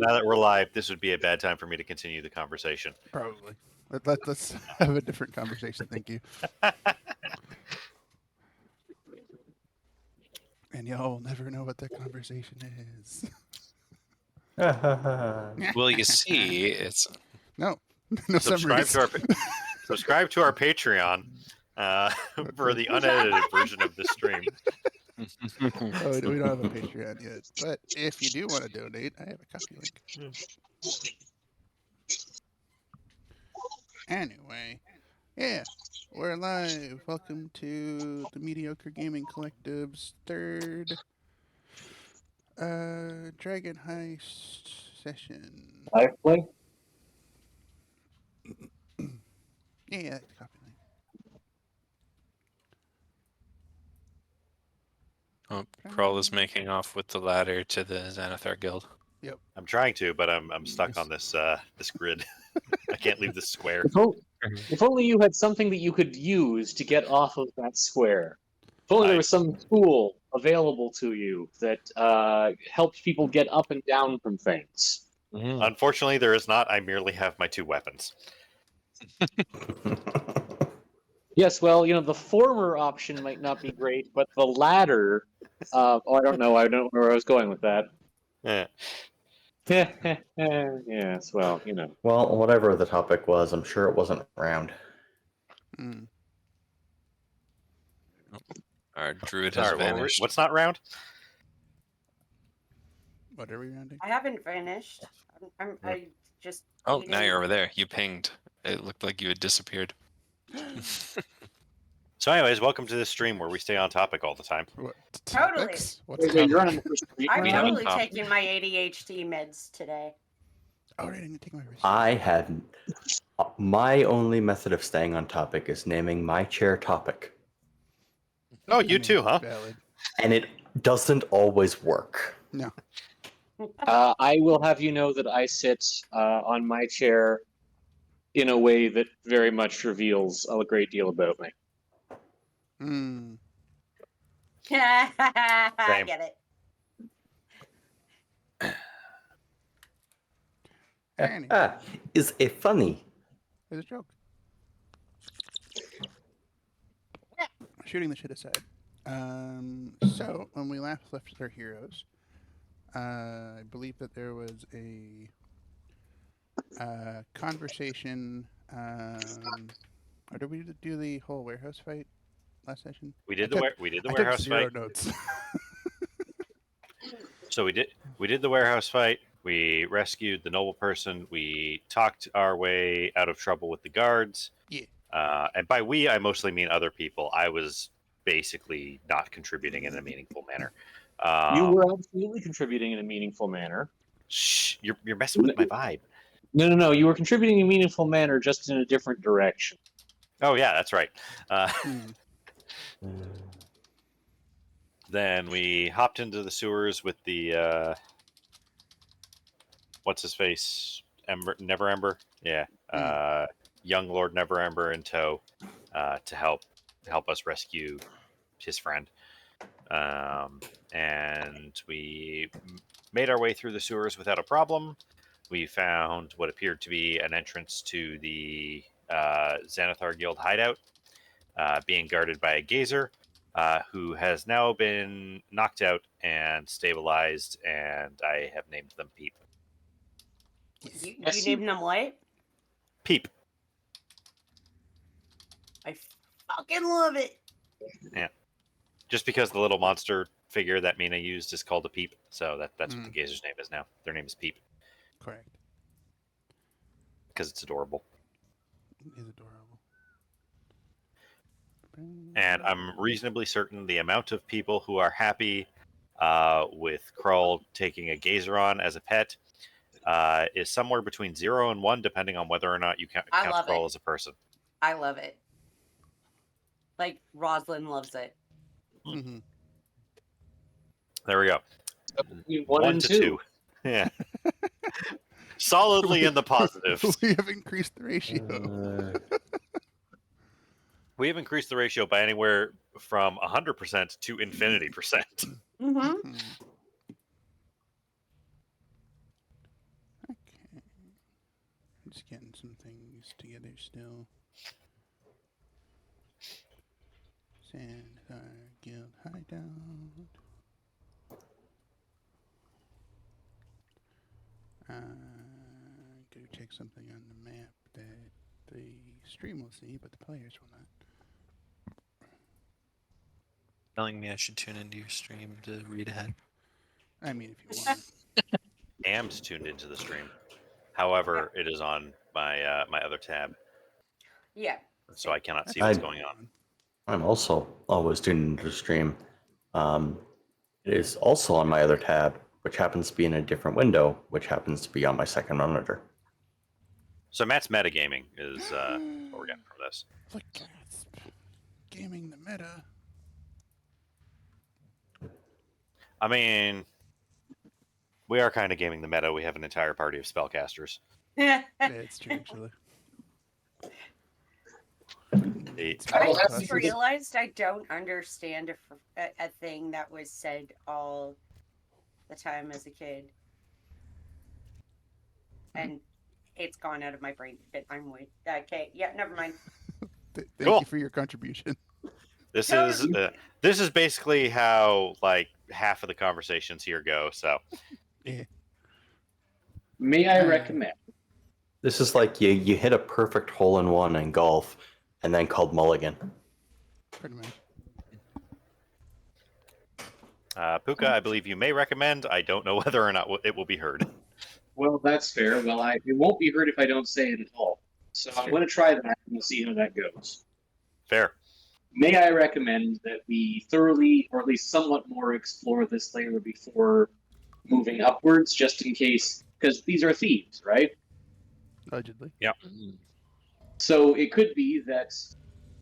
Now that we're live, this would be a bad time for me to continue the conversation. Probably. Let's have a different conversation. Thank you. And y'all will never know what that conversation is. Well, you see, it's no subscribe summaries. Subscribe to our Patreon for the unedited version of the stream. Oh, we don't have a Patreon yet, but if you do want to donate, I have a copy link. Anyway, yeah, we're live. Welcome to the Mediocre Gaming Collective's third Dragon Heist session. Live play? Yeah, that's the copy link. oh, Kroll is making off with the ladder to the Xanathar Guild. Yep. I'm trying to, but I'm stuck on this this grid. I can't leave this square. If only you had something that you could use to get off of that square. If only there was some tool available to you that helped people get up and down from things. Unfortunately, there is not. I merely have my two weapons. Yes, well, the former option might not be great, but the latter... I don't know. I don't know where I was going with that. Eh. Yes, well, Well, whatever the topic was, I'm sure it wasn't round. Our druid has Sorry, vanished. what's not round? What are we rounding? I haven't finished. I just. Oh, now you're over there. You pinged. It looked like you had disappeared. So anyways, welcome to this stream where we stay on topic all the time. What Totally. topics? What's Wait, you're on topic? the first week I'm We now? haven't totally talked. taking my ADHD meds today. Oh, I didn't take my receipt. I had my only method of staying on topic is naming my chair topic, Oh, you too, huh? Valid. and it doesn't always work. No. I will have you know that I sit on my chair in a way that very much reveals a great deal about me. I get it. Anyway, Is it funny? it's a joke. Shooting the shit aside. So when we last left our heroes, I believe that there was a conversation. Or did we do the whole warehouse fight last session? We did I the took warehouse zero fight. notes. So we did the warehouse fight. We rescued the noble person. We talked our way out of trouble with the guards. Yeah. And by we, I mostly mean other people. I was basically not contributing in a meaningful manner. You were absolutely contributing in a meaningful manner. Shh, you're messing with my vibe. No. You were contributing in a meaningful manner, just in a different direction. Oh yeah, that's right. Then we hopped into the sewers with the what's his face, Never Ember. Yeah, young Lord Never Ember in tow to help us rescue his friend. And we made our way through the sewers without a problem. We found what appeared to be an entrance to the Xanathar Guild hideout, being guarded by a gazer, who has now been knocked out and stabilized, and I have named them Peep. You named them what? Peep. I fucking love it. Yeah. Just because the little monster figure that Mina used is called a Peep, so that's what the gazer's name is now. Their name is Peep. Correct. Because it's adorable. It is adorable. And I'm reasonably certain the amount of people who are happy with Krull taking a Gazeron as a pet is somewhere between 0 and 1, depending on whether or not you count Krull as a person. I love it. Like, Rosalind loves it. Mm-hmm. There we go. Between 1 to 2. Yeah. Solidly in the positive. We have increased the ratio. We have increased the ratio by anywhere from 100% to infinity %. Mm-hmm. Just getting some things together still. Xanathar Guild hideout. Go check something on the map that the stream will see, but the players will not. Telling me I should tune into your stream to read ahead. I mean, if you want. Am's tuned into the stream. However, it is on my my other tab, Yeah. so I cannot see That's what's going on. I'm also always tuned into the stream. It is also on my other tab, which happens to be in a different window, which happens to be on my second monitor. So Matt's metagaming is what we're getting from this. Look, gasp. Gaming the meta. I mean, we are kind of gaming the meta. We have an entire party of spellcasters. Yeah, it's true, actually. I just realized I don't understand a thing that was said all the time as a kid. And it's gone out of my brain, but I'm with. Okay, yeah, never mind. Thank Cool. you for your contribution. This is basically how like half of the conversations here go. So Yeah. May I recommend? This is like you hit a perfect hole-in-one in golf and then called mulligan. Pretty much. Puka, I believe you may recommend. I don't know whether or not it will be heard. Well, that's fair. Well, it won't be heard if I don't say it at all. So I'm going to try that, and we'll see how that goes. Fair. May I recommend that we thoroughly, or at least somewhat more, explore this layer before moving upwards, just in case, because these are thieves, right? Allegedly. Yeah. So it could be that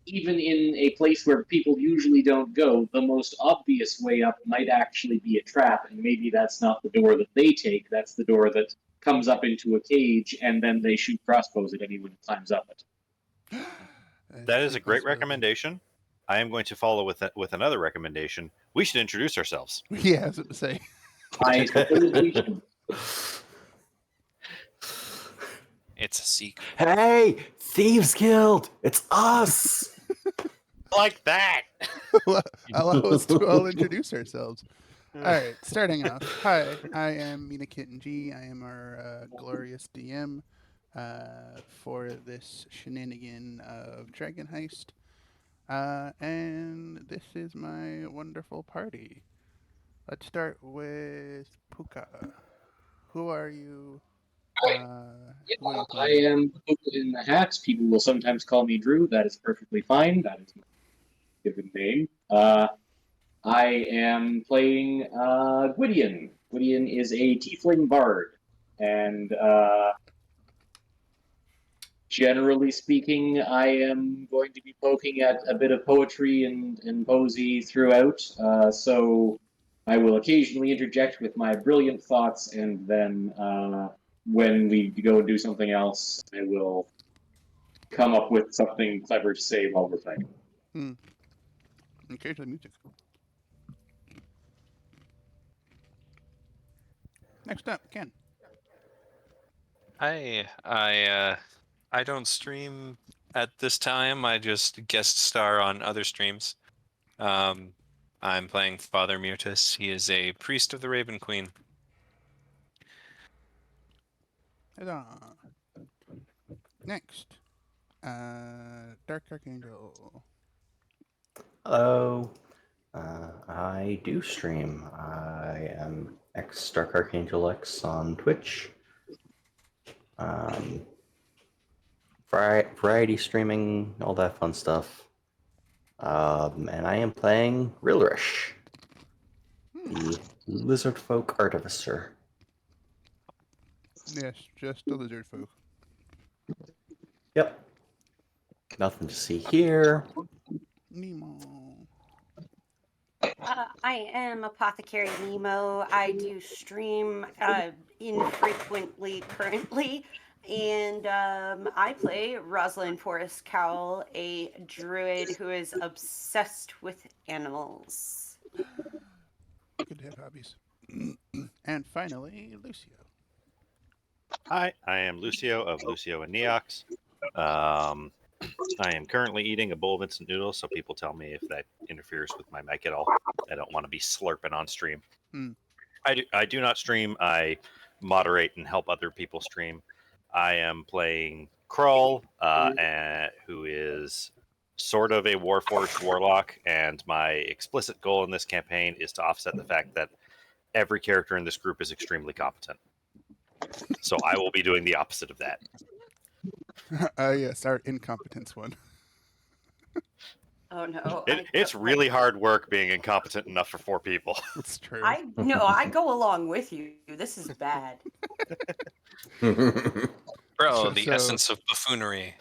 even in a place where people usually don't go, the most obvious way up might actually be a trap, and maybe that's not the door that they take, that's the door that comes up into a cage, and then they shoot crossbows at anyone who climbs up it. That is a great recommendation. I am going to follow with another recommendation. We should introduce ourselves. Yeah, I was about to say. I suppose should. It's a secret. Hey, Thieves Guild! It's us! Like that. Allow us to all introduce ourselves. All right, starting off. Hi, I am Mina Kitten G. I am our glorious DM for this shenanigan of Dragon Heist. And this is my wonderful party. Let's start with Puka. Who are you? Who are you I playing? am in the hats. People will sometimes call me Drew. That is perfectly fine. That is my given name. I am playing Gwydion. Gwydion is a tiefling bard, and generally speaking, I am going to be poking at a bit of poetry and poesy throughout. So I will occasionally interject with my brilliant thoughts, and then when we go and do something else, I will come up with something clever to say while we're fighting. Occasionally music. Next up, Ken. Hi, I don't stream at this time. I just guest star on other streams. I'm playing Father Mutus. He is a priest of the Raven Queen. Huzzah. Next, Dark Archangel. Hello. I do stream. I am X Dark Archangel X on Twitch. Variety streaming, all that fun stuff. And I am playing Rilrish, the Lizard Folk Artificer. Yes, just the lizard folk. Yep. Nothing to see here. Nemo. I am Apothecary Nemo. I do stream infrequently currently. And I play Rosalind Forrest Cowell, a druid who is obsessed with animals. Good to have hobbies. And finally, Lucio. Hi, I am Lucio of Lucio and Neox. I am currently eating a bowl of instant noodles, so people tell me if that interferes with my mic at all. I don't want to be slurping on stream. Hmm. I do not stream. I moderate and help other people stream. I am playing Krull, who is sort of a Warforged warlock, and my explicit goal in this campaign is to offset the fact that every character in this group is extremely competent. So I will be doing the opposite of that. Yes, our incompetence one. Oh no. It's really hard work being incompetent enough for 4 people. That's true. I go along with you. This is bad. Bro, the So- essence of buffoonery.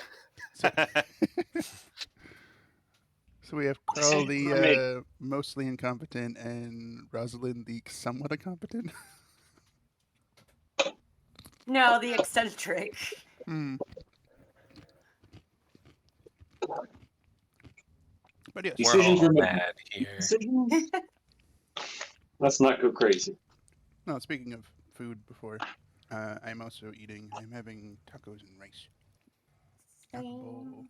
So we have Carl, the mostly incompetent, and Rosalind, the somewhat incompetent. No, the eccentric. Hmm. But yes, We're Decisions all were made. mad here. Decisions? Let's not go crazy. no. Speaking of food, before I'm also eating. I'm having tacos and rice. Out of bowl.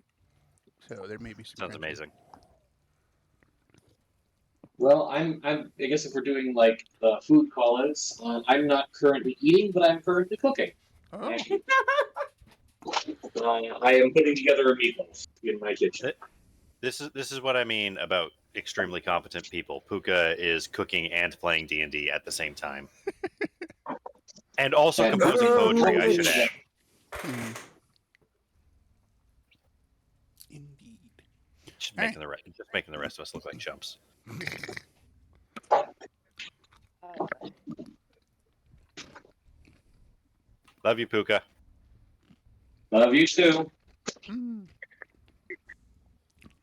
So there may be some. Sounds crunchy. amazing. Well, I guess if we're doing like food call-outs, I'm not currently eating, but I'm currently cooking. Oh, I am putting together a meatloaf in my kitchen. This is what I mean about extremely competent people. Puka is cooking and playing D&D at the same time. And also And- composing poetry, I should add. hmm. Indeed. Just Alright. making the rest of us look like chumps. Love you, Puka. Love you too. Hmm.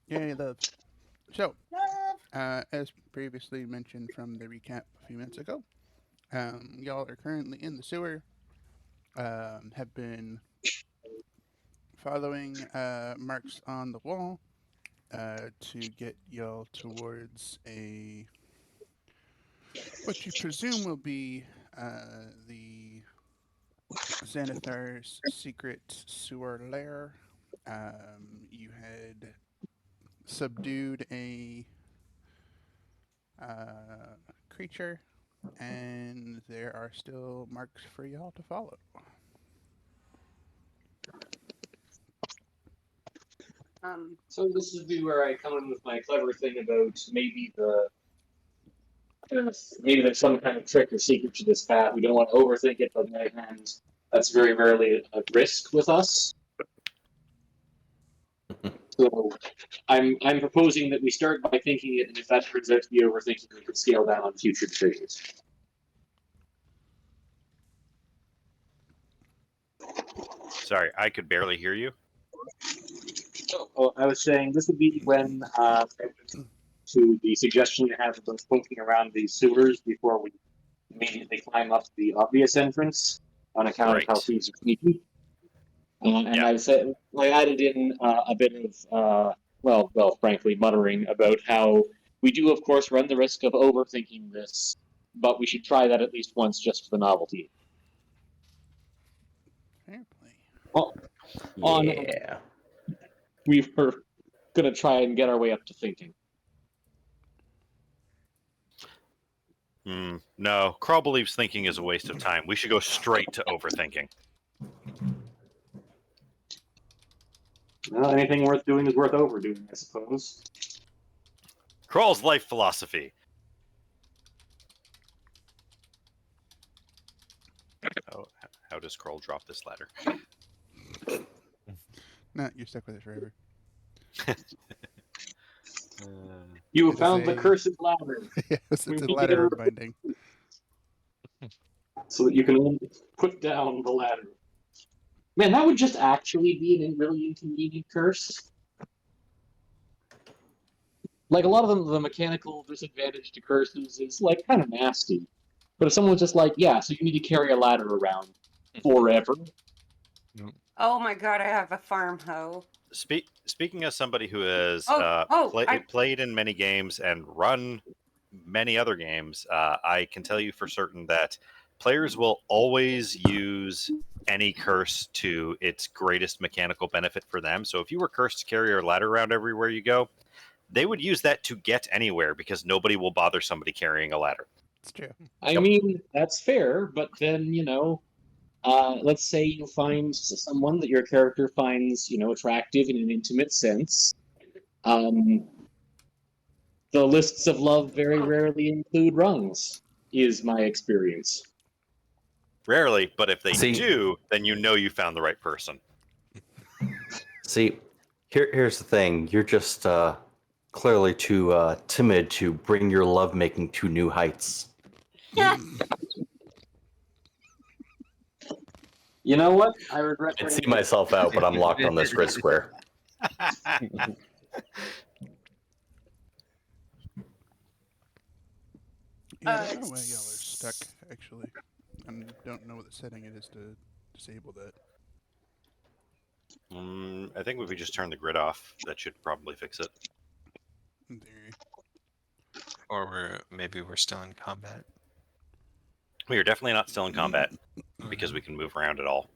Yay, love. So, as previously mentioned from the recap a few minutes ago, y'all are currently in the sewer. Have been following marks on the wall to get y'all towards what you presume will be the Xanathar's secret sewer lair. You had subdued a creature, and there are still marks for y'all to follow. So this would be where I come in with my clever thing about maybe there's some kind of trick or secret to this path. We don't want to overthink it, but on the other hand, that's very rarely a risk with us. So I'm proposing that we start by thinking it, and if that turns out to be overthinking, we could scale down on future decisions. Sorry, I could barely hear you. Oh, I was saying this would be when to the suggestion you have about poking around the sewers before we immediately climb up the obvious entrance on account of how Right. thieves are sneaky. And Yeah. I said I added in a bit of well, frankly, muttering about how we do, of course, run the risk of overthinking this, but we should try that at least once just for the novelty. Fair play. Well, on Yeah. we were gonna try and get our way up to thinking. No, Krull believes thinking is a waste of time. We should go straight to overthinking. Well, anything worth doing is worth overdoing, I suppose. Krull's life philosophy. Oh, how does Krull drop this ladder? Nah, you're stuck with it forever. You It have is found the a- cursed ladder, Yes, it's We a need to ladder get of a- binding. so that you can only put down the ladder. Man, that would just actually be a really inconvenient curse. Like a lot of them, the mechanical disadvantage to curses is like kind of nasty. But if someone's just like, yeah, so you need to carry a ladder around forever. Oh my god, I have a farm hoe. Speaking as somebody who has I- played in many games and run many other games, I can tell you for certain that players will always use any curse to its greatest mechanical benefit for them. So if you were cursed to carry your ladder around everywhere you go, they would use that to get anywhere because nobody will bother somebody carrying a ladder. It's true. I Yep. mean, that's fair, but then, let's say you find someone that your character finds, attractive in an intimate sense. The lists of love very rarely include rungs, is my experience. Rarely, but if they See- do, then you know you found the right person. See, here's the thing. You're just clearly too timid to bring your lovemaking to new heights. You know what? I regret. I'd see myself out, but I'm locked on this grid square. Yeah, I don't know why y'all are stuck, actually. I don't know what the setting it is to disable that. I think if we just turn the grid off, that should probably fix it. In theory. Or maybe we're still in combat. We are definitely not still in combat because we can move around at all.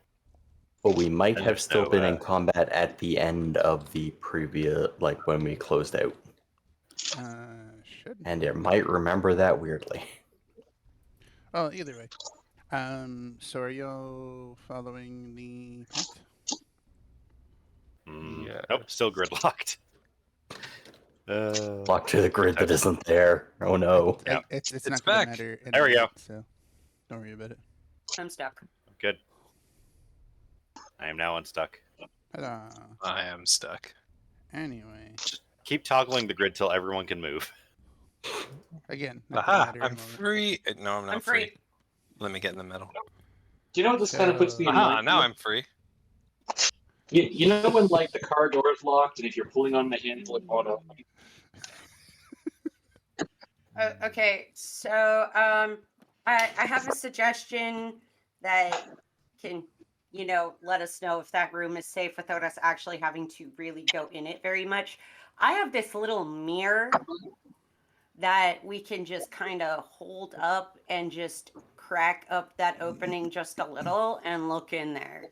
But we might And have there's still no, been in combat at the end of the previous, like when we closed out. Should. And it might remember that weirdly. Oh, either way. So are y'all following the path? Yeah. Nope, still gridlocked. Locked to the grid that isn't there. Oh no. Yeah. It's It's not going to back. matter. There we go. anyway, So don't worry about it. I'm stuck. Good. I am now unstuck. Ta-da. I am stuck. Anyway, Keep toggling the grid till everyone can move. again, not gonna Aha! matter in a I'm moment. free. No, I'm not I'm free. Let me get in the middle. Do you know what this kind of puts me in Aha! mind? Now I'm free. You know when like the car door is locked, and if you're pulling on the handle, it won't open. Okay, so I have a suggestion that can, let us know if that room is safe without us actually having to really go in it very much. I have this little mirror that we can just kind of hold up and just crack up that opening just a little and look in there.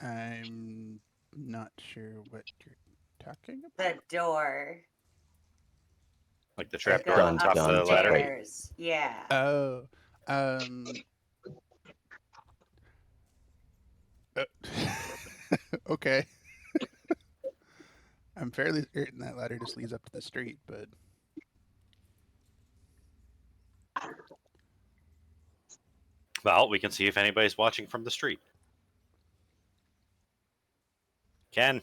I'm not sure what you're talking about. The door. Like the trap door Go on top of the ladder. upstairs. Yeah. Oh, okay. I'm fairly certain that ladder just leads up to the street, but Well, we can see if anybody's watching from the street. Ken,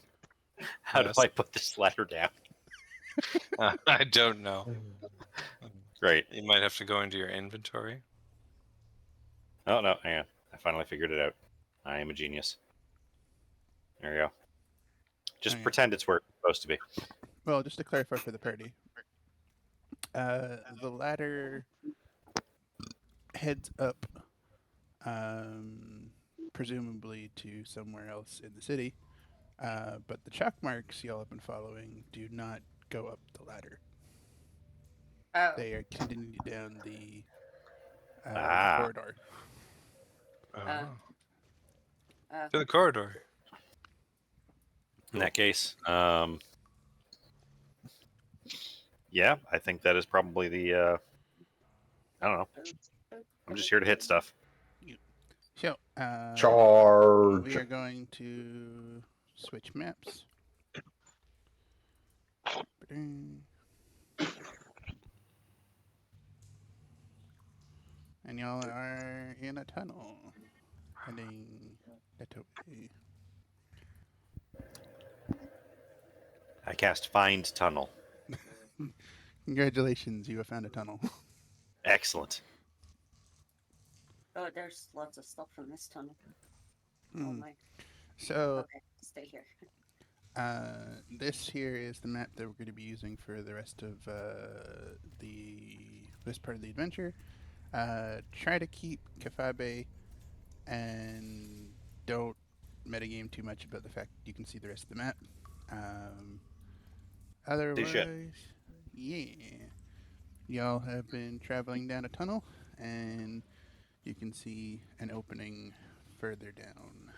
how Yes. do I put this ladder down? I don't know. Great. You might have to go into your inventory. Oh, no, hang on. I finally figured it out. I am a genius. There you go. Just Okay. pretend it's where it's supposed to be. well, just to clarify for the party, the ladder heads up, presumably to somewhere else in the city. But the chalk marks y'all have been following do not go up the ladder. Oh. They are continuing down the Ah. corridor. Oh. Uh, To the corridor. In that case, yeah, I think that is probably the, I don't know. I'm just here to hit stuff. So, Charge. we are going to switch maps. And y'all are in a tunnel heading that way. I cast Find Tunnel. Congratulations, you have found a tunnel. Excellent. oh, there's lots of stuff in this tunnel. Oh Hmm. my. So, Okay, stay here. this here is the map that we're going to be using for the rest of this part of the adventure. Try to keep Kafabe and don't metagame too much about the fact you can see the rest of the map. Otherwise, yeah. Y'all have been traveling down a tunnel, and you can see an opening further down.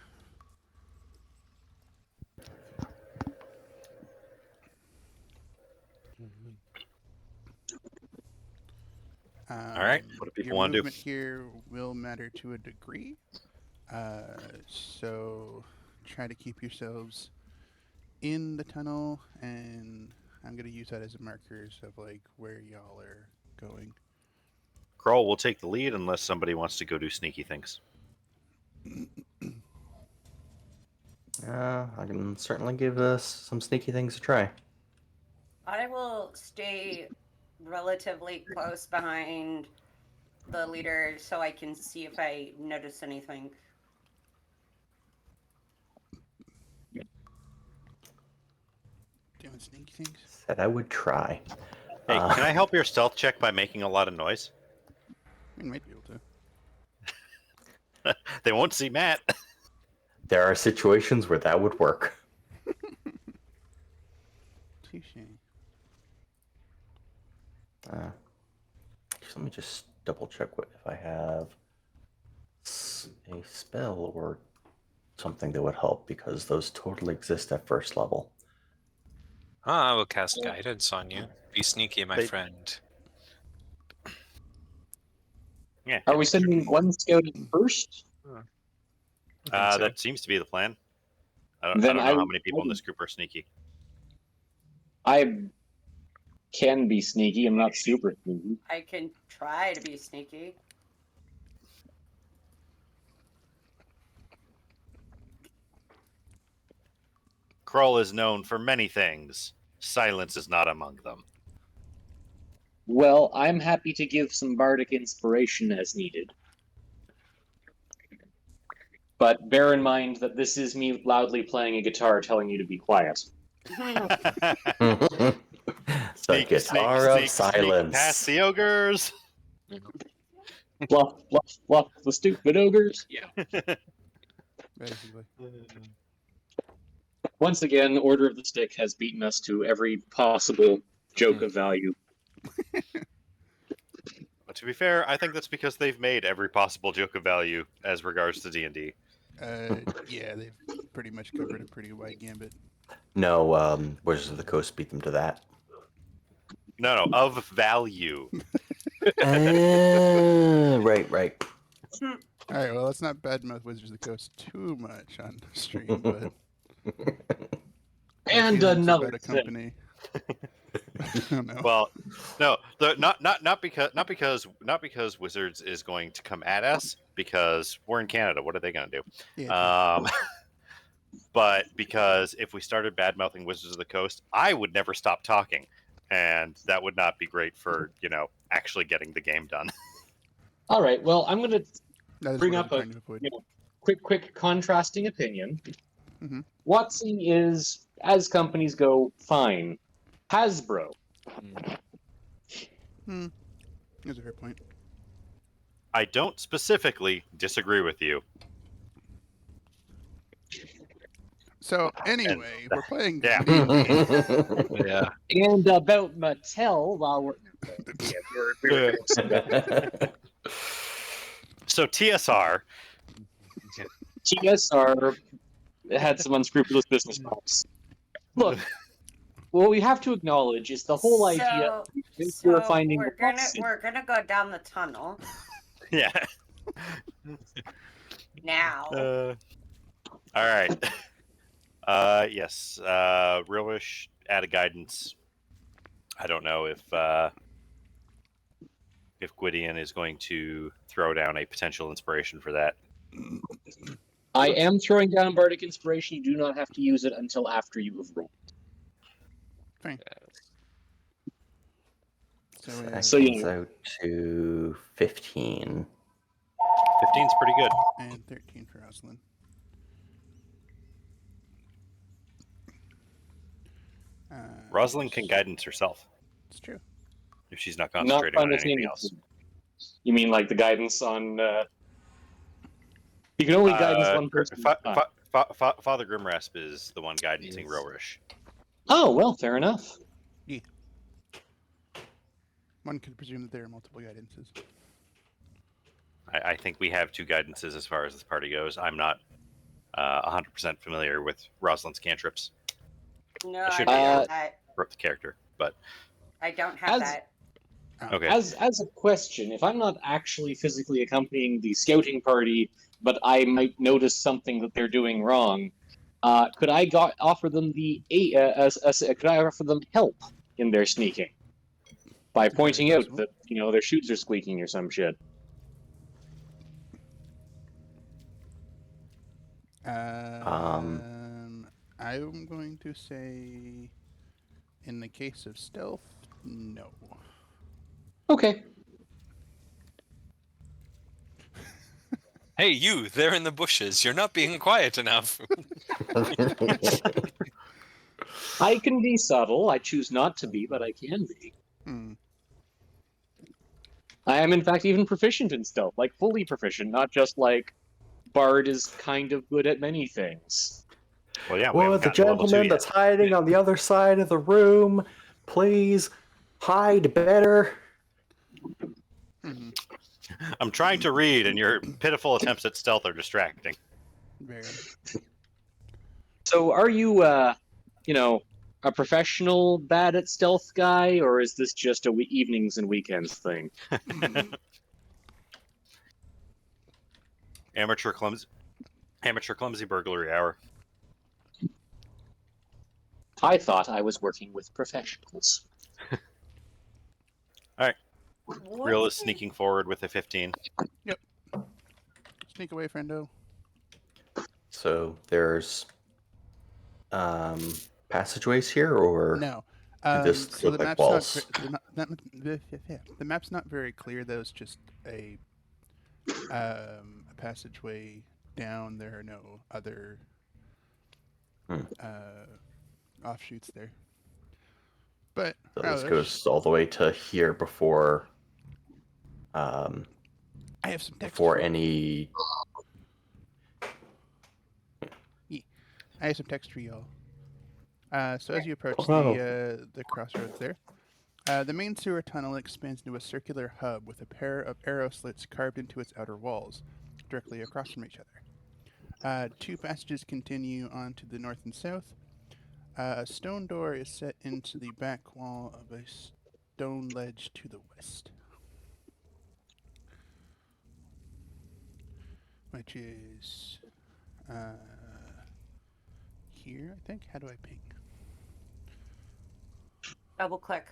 All right. What do people your want to do? movement here will matter to a degree. So try to keep yourselves in the tunnel, and I'm going to use that as a markers of like where y'all are going. Kroll will take the lead unless somebody wants to go do sneaky things. I can certainly give some sneaky things a try. I will stay relatively close behind the leader so I can see if I notice anything. Doing sneaky things. Said I would try. Hey, can I help your stealth check by making a lot of noise? You might be able to. They won't see Matt. There are situations where that would work. Touche. Let me just double check what if I have a spell or something that would help, because those totally exist at first level. I will cast guidance on you. Be sneaky, my They- friend. Yeah. Are we sending one scout in first? I think so. That seems to be the plan. I don't Then know I how would- many people in this group are sneaky. I can be sneaky. I'm not super sneaky. I can try to be sneaky. Kroll is known for many things. Silence is not among them. Well, I'm happy to give some bardic inspiration as needed. But bear in mind that this is me loudly playing a guitar telling you to be quiet. The guitar of silence. Past the ogres. Fluff, fluff, fluff, the stupid ogres. Yeah. Basically. Once again, Order of the Stick has beaten us to every possible joke of value. But to be fair, I think that's because they've made every possible joke of value as regards to D&D. Yeah, they've pretty much covered a pretty wide gambit. No, Wizards of the Coast beat them to that. No, of value. Right. All right, well, let's not badmouth Wizards of the Coast too much on the stream, but And feelings another about a thing. company. I don't know. Well, no, not because Wizards is going to come at us, because we're in Canada. What are they going to do? Yeah, But because if we started bad mouthing Wizards of the Coast, I would never stop talking, and that would not be great for actually getting the game done. All right, well, I'm going to that is bring what up I'm a trying to avoid. quick contrasting opinion. Mhm. WotC is, as companies go, fine. Hasbro. That's a fair point. I don't specifically disagree with you. So anyway, we're playing. Yeah. D&D. Yeah. And about Mattel, while we're... So TSR, TSR had some unscrupulous business models. Look, what we have to acknowledge is the whole idea is we're finding the boxes. we're gonna go down the tunnel yeah. now. All right. Yes. Real wish add a guidance. I don't know if Gwydion is going to throw down a potential inspiration for that. I am throwing down Bardic Inspiration. You do not have to use it until after you have rolled. Fine. So, So, you comes out to 15. 15's pretty good. and 13 for Rosalind. Rosalind can guidance herself It's true. if she's not Not concentrating on anything else. simultaneously. You mean like the guidance on... You can only guidance one person. at a time. Father Grimrasp is the one guidancing Rorish. Oh, well, fair enough. One could presume that there are multiple guidances. I think we have 2 guidances as far as this party goes. I'm not 100% familiar with Rosalind's cantrips. No, I I should don't be have able that. to the character, but I don't have As that. okay. as a question, if I'm not actually physically accompanying the scouting party, but I might notice something that they're doing wrong, could I offer them could I offer them help in their sneaking by pointing out possible. that their shoes are squeaking or some shit? I'm going to say, in the case of stealth, no. Okay. Hey, you! They're in the bushes. You're not being quiet enough. I can be subtle. I choose not to be, but I can be. Hmm. I am, in fact, even proficient in stealth, like fully proficient, not just like Bard is kind of good at many things. Well, yeah, we Well, haven't the gotten to level 2 gentleman yet. that's hiding on the other side of the room, please hide better. Mm-hmm. I'm trying to read, and your pitiful attempts at stealth are distracting. Very. So, are you, a professional bad at stealth guy, or is this just a evenings and weekends thing? Amateur clumsy burglary hour. I thought I was working with professionals. Real is sneaking forward with a 15. Sneak away, friendo. So there's passageways here, or No. this So look the like map's walls? the map's not very clear. Though it's just a passageway down. There are no other offshoots there. But So this Relish, goes all the way to here before I have some text before for you. any. I have some text for y'all. So as you approach Oh. the crossroads there, the main sewer tunnel expands into a circular hub with a pair of arrow slits carved into its outer walls, directly across from each other. 2 passages continue on to the north and south. A stone door is set into the back wall of a stone ledge to the west, which is here, I think. How do I ping? Double click.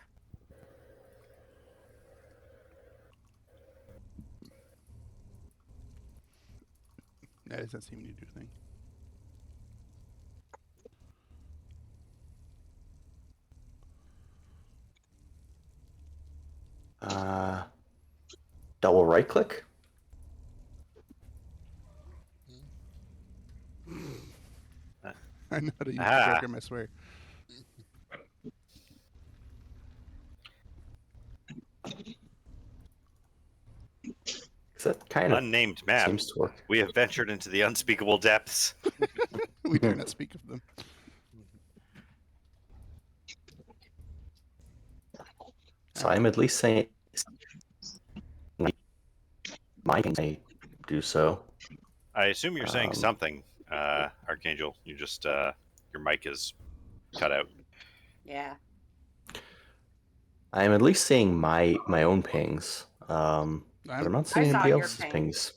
That doesn't seem to do a thing. Double right click. I know how to use the Ah. program, I swear. That kind of Unnamed map. seems to work. We have ventured into the unspeakable depths. We dare not speak of them. So I'm at least saying my things may do so. I assume you're saying something, Archangel. You just your mic is cut out. Yeah. I'm at least seeing my own pings. But I'm not seeing I saw anybody your else's ping. pings.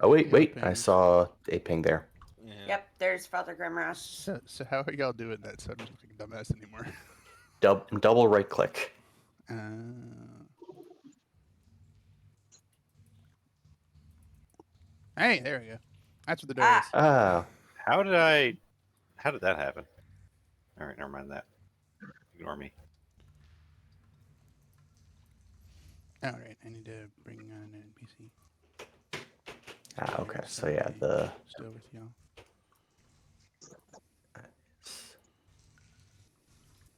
Oh wait, Your wait! I ping. saw a ping there. Yeah. Yep, there's Father Grimross. So how are y'all doing that? So I don't look like a dumbass anymore. Double right click. Hey, there we go. That's what the door Ah. is. Ah, How did that happen? All right, never mind that. Ignore me. All right, I need to bring on an NPC. okay. So yeah, the Still with y'all.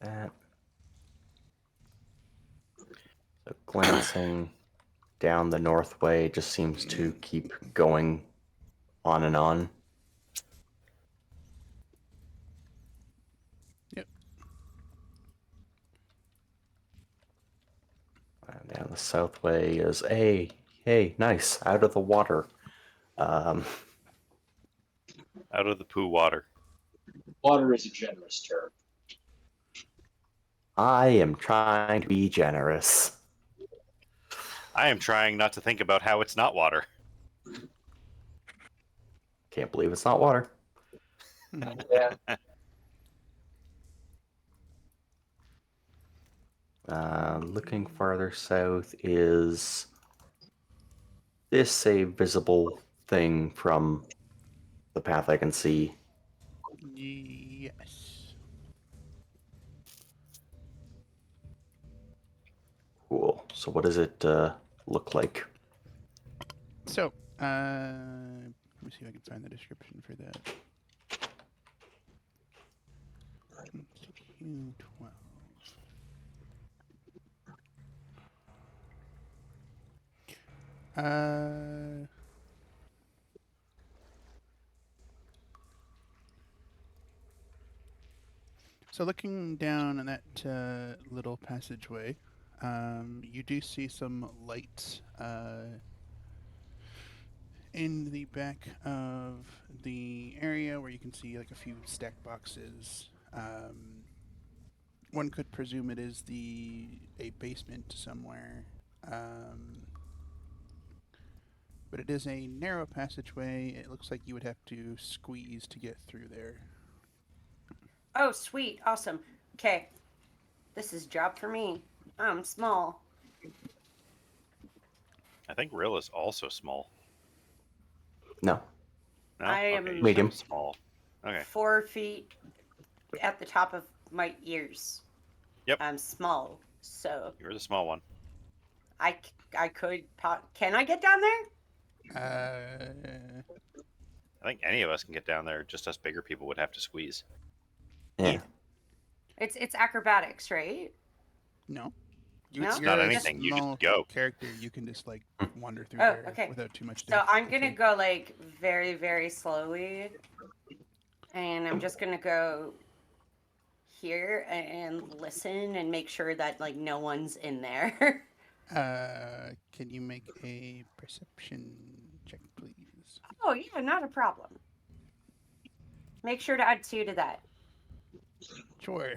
that. So glancing down the north way just seems to keep going on and on. Yep. Down the south way is hey, Hey, nice. Out of the water. Um, Out of the poo water. Water is a generous term. I am trying to be generous. I am trying not to think about how it's not water. Can't believe it's not water. Yeah. Looking farther south, is this a visible thing from the path I can see? Yes. Cool. So what does it look like? So, let me see if I can find the description for that. Q12. So looking down on that little passageway, you do see some lights in the back of the area where you can see like a few stack boxes. One could presume it is a basement somewhere, but it is a narrow passageway. It looks like you would have to squeeze to get through there. Oh, sweet. Awesome. Okay. This is job for me. I'm small. I think Rill is also small. No. No? I am Okay, Medium. I'm small. Okay. 4 feet at the top of my ears. Yep. I'm small, so You're the small one. I could can I get down there? I think any of us can get down there. Just us bigger people would have to squeeze. Yeah. It's acrobatics, right? No. No? It's not You're a anything, you just small go. character. You can just like wander through Oh, there okay. without too much. So I'm gonna difficulty. go like very, very slowly, and I'm just gonna go here and listen and make sure that like no one's in there. Can you make a perception check, please? Oh yeah, not a problem. Make sure to add 2 to that. Sure.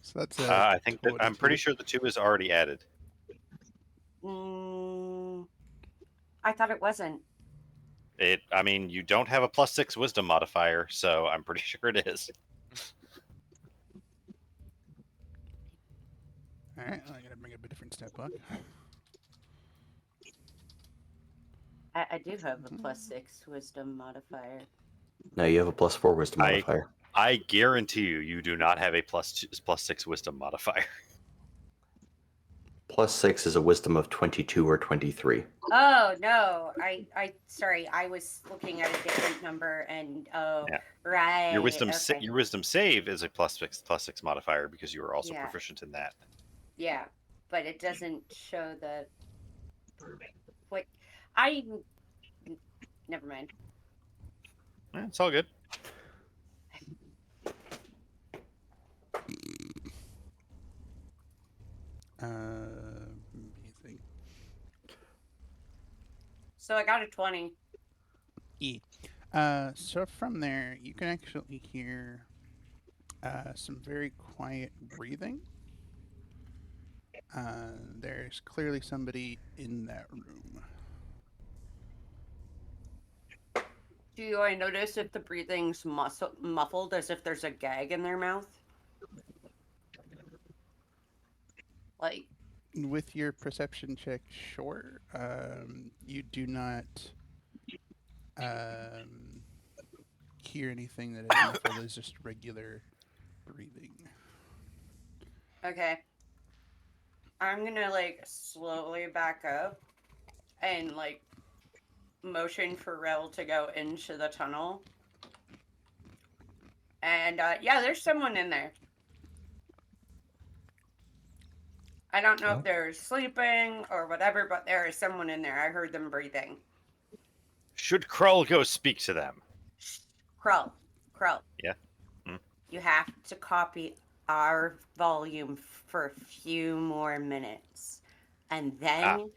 So that's I think that I'm 22. pretty sure the 2 is already added. I thought it wasn't. I mean, you don't have a +6 wisdom modifier, so I'm pretty sure it is. All right, I gotta bring up a different stat block. I do have a +6 wisdom modifier. No, you have a +4 wisdom modifier. I guarantee you do not have a +6 wisdom modifier. +6 is a wisdom of 22 or 23. Oh no, I sorry, I was looking at a different number, and Yeah. right. Your wisdom okay. your wisdom save is a +6 modifier because you are also Yeah. proficient in that. Yeah, but it doesn't show the what never mind. It's all good. Amazing. So I got a 20. So from there, you can actually hear some very quiet breathing. There's clearly somebody in that room. Do I notice if the breathing's muffled, as if there's a gag in their mouth? Like, With your perception check, sure. You do not hear anything that is muffled. It's just regular breathing. okay. I'm gonna like slowly back up and like motion for Rel to go into the tunnel. And yeah, there's someone in there. I don't know if they're sleeping or whatever, but there is someone in there. I heard them breathing. Should Krull go speak to them? Krull. Yeah. You have to copy our volume for a few more minutes. And then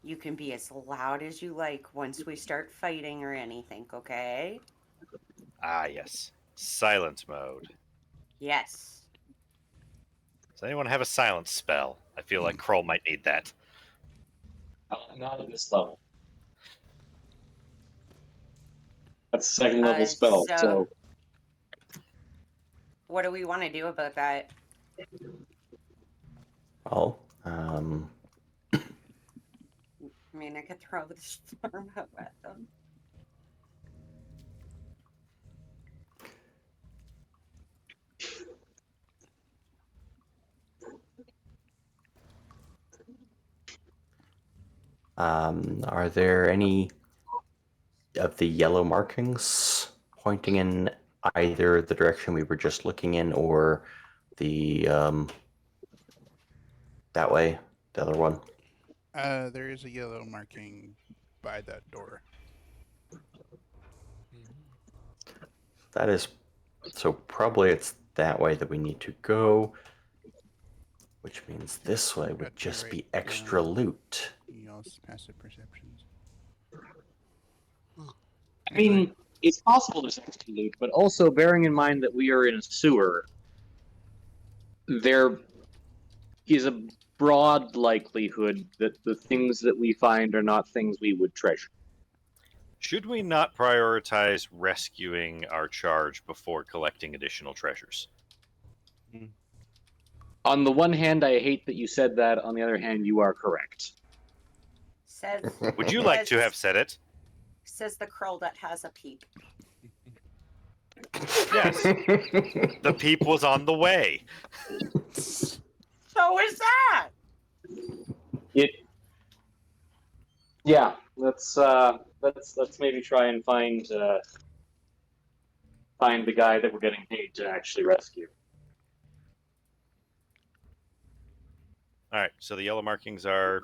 You can be as loud as you like once we start fighting or anything, okay? Ah, yes. Silence mode. Yes. Does anyone have a silence spell? I feel like Kroll might need that. Not at this level. That's a second level spell, so what do we want to do about that? Well, I mean, I could throw the storm out at them. are there any of the yellow markings pointing in either the direction we were just looking in or the that way, the other one? There is a yellow marking by that door. That is, so probably it's that way that we need to go, which means this way would Got to just write be extra down loot. Y'all's passive perceptions. I mean, it's possible there's extra loot, but also bearing in mind that we are in a sewer, there is a broad likelihood that the things that we find are not things we would treasure. Should we not prioritize rescuing our charge before collecting additional treasures? On the one hand, I hate that you said that. On the other hand, you are correct. Says Would you like to have said it? says the Kroll that has a peep. Yes. The peep was on the way. So is that. Yeah, let's maybe try and find the guy that we're getting paid to actually rescue. All right, so the yellow markings are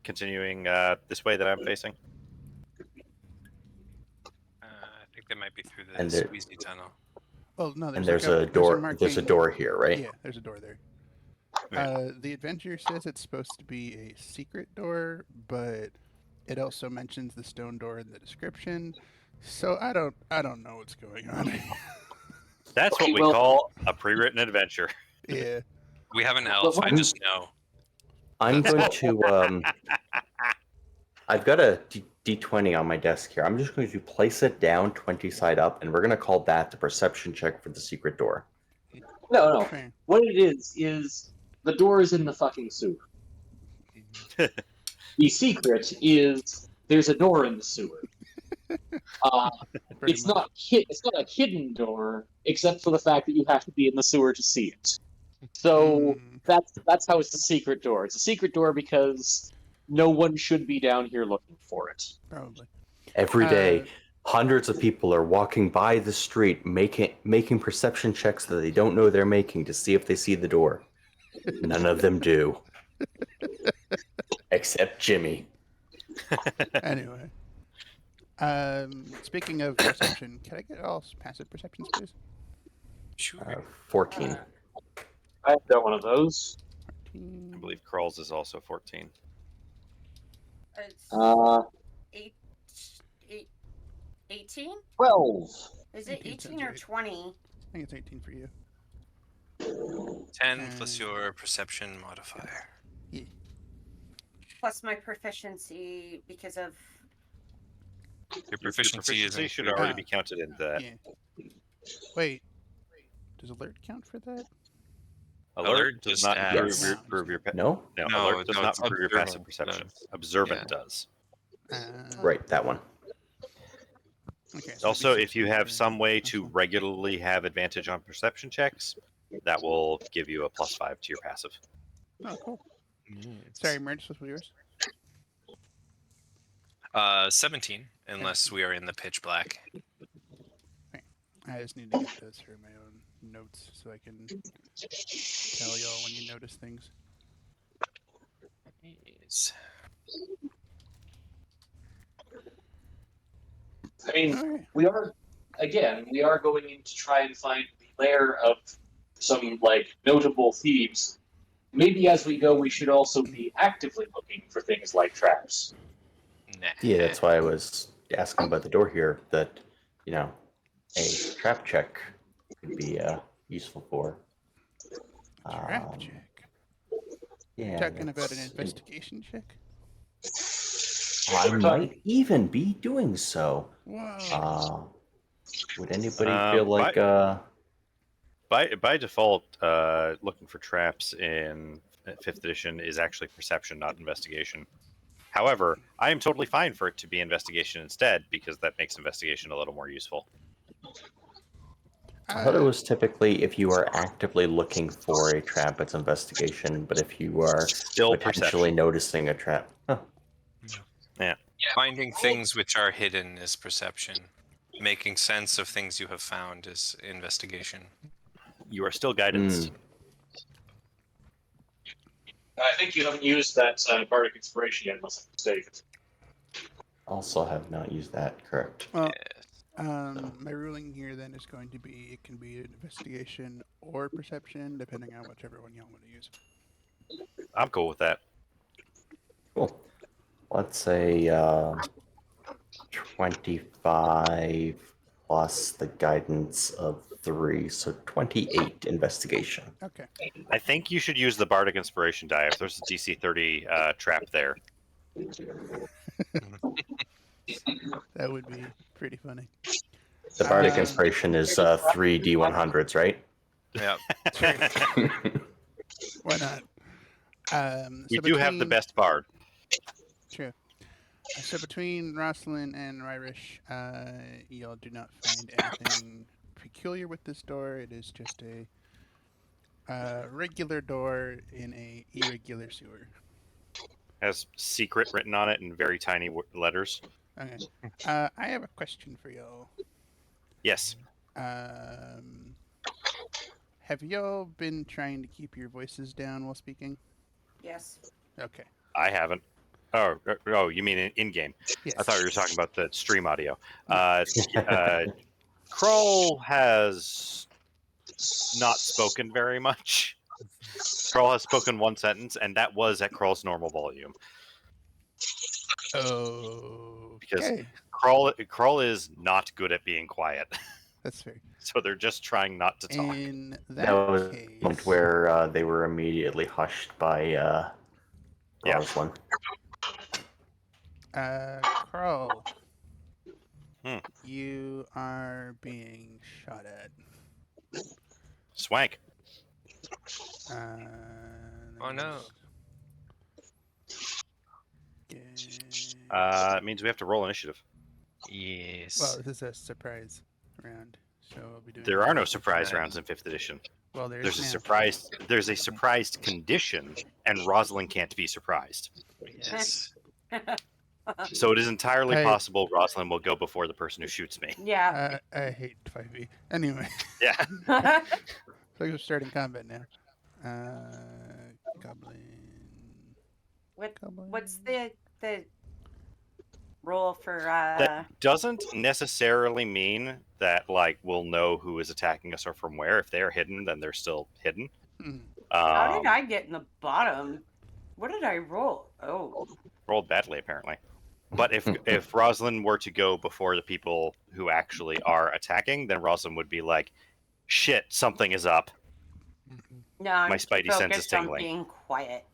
continuing this way that I'm facing. I think they might be through the And there- squeezy tunnel. Oh no, And there's there's like a door. There's a marking- door here, right? Yeah, there's a door there. Okay. The adventure says it's supposed to be a secret door, but it also mentions the stone door in the description. So I don't know what's going on. That's Okay, what we well- call a pre-written adventure. Yeah. We have an elf. I just know. I'm going to. I've got a D20 on my desk here. I'm just going to place it down 20 side up, and we're going to call that the perception check for the secret door. No. Okay. What it is the door is in the fucking sewer. The secret is there's a door in the sewer. Pretty It's much. not a hidden door, except for the fact that you have to be in the sewer to see it. So that's how it's a secret door. It's a secret door because no one should be down here looking for it. Probably. Every day, Uh, hundreds of people are walking by the street, making perception checks that they don't know they're making to see if they see the door. None of them do, except Jimmy. Anyway. Speaking of perception, can I get all passive perceptions, please? Sure. 14. I've got one of those. 14. I believe Crawls is also 14. It's Uh, 18? 12. Is it 18 18 sounds or right. 20? I think it's 18 for you. 10 plus your perception modifier. Plus my proficiency because of. Your proficiency is Proficiency should included. already be counted in that. Yeah. Wait. Does alert count for that? Alert does just not adds- improve your No? no, No, alert does no, not it's improve your passive observant perception. does. Observant does. Right, that one. Okay. so Also, it'd be if you 16 have for some way to awesome. regularly have advantage on perception checks, that will give you a +5 to your passive. Oh, cool. Sorry, Merge, what was yours? 17, unless we are in the pitch black. I just need to get those for my own notes so I can tell y'all when you notice things. Yes. I mean, Alright. we are going in to try and find the lair of some, like, notable thieves. maybe as we go, we should also be actively looking for things like traps. Nah. Yeah, that's why I was asking about the door here. That a trap check could be useful for. Trap check. Yeah, Talking about an that's- investigation check? I might even be doing so. Whoa. Would anybody feel like By default, looking for traps in 5th edition is actually perception, not investigation. However, I am totally fine for it to be investigation instead, because that makes investigation a little more useful. I thought it was typically if you are actively looking for a trap, it's investigation. But if you are Still potentially perception. noticing a trap, Yeah. Finding things which are hidden is perception. Making sense of things you have found is investigation. You are still guidance. I think you haven't used that bardic inspiration yet, unless I'm mistaken. also have not used that. Correct. Well, Yes. my ruling here then is going to be it can be an investigation or perception, depending on whichever one y'all want to use. I'm cool with that. Cool. Let's say 25 plus the guidance of 3, so 28 investigation. Okay. I think you should use the Bardic Inspiration die if there's a DC 30 trap there. That would be pretty funny. The bardic Um, inspiration is 3 D100s, right? Yeah. Sure. Why not? We So do have the between- best bard. True. So between Rosalind and Ryrish, y'all do not find anything peculiar with this door. It is just a regular door in a irregular sewer. Has secret written on it in very tiny letters. Okay. I have a question for y'all. Yes. Have y'all been trying to keep your voices down while speaking? Yes. Okay. I haven't. Oh, you mean in game? Yes. I thought you were talking about the stream audio. Kroll has not spoken very much. Kroll has spoken one sentence, and that was at Kroll's normal volume. Oh. Because Kroll is not good at being quiet. That's fair. So they're just trying not to talk. In That that was case, the point where they were immediately hushed by Yeah. Rosalind. Carl, Hmm. you are being shot at. Swank. Oh, no. It means we have to roll initiative. Yes. Well, this is a surprise round, so we'll be doing. There are no surprise Right. rounds in 5th edition. Well, there's There's a now. surprise. There's a surprised condition, and Rosalind can't be surprised. Yes. So it is entirely I- possible Rosalind will go before the person who shoots me. Yeah. I hate 5e. Anyway, Yeah. so we're starting combat now. Goblin. What's the roll for That doesn't necessarily mean that we'll know who is attacking us or from where. If they are hidden, then they're still hidden. Hmm. how did I get in the bottom? What did I roll? Oh. Rolled badly, apparently. But if Rosalind were to go before the people who actually are attacking, then Rosalind would be like, "Shit, something is up." No, I'm My too spidey sense is focused on tingling. being quiet.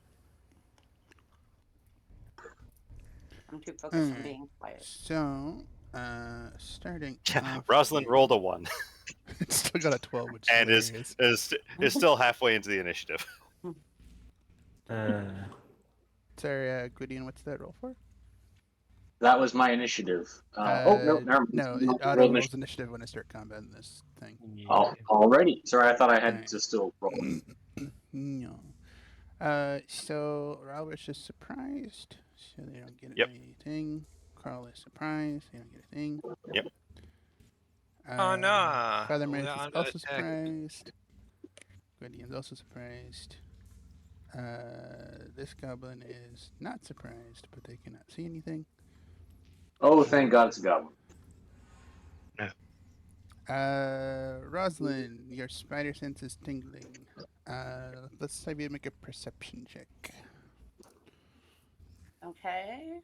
I'm too focused on Alright. being quiet. So, starting. off Rosalind here- rolled a 1 Still got a 12, which and is is still halfway into the initiative. Sorry, Gwydion, what's that roll for? That was my initiative. No, never mind. No, it Roll auto rolls initiative. initiative when I start combat in this thing. Already. Sorry, I thought I had Alright. to still roll. No. So Ralvish is surprised, so they don't get Yep. anything. Carl is surprised, they don't get a thing. Yep. Oh, no. Father Mary We're is under also attack. surprised. Gwydion's also surprised. This goblin is not surprised, but they cannot see anything. Oh, thank God it's a goblin. Rosalind, your spider sense is tingling. Let's have you make a perception check. Okay.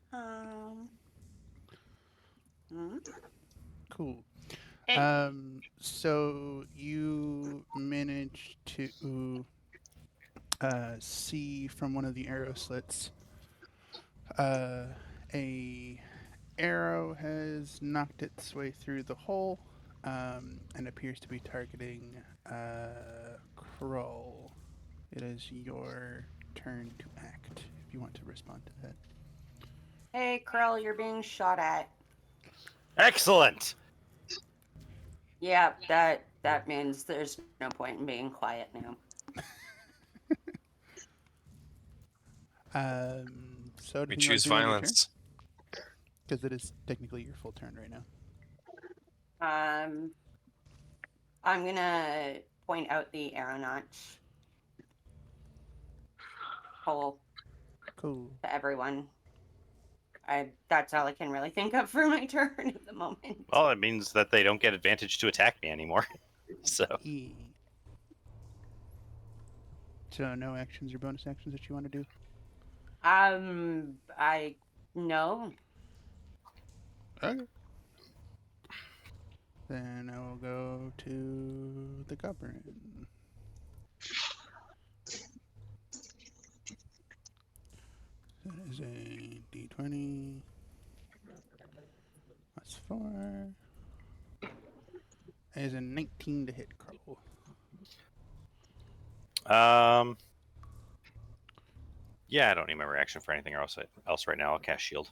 Cool. Hey. So you manage to see from one of the arrow slits a arrow has knocked its way through the hole and appears to be targeting Krull. It is your turn to act if you want to respond to that. Hey, Krell, you're being shot at. Excellent. Yeah, that means there's no point in being quiet now. So We anything you want choose to do on your turn? violence. Because it is technically your full turn right now. I'm gonna point out the arrow notch hole Cool. to everyone. That's all I can really think of for my turn at the moment. Well, it means that they don't get advantage to attack me anymore. So So no actions or bonus actions that you want to do? I no. Okay. Then I will go to the Goblin. That is a d20 plus 4. That is a 19 to hit Krull. Yeah, I don't need my reaction for anything else right now. I'll cast shield.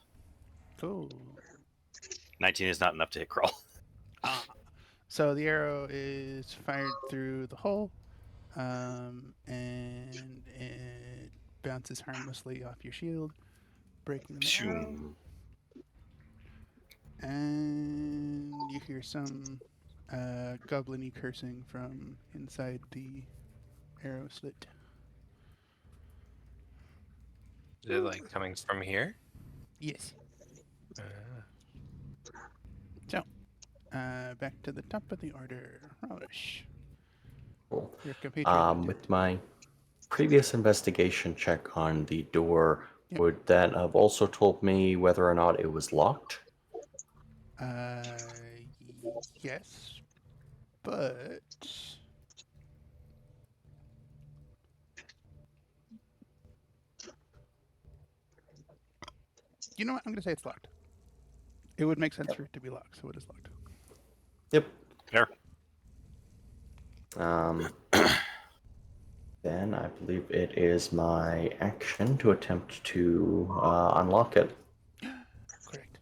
Cool. 19 is not enough to hit Krull. So the arrow is fired through the hole, and it bounces harmlessly off your shield, breaking the arrow. And you hear some goblin-y cursing from inside the arrow slit. Is it like coming from here? Yes. So, back to the top of the order. Relish. Cool. Your compatriot. With my previous investigation check on the door, Yep. would that have also told me whether or not it was locked? Yes, but you know what? I'm going to say it's locked. It would make sense for it to be locked, so it is locked. Yep. Fair. Then I believe it is my action to attempt to unlock it. Correct.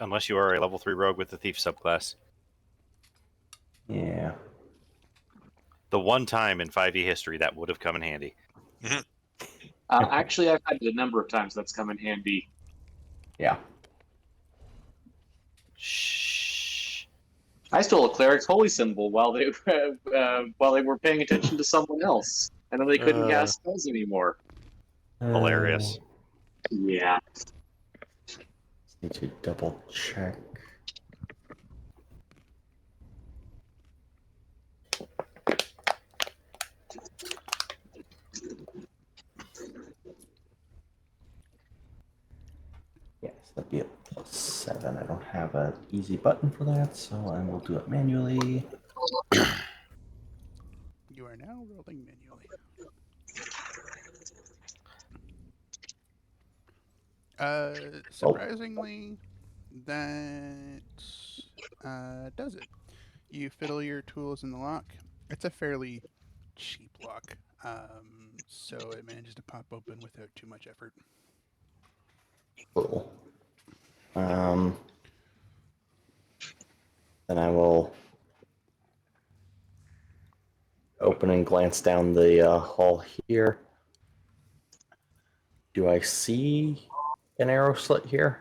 Unless you are a level 3 rogue with the thief subclass. Yeah. The one time in 5e history that would have come in handy. Actually, I've had it a number of times that's come in handy. Yeah. Shh. I stole a cleric's holy symbol while they were paying attention to someone else, and then they couldn't cast spells anymore. Hilarious. Yeah. Need to double check. Yes, that'd be a +7. I don't have an easy button for that, so I will do it manually. You are now rolling manually. Surprisingly, that does it. You fiddle your tools in the lock. It's a fairly cheap lock, so it manages to pop open without too much effort. Cool. Then I will open and glance down the hall here. Do I see an arrow slit here?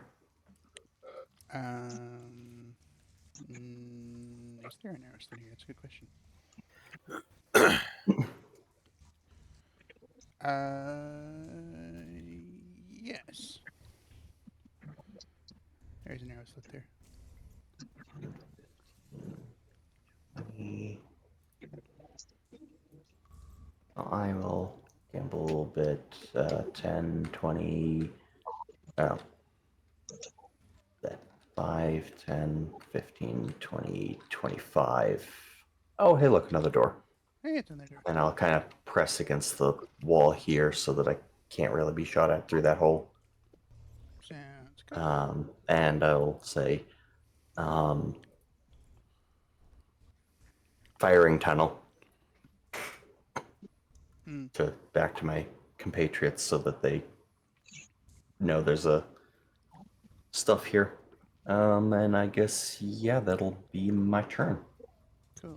Is there an arrow slit here? That's a good question. Yes. There's an arrow slit there. bit. 10, 20. Oh. 5, 10, 15, 20, 25. Oh, hey, look, another door. Hey, it's in there. And I'll kind of press against the wall here so that I can't really be shot at through that hole. Sounds good. And I'll say, firing tunnel to back to my compatriots so that they know there's a stuff here. And I guess, yeah, that'll be my turn. Cool.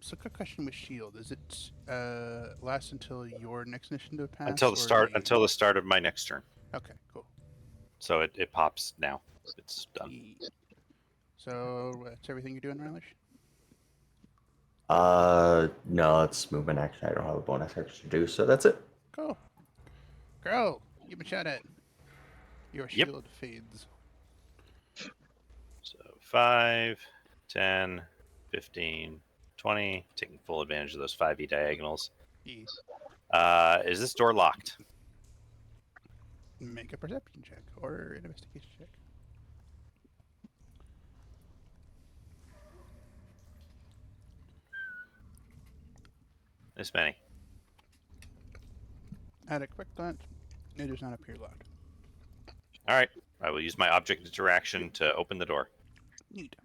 So quick question with shield. Is it last until your next mission to pass? Until the start. Until the start of my next turn. Okay, cool. So it pops now. It's done. So that's everything you're doing, Relish? No, it's movement action. I don't have a bonus action to do, so that's it. Cool. Girl, you've been shot at. Your Yep. shield fades. So 5, 10, 15, 20. Taking full advantage of those 5e diagonals. Is this door locked? Make a perception check or an investigation check. This many. At a quick glance, it does not appear locked. All right. I will use my object interaction to open the door. Neat.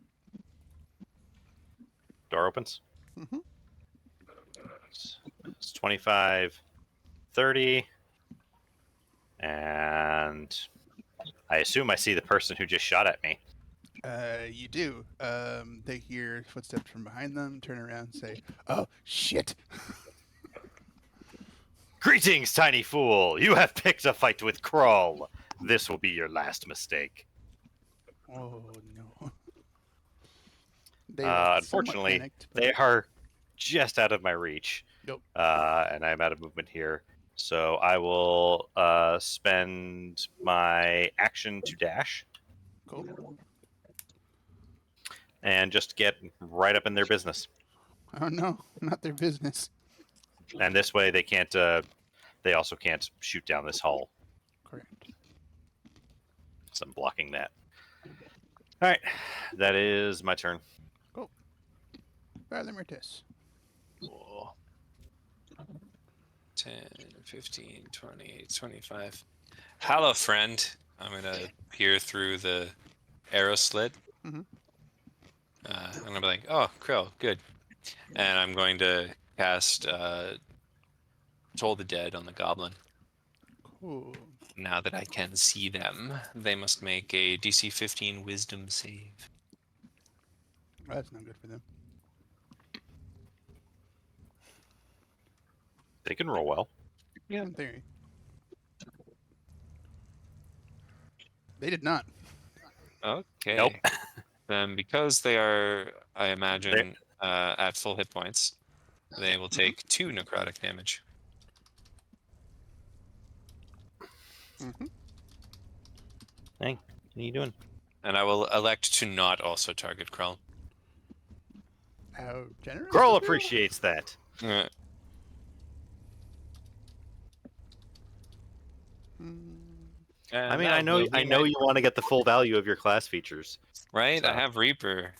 Door opens. Mm-hmm. It's 25, 30. And I assume I see the person who just shot at me. You do. They hear footsteps from behind them, turn around and say, "Oh, shit!" Greetings, tiny fool! You have picked a fight with Krull. This will be your last mistake. Oh, no. They look somewhat Unfortunately, panicked, but- they are just out of my reach. Nope. And I'm out of movement here. So I will spend my action to dash Cool. and just get right up in their business. Oh, no. Not their business. And this way they can't, they also can't shoot down this hull. Correct. So I'm blocking that. All right. That is my turn. Cool. Father Mirtis. Cool. 10, 15, 20, 25. Hello, friend. I'm going to peer through the arrow slit. Mhm. I'm going to be like, oh, Krill, good. And I'm going to cast Toll the Dead on the goblin. Cool. Now that I can see them, they must make a DC 15 wisdom save. That's not good for them. They can roll well. Yeah, in theory. They did not. Okay. Nope. Then because they are, I imagine, at full hit points, they will take 2 necrotic damage. Mm-hmm. Hey, what are you doing? And I will elect to not also target Krull. How generous? Krull of you? appreciates that. Uh, Mm, I mean, I know you want to get the full value of your class features. Right? So. I have Reaper.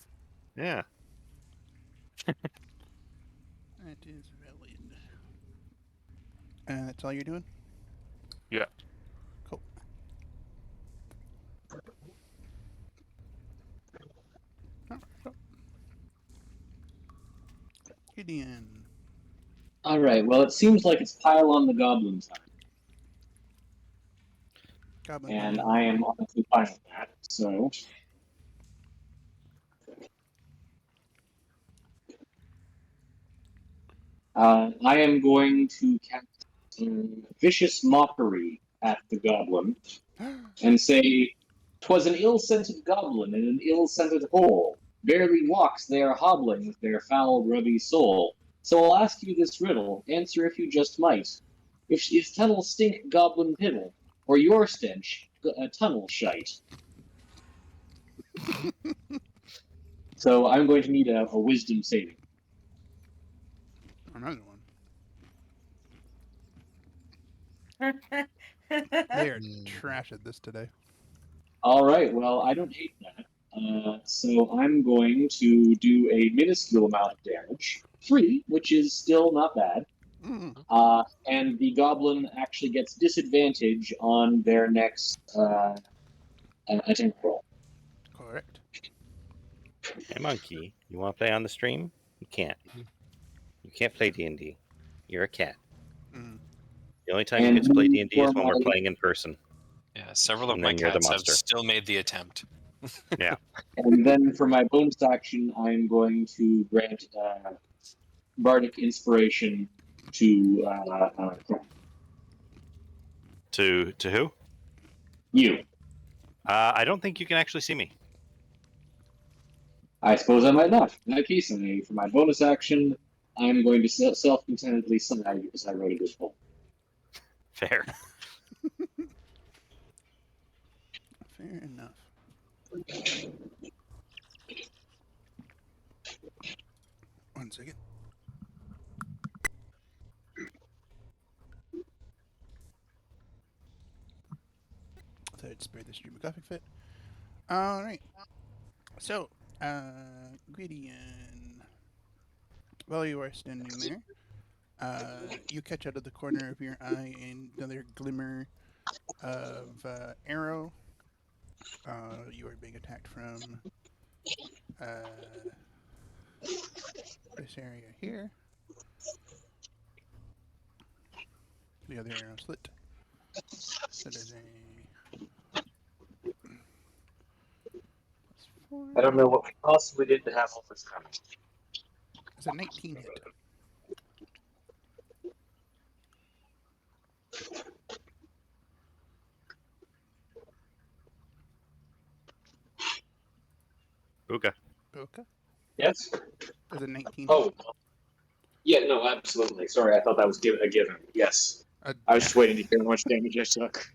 Yeah. that is valid. That's all you're doing? Yeah. Cool. Gideon. All right. Well, it seems like it's pile on the goblin time, Goblin. and I am honestly fine with that. So, I am going to cast vicious mockery at the goblin and say, "'Twas an ill-scented goblin in an ill-scented hole. Barely walks they are hobbling with their foul, grubby soul. So I'll ask you this riddle, answer if you just might. If tunnel stink goblin piddle, or your stench tunnel shite." So I'm going to need a wisdom saving. Another one. They are trash at this today. All right. Well, I don't hate that. So I'm going to do a minuscule amount of damage, 3, which is still not bad. Mm. And the goblin actually gets disadvantage on their next attack roll. Correct. Hey, Monkey, you want to play on the stream? You can't. You can't play D&D. You're a cat. Mm. The only time you And get to play then D&D is for when we're my- playing in person. Yeah, several of And my then you're the cats have monster. still made the attempt. And then for my bonus action, I'm going to grant bardic inspiration to To who? you. I don't think you can actually see me. I suppose I might not. In that case, for my bonus action, I'm going to self-contentedly sigh because I wrote a good poem. Fair. Fair enough. One second. I thought I'd spare the stream a coughing fit. All right. So, Gideon, while you are standing there, you catch out of the corner of your eye another glimmer of arrow. You are being attacked from this area here. The other arrow slit. So there's a +4. I don't know what we possibly did to have all this coming. It's a 19 hit. Booga. Boka. Yes? There's a 19 hit. Oh. Yeah, no, absolutely. Sorry, I thought that was a given. Yes. I was just waiting to hear how much damage I took.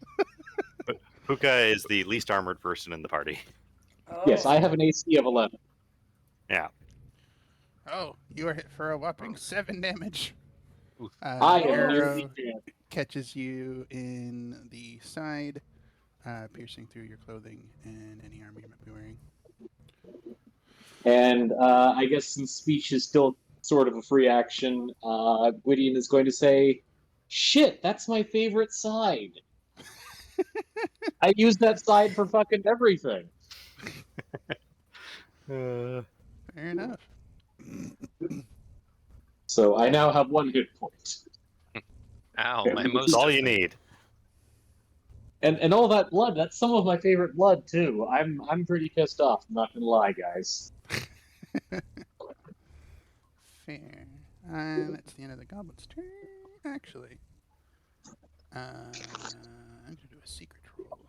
Puka is the least armored person in the party. Oh. Yes, I have an AC of 11. Oh, you are hit for a whopping 7 damage. I am arrow nearly dead. catches you in the side, piercing through your clothing and any armor you might be wearing. And I guess since speech is still sort of a free action, Gwydion is going to say, "Shit, that's my favorite side. I use that side for fucking everything." Fair enough. So I now have 1 hit point. Ow, my That's most all you need. And all that blood, that's some of my favorite blood too. I'm pretty pissed off, I'm not gonna lie, guys. Fair. And that's the end of the goblin's turn, actually. I'm going to do a secret roll.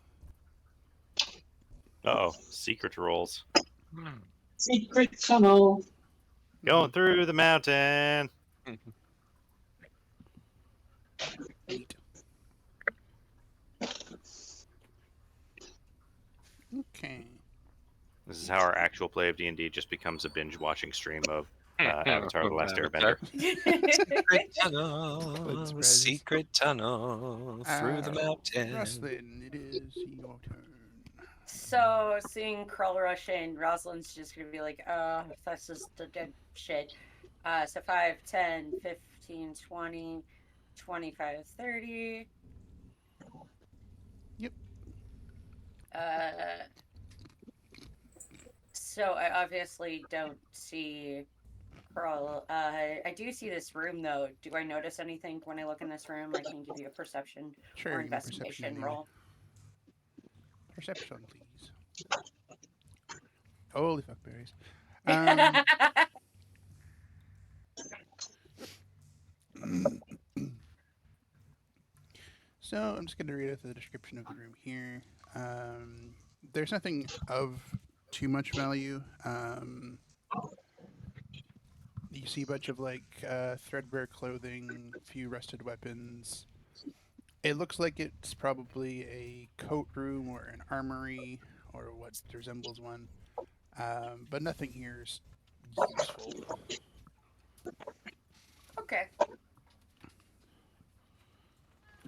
Uh-oh. Secret rolls. Secret tunnel. Going through the mountain. Neat. Okay. This is how our actual play of D&D just becomes a binge-watching stream of Avatar: The Last Airbender. Secret tunnel, Good surprises. secret tunnel through the mountain. Roslyn, it is your turn. So, seeing Krull rush in, Rosalind's just gonna be like, that's just the dead shit. So 5, 10, 15, 20, 25, 30. Yep. So I obviously don't see Krull. I do see this room, though. Do I notice anything when I look in this room? I can give you a perception Sure, or give me a perception investigation anyway. roll. Perception, please. Holy fuck berries. So I'm just going to read out the description of the room here. There's nothing of too much value. You see a bunch of like threadbare clothing, a few rusted weapons. It looks like it's probably a coat room or an armory or what resembles one. But nothing here is useful. Okay.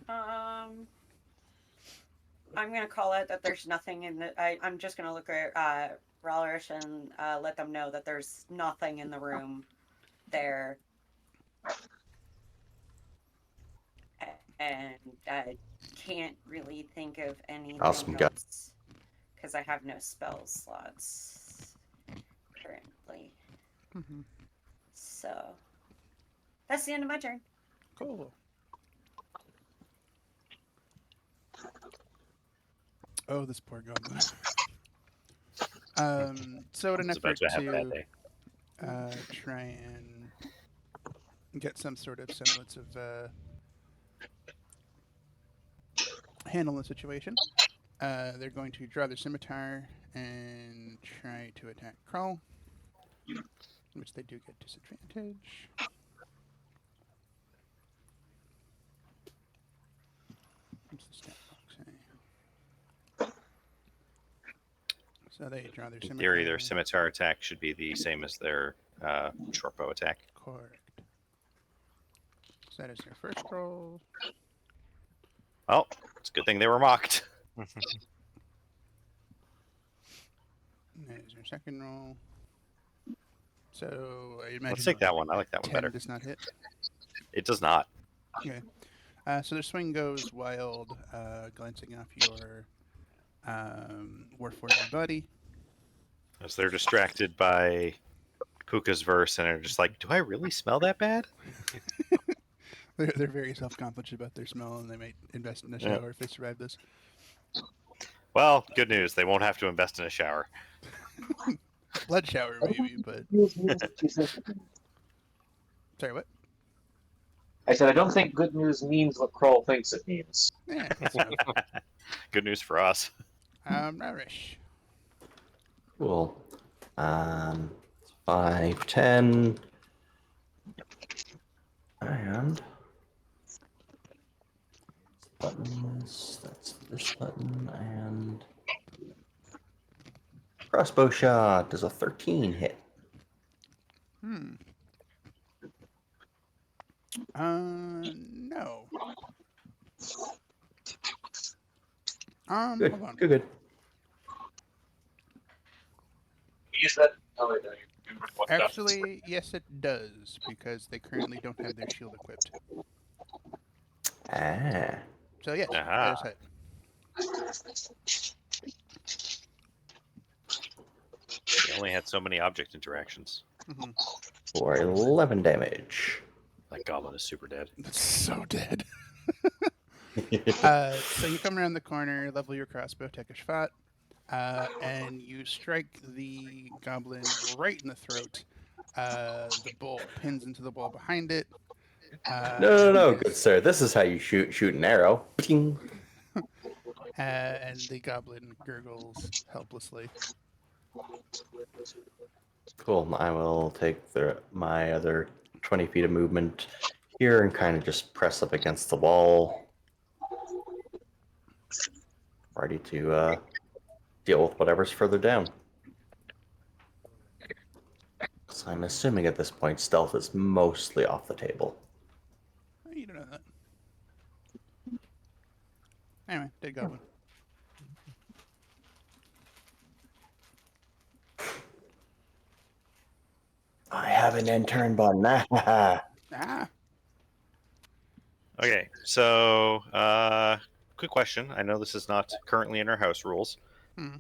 I'm gonna call it that there's nothing in the. I'm just gonna look at Rallerish and let them know that there's nothing in the room there, and I can't really think of anything Awesome, got- else because I have no spell slots currently. Mhm. So that's the end of my turn. Cool. Oh, this poor goblin. So in an It's about effort to have a bad to day. try and get some sort of semblance of handle the situation, they're going to draw their scimitar and try to attack Krull, which they do get disadvantage. What's the stat box say? So they draw their In scimitar. theory, their scimitar attack should be the same as their short bow attack. Correct. So that is their first roll. Well, it's a good thing they were mocked. And that is their second roll. So I imagine Let's take that one. I like that one 10 better. does not hit. It does not. Okay. So their swing goes wild, glancing off your Warforged buddy. As they're distracted by Puka's verse and are just like, do I really smell that bad? They're very self-confident about their smell, and they might invest in a Yeah. shower if they survive this. Well, good news. They won't have to invest in a shower. Blood shower, maybe, but... Sorry, what? I said I don't think good news means what Kroll thinks it means. Yeah, that's enough. Good news for us. Irish. Cool. 5, 10. And buttons. That's this button. And crossbow shot does a 13 hit. No. Good. Hold on. Good. Is that? Oh, wait, no, you what that- Actually, yes, it does, because they currently don't have their shield equipped. Ah. So yes, Aha. that is hit. They only had so many object interactions. Mm-hmm. For 11 damage. That goblin is super dead. That's so dead. So you come around the corner, level your crossbow, take a shot, and you strike the goblin right in the throat. The bolt pins into the wall behind it. No, good sir. This is how you shoot an arrow. Ping. And the goblin gurgles helplessly. Cool. I will take my other 20 feet of movement here and kind of just press up against the wall. Ready to deal with whatever's further down. So I'm assuming at this point stealth is mostly off the table. You don't know that. Anyway, dead goblin. I have an intern button. Ah, Okay, so quick question. I know this is not currently in our house rules, Hmm.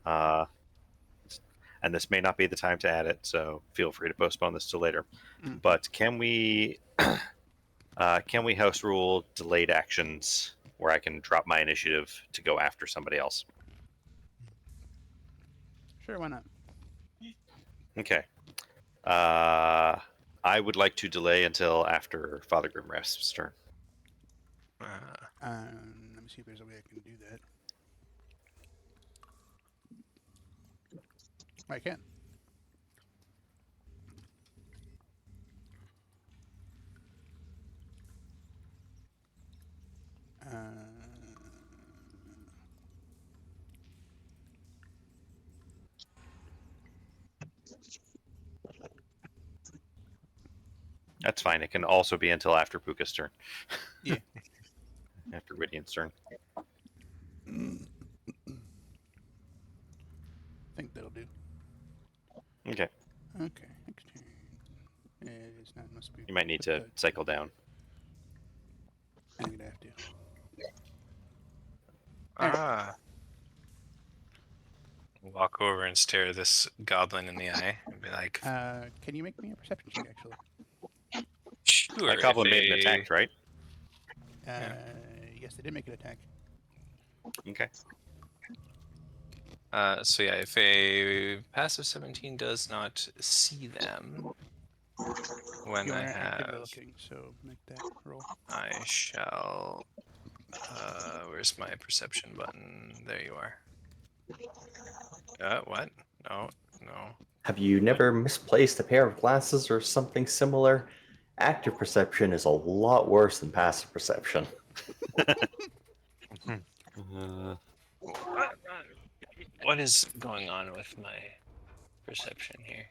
And this may not be the time to add it, so feel free to postpone this till later. Mm. But can we house rule delayed actions where I can drop my initiative to go after somebody else? sure, why not? Okay. I would like to delay until after Father Grimrest's turn. Let me see if there's a way I can do that. I can. That's fine. It can also be until after Puka's turn. Yeah. After Gwydian's turn. I think that'll do. Okay. Okay, next turn. It is not must be. You might need to cycle down. I'm gonna have to. Ah. Walk over and stare this goblin in the eye and be like, Can you make me a perception check, actually? sure. That goblin if made an a- attack, right? Yes, they did make an attack. Okay. So yeah, if a passive 17 does not see them when You I are actively have, looking, so make that roll. I shall. Where's my perception button? There you are. What? No. Have you never misplaced a pair of glasses or something similar? Active perception is a lot worse than passive perception. What is going on with my perception here?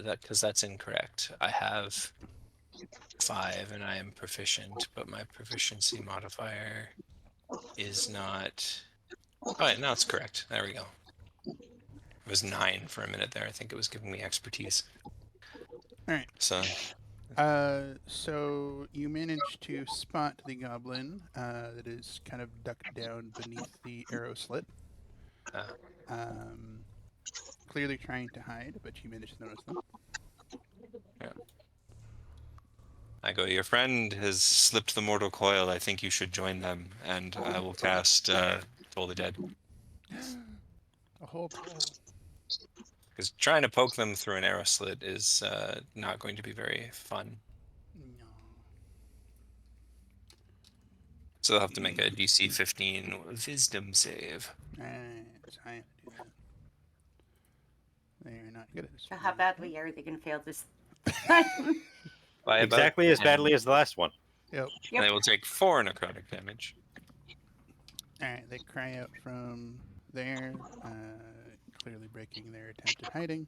Because that's incorrect. I have 5 and I am proficient, but my proficiency modifier is not. Oh, wait, now it's correct. There we go. It was 9 for a minute there. I think it was giving me expertise. All right. So So you managed to spot the goblin that is kind of ducked down beneath the arrow slit. Clearly trying to hide, but you managed to notice them. yeah. I go, your friend has slipped the mortal coil. I think you should join them, and I will cast Toll the Dead. A whole pole. Because trying to poke them through an arrow slit is not going to be very fun. No. So they'll have to make a DC 15 Wisdom save. Right, so I have to do that. They are not good at this. So how badly are they going to fail this? By about Exactly as 10. badly as the last one. Yep. And they will take 4 necrotic damage. All right, they cry out from there, clearly breaking their attempt at hiding.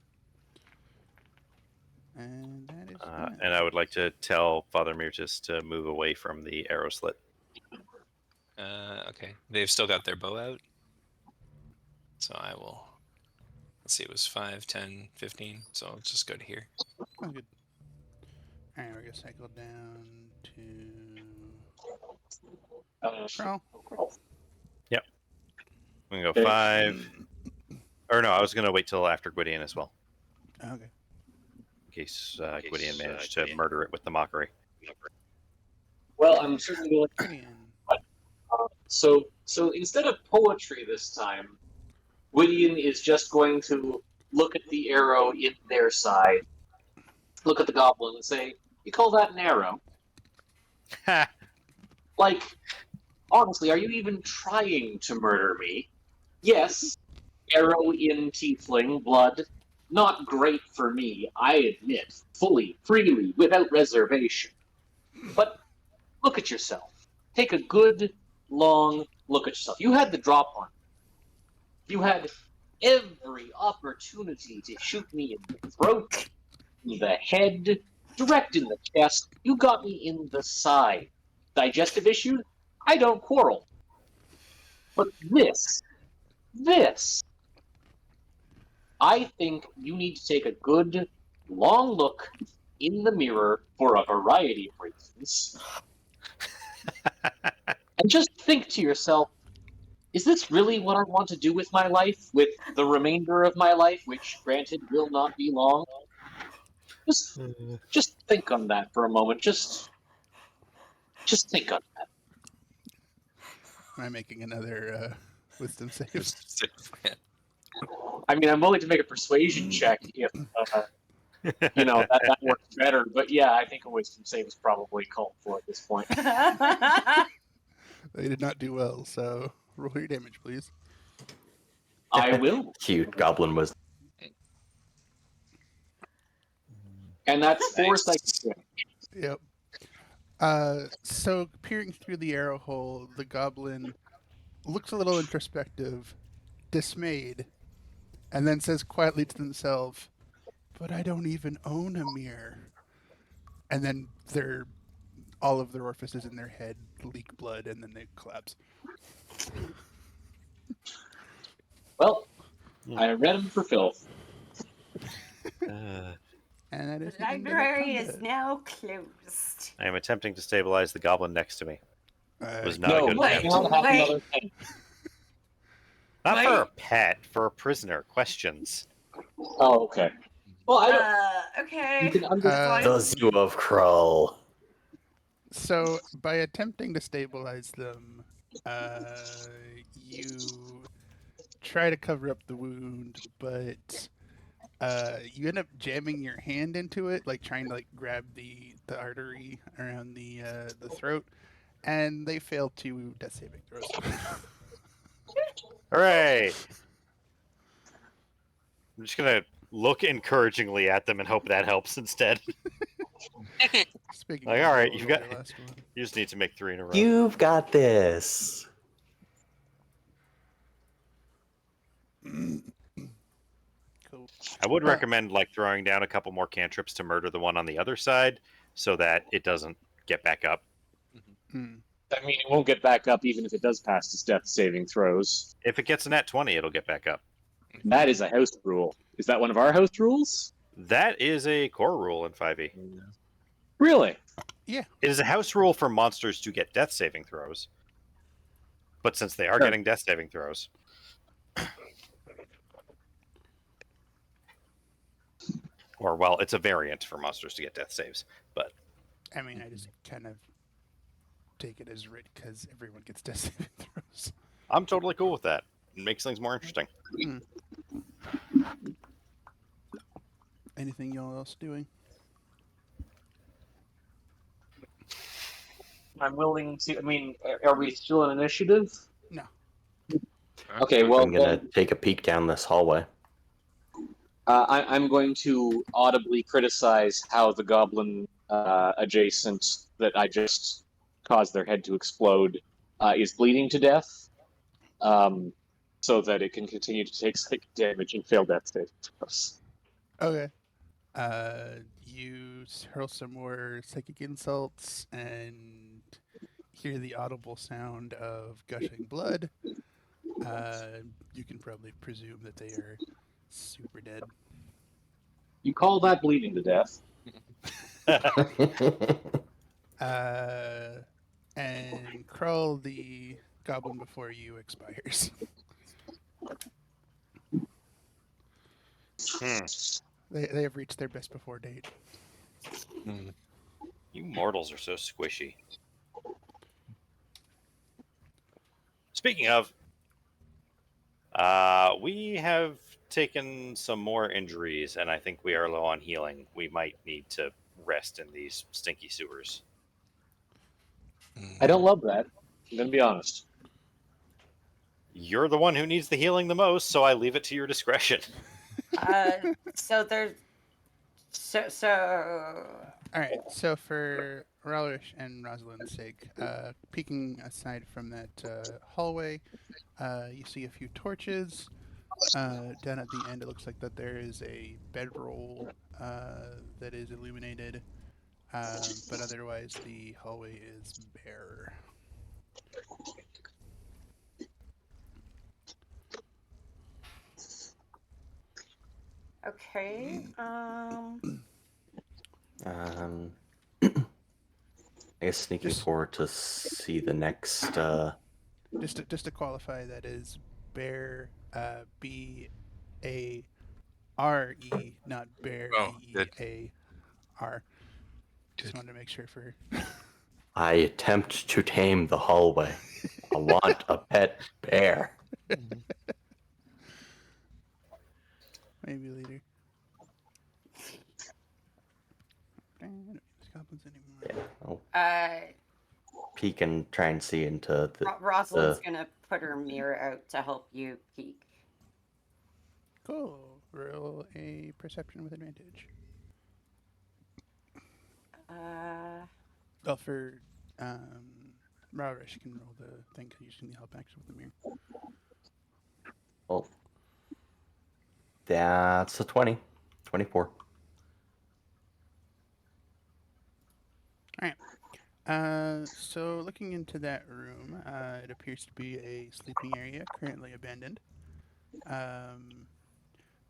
And that is that. And I would like to tell Father Myrtis to move away from the arrow slit. Okay. They've still got their bow out. So I will. Let's see, it was 5, 10, 15. So I'll just go to here. Oh, good. All right, we're gonna cycle down to Crawl. I'm going to go 5. Or no, I was going to wait till after Gwydion as well. Okay. In case Gwydion managed to murder it with the mockery. Well, I'm certainly willing. Gideon. So instead of poetry this time, Gwydion is just going to look at the arrow in their side, look at the goblin, and say, "You call that an arrow?" Like, honestly, are you even trying to murder me? Yes, arrow in tiefling blood, not great for me, I admit, fully, freely, without reservation. But look at yourself. Take a good, long look at yourself. You had the drop on. You had every opportunity to shoot me in the throat, in the head, direct in the chest. You got me in the side. Digestive issues? I don't quarrel. But this, I think you need to take a good, long look in the mirror for a variety of reasons. And just think to yourself, is this really what I want to do with my life, with the remainder of my life, which, granted, will not be long? Just think on that for a moment. Just think on that. Am I making another wisdom save? I mean, I'm willing to make a persuasion check if, that works better. But yeah, I think a wisdom save is probably called for at this point. They did not do well, so roll your damage, please. I will. Cute goblin was. And that's 4 Nice. psychic damage. Yep. So peering through the arrow hole, the goblin looks a little introspective, dismayed, and then says quietly to themselves, "But I don't even own a mirror." And then their all of their orifices in their head leak blood, and then they collapse. Well, I read them for filth. Uh, And that The is the end of library is combat. now closed. I am attempting to stabilize the goblin next to me. Was not a No, good you attempt. cannot have Wait. another thing. Not for a Wait. pet, for a prisoner. Questions. Oh, okay. Well, I don't. Okay. You can understand. The Zoo of Krull. So, by attempting to stabilize them, you try to cover up the wound, but you end up jamming your hand into it, like trying to grab the artery around the throat, and they fail to death saving throws. Hooray! I'm just gonna look encouragingly at them and hope that helps instead. Speaking Like, of, all right, roll you got. your last one. You just need to make 3 in a row. You've got this. Cool. I would recommend throwing down a couple more cantrips to murder the one on the other side, so that it doesn't get back up. Hmm. I mean, it won't get back up even if it does pass its death saving throws. If it gets a nat 20, it'll get back up. That is a house rule. Is that one of our house rules? That is a core rule in 5e. Really? It is a house rule for monsters to get death saving throws. But since they are Sure. getting death saving throws, or well, it's a variant for monsters to get death saves. But I mean, I just kind of take it as writ because everyone gets death saving throws. I'm totally cool with that. It makes things more interesting. Anything y'all else doing? I'm willing to. I mean, are we still in initiative? No. Okay, well, I'm gonna take a peek down this hallway. I'm going to audibly criticize how the goblin adjacent that I just caused their head to explode is bleeding to death, so that it can continue to take psychic damage and fail death saves. Okay. You hurl some more psychic insults and hear the audible sound of gushing blood. You can probably presume that they are super dead. You call that bleeding to death? And Krull, the goblin before you, expires. They have reached their best before date. You mortals are so squishy. Speaking of, we have taken some more injuries, and I think we are low on healing. We might need to rest in these stinky sewers. I don't love that. I'm gonna be honest. You're the one who needs the healing the most, so I leave it to your discretion. So there's so All right. So for Ralish and Rosalind's sake, peeking aside from that hallway, you see a few torches. Down at the end, it looks like that there is a bedroll that is illuminated, but otherwise the hallway is bare. okay. I guess sneaking Just- forward to see the next. Just to qualify, that is bear, B-A-R-E, not bear, Oh, good. B-E-A-R. Just wanted to make sure for. I attempt to tame the hallway. I want a pet bear. Maybe later. I don't use goblins anymore. I'll peek and try and see into the. Rosalind's gonna put her mirror out to help you peek. Cool. Roll a perception with advantage. Well, for Raurish, you can roll the thing because you're using the help action with the mirror. Well, that's a 20. 24. So looking into that room, it appears to be a sleeping area currently abandoned.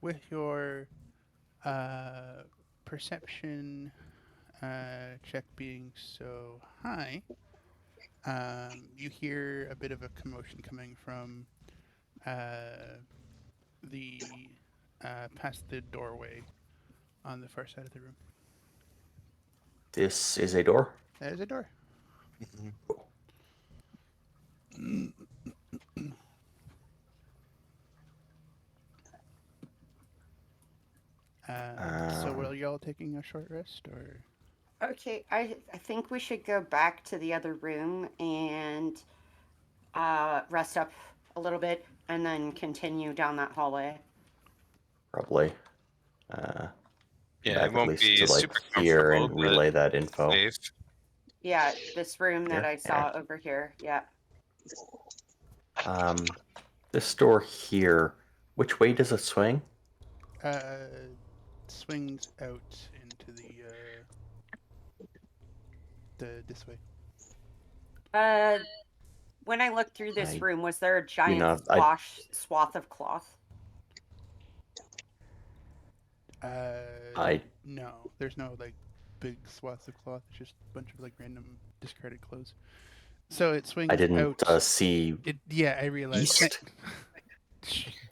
With your perception check being so high, you hear a bit of a commotion coming from the past the doorway on the far side of the room. This is a door. There's a door. So were y'all taking a short rest, or? Okay, I think we should go back to the other room and rest up a little bit, and then continue down that hallway. Probably. Yeah, back it at won't least be to like super here comfortable, and but relay that info. safe. Yeah, this room that Yeah, I saw over here. Yeah. This door here, which way does it swing? Swings out into the this way. When I looked through this I room, was there a giant not- swath of cloth? No, there's no like big swaths of cloth. It's just a bunch of like random discarded clothes. So it swings I didn't out. see. Yeah, I realized. East?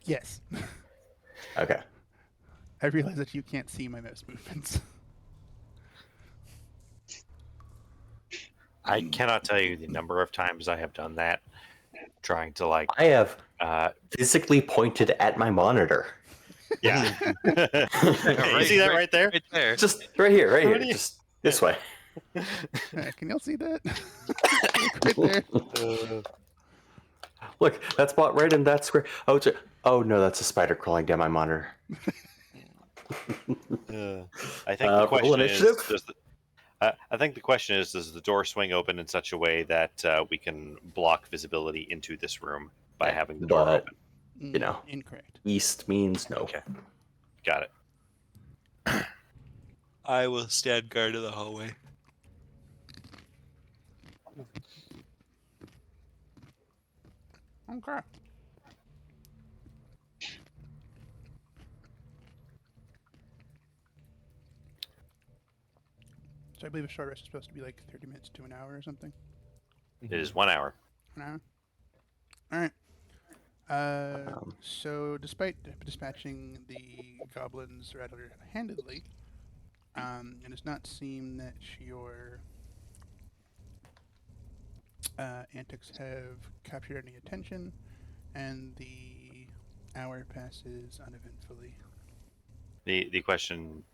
Yes. Okay. I realize that you can't see my mouse movements. I cannot tell you the number of times I have done that, trying to like. I have physically pointed at my monitor. Yeah. You see that right there? Right there. Just right here, right How here. many- Just this way. Can y'all see that? Right there. Look, that spot right in that square. Oh no, that's a spider crawling down my monitor. I think the roll question is: initiative? I think the question is: does the door swing open in such a way that we can block visibility into this room by having the door But open? you know. Incorrect. East means no. Okay, got it. I will stand guard of the hallway. Okay. So I believe a short rest is supposed to be like 30 minutes to an hour or something. It is 1 hour. An hour. All right. So despite dispatching the goblins rather handedly, it does not seem that your antics have captured any attention, and the hour passes uneventfully. The question.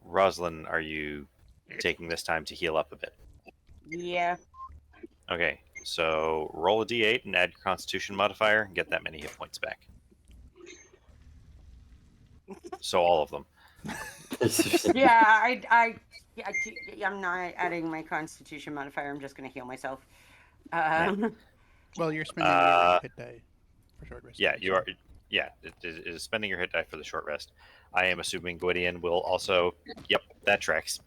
Rosalind, are you taking this time to heal up a bit? Yeah. Okay, so roll a d8 and add your Constitution modifier and get that many hit points back. So all of them. Yeah, I'm not adding my Constitution modifier. I'm just going to heal myself. Well, you're spending your hit die for short rest. Yeah, you are. Yeah, it is spending your hit die for the short rest. I am assuming Gwydion will also. Yep, that tracks.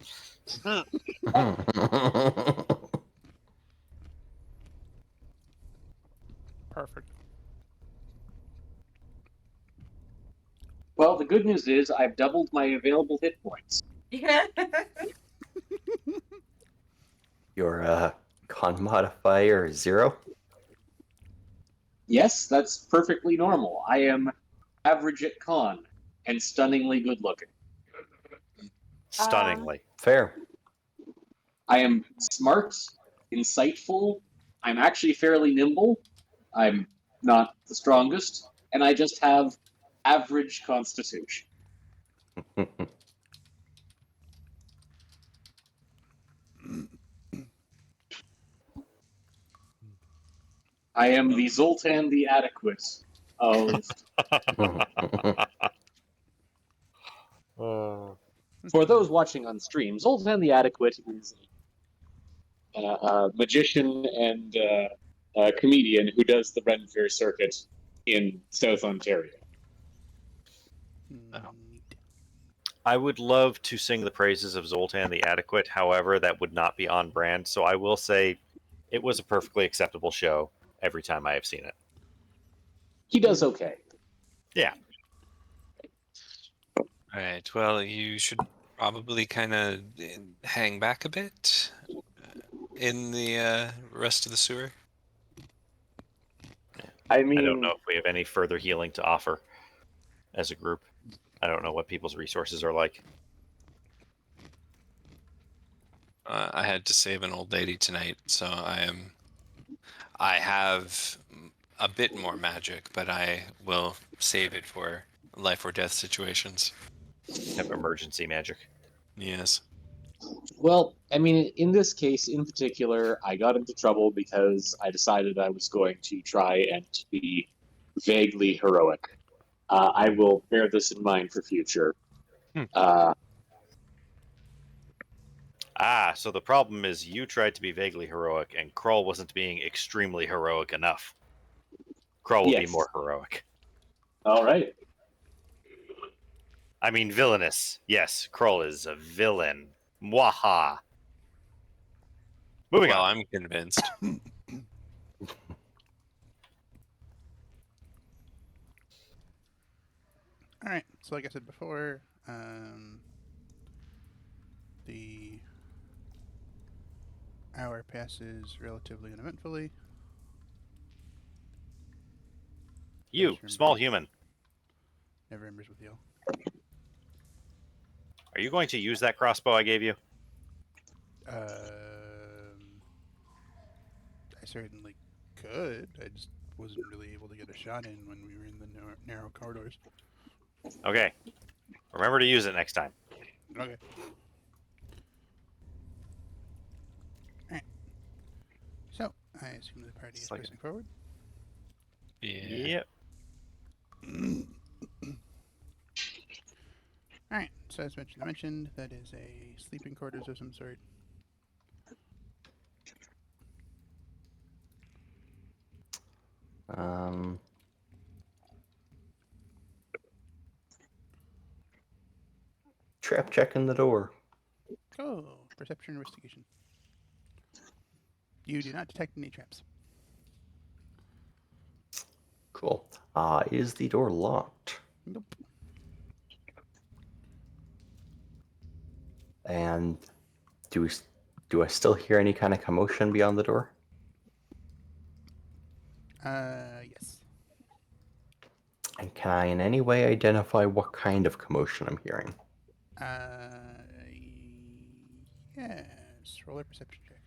Perfect. Well, the good news is I've doubled my available hit points. Yeah. Your con modifier is 0. Yes, that's perfectly normal. I am average at con and stunningly good looking. Stunningly. Fair. I am smart, insightful. I'm actually fairly nimble. I'm not the strongest, and I just have average constitution. I am the Zoltan the Adequate of. For those watching on stream, Zoltan the Adequate is a magician and a comedian who does the Ren Fair circuit in South Ontario. Neat. I would love to sing the praises of Zoltan the Adequate. However, that would not be on brand. So I will say it was a perfectly acceptable show every time I have seen it. He does okay. Yeah. All right. Well, you should probably kind of hang back a bit in the rest of the sewer. I I don't mean, know if we have any further healing to offer as a group. I don't know what people's resources are like. I had to save an old lady tonight, so I have a bit more magic, but I will save it for life or death situations. Have emergency magic. Yes. well, I mean, in this case in particular, I got into trouble because I decided I was going to try and be vaguely heroic. I will bear this in mind for future. Hmm. So the problem is you tried to be vaguely heroic, and Kroll wasn't being extremely heroic enough. Kroll will be Yes. more heroic. All right. I mean, villainous. Yes, Kroll is a villain. Mwaha. Moving Well, on. I'm convinced. All right. So, like I said before, the hour passes relatively uneventfully. You, small human. Never embers with you. Are you going to use that crossbow I gave you? I certainly could. I just wasn't really able to get a shot in when we were in the narrow corridors. Okay. Remember to use it next time. Okay. Alright. So, I assume the party is It's like pressing forward. Yeah. Yep. Alright, so as mentioned, that is a sleeping quarters of some sort. Trap check in the door. Oh, perception investigation. You do not detect any traps. Cool. Is the door locked? Nope. And do I still hear any kind of commotion beyond the door? Yes. And can I in any way identify what kind of commotion I'm hearing? Yes. Roll a perception check.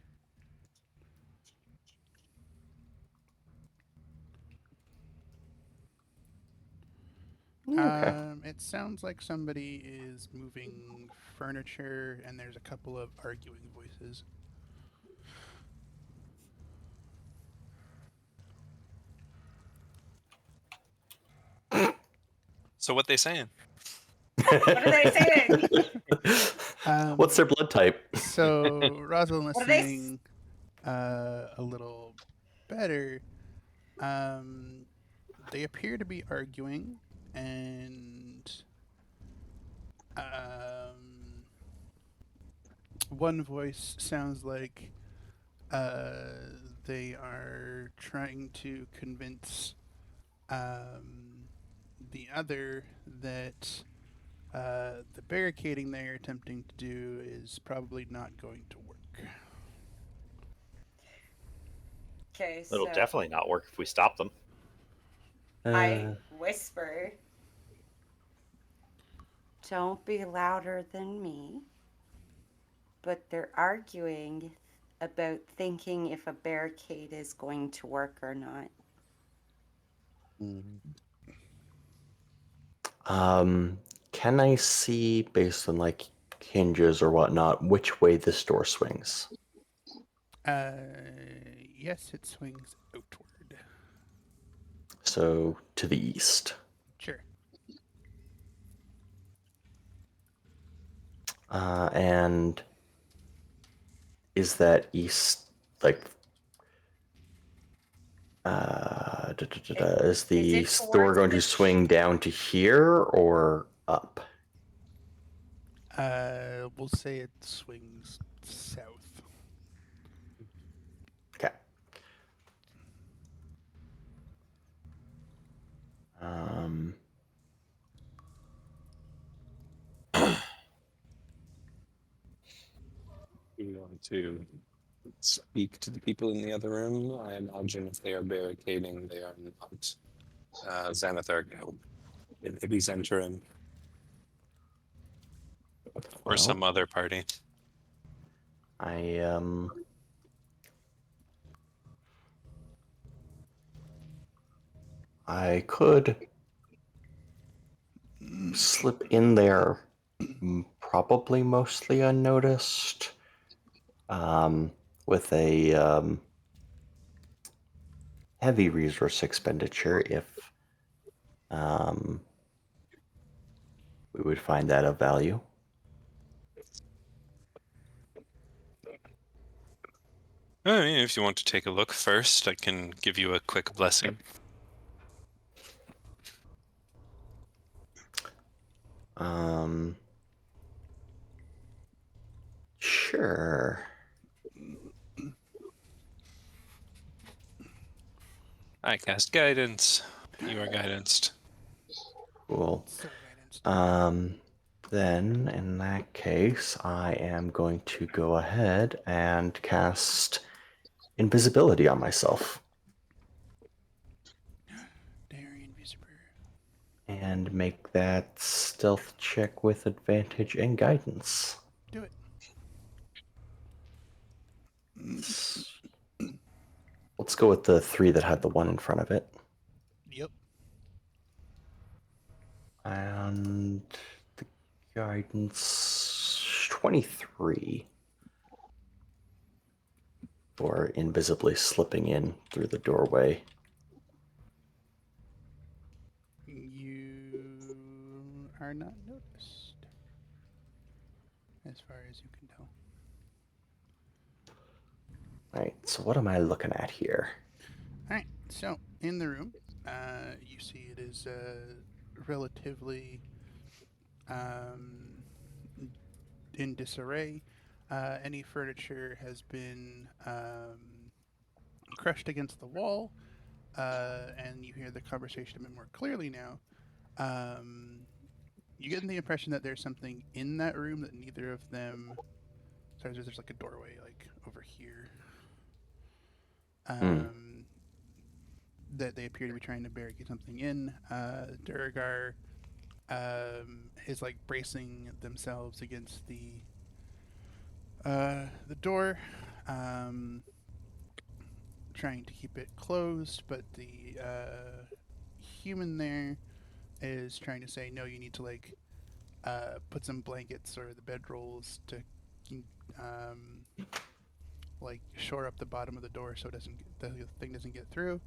Okay. It sounds like somebody is moving furniture, and there's a couple of arguing voices. So what they saying? What are they saying? What's their blood type? So Rosalind What are they listening a little better. They appear to be arguing, and one voice sounds like they are trying to convince the other that the barricading they are attempting to do is probably not going to work. Okay, It'll so definitely not work if we stop them. I whisper, "Don't be louder than me." But they're arguing about thinking if a barricade is going to work or not. Can I see, based on like hinges or whatnot, which way this door swings? Yes, it swings outward. So to the east. Sure. And is that east like is the it door towards going to the- swing down to here or up? We'll say it swings south. Okay. Um, You want to speak to the people in the other room? I imagine if they are barricading, they are not Xanathar Guild. Maybe Zentrum or Well. some other party. I could slip in there, probably mostly unnoticed, with a heavy resource expenditure if we would find that of value. I mean, if you want to take a look first, I can give you a quick blessing. Sure. I cast guidance. You are guidanced. Cool. So guidance. Then in that case, I am going to go ahead and cast invisibility on myself Darien Visitor. and make that stealth check with advantage and guidance. Do it. Let's go with the 3 that had the 1 in front of it. Yep. And the guidance 23 for invisibly slipping in through the doorway. You are not noticed, as far as you can tell. Right, so what am I looking at here? All right. So in the room, you see it is relatively in disarray. Any furniture has been crushed against the wall, and you hear the conversation a bit more clearly now. You get the impression that there's something in that room that neither of them. Sorry, there's like a doorway like over here. That they appear to be trying to barricade something in. Duragar is like bracing themselves against the door, trying to keep it closed, but the human there is trying to say, no, you need to like put some blankets or the bedrolls to like shore up the bottom of the door so it doesn't the thing doesn't get through.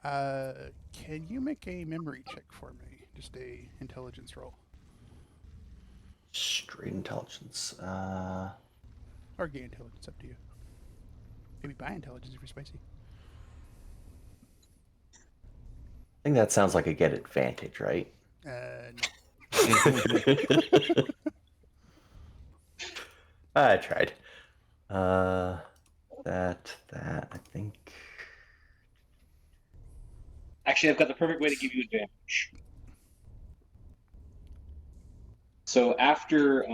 Can you make a memory check for me? Just a intelligence roll. Straight intelligence. Or gain intelligence, up to you. Maybe buy intelligence if you're spicy. I think that sounds like a get advantage, right? No. I tried. That, I think. Actually, I've got the perfect way to give you advantage. So after,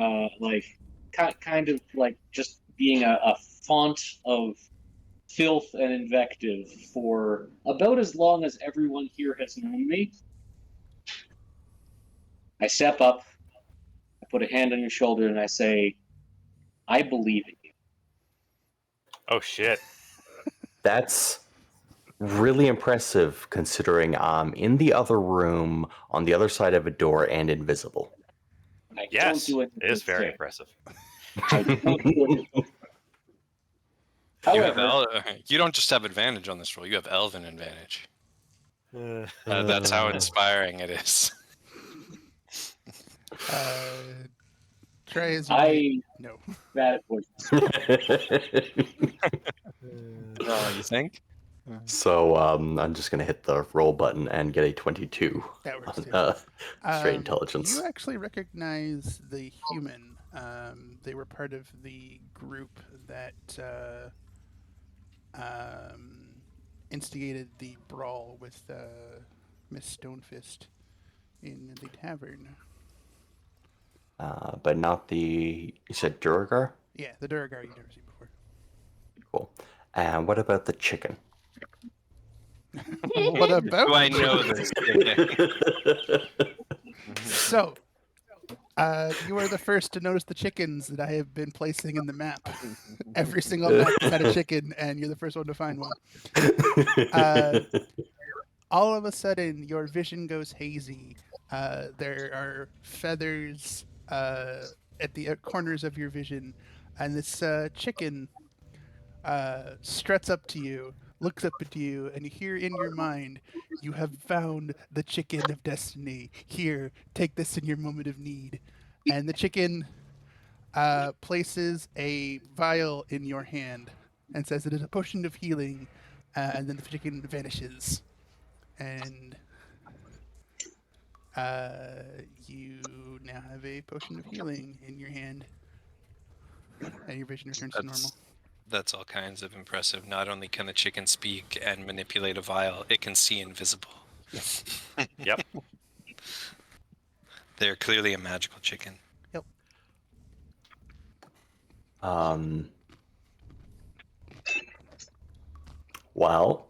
kind of like just being a font of filth and invective for about as long as everyone here has known me, I step up, I put a hand on your shoulder, and I say, I believe in you. Oh shit! That's really impressive considering I'm in the other room on the other side of a door and invisible. I Yes, don't do it. it is very impressive. I don't do it. However, You don't just have advantage on this roll, you have elven advantage. That's how inspiring it is. Try as no. Bad at voice. You think? So I'm just gonna hit the roll button and get a 22. That works too. Straight intelligence. You actually recognize the human They were part of the group that instigated the brawl with Miss Stonefist in the tavern. But not the. You said Duragar? Yeah, the Duragar you've never seen before. Cool. And what about the chicken? What about? Do I know this? So, you are the first to notice the chickens that I have been placing in the map. Every single map has had a chicken, and you're the first one to find one. All of a sudden, your vision goes hazy. There are feathers at the corners of your vision, and this chicken struts up to you, looks up at you, and you hear in your mind, "You have found the chicken of destiny. Here, take this in your moment of need." And the chicken places a vial in your hand and says it is a potion of healing, and then the chicken vanishes. And you now have a potion of healing in your hand, and your vision returns to normal. That's all kinds of impressive. Not only can the chicken speak and manipulate a vial, it can see invisible. Yes. Yep. They're clearly a magical chicken. Yep. Well,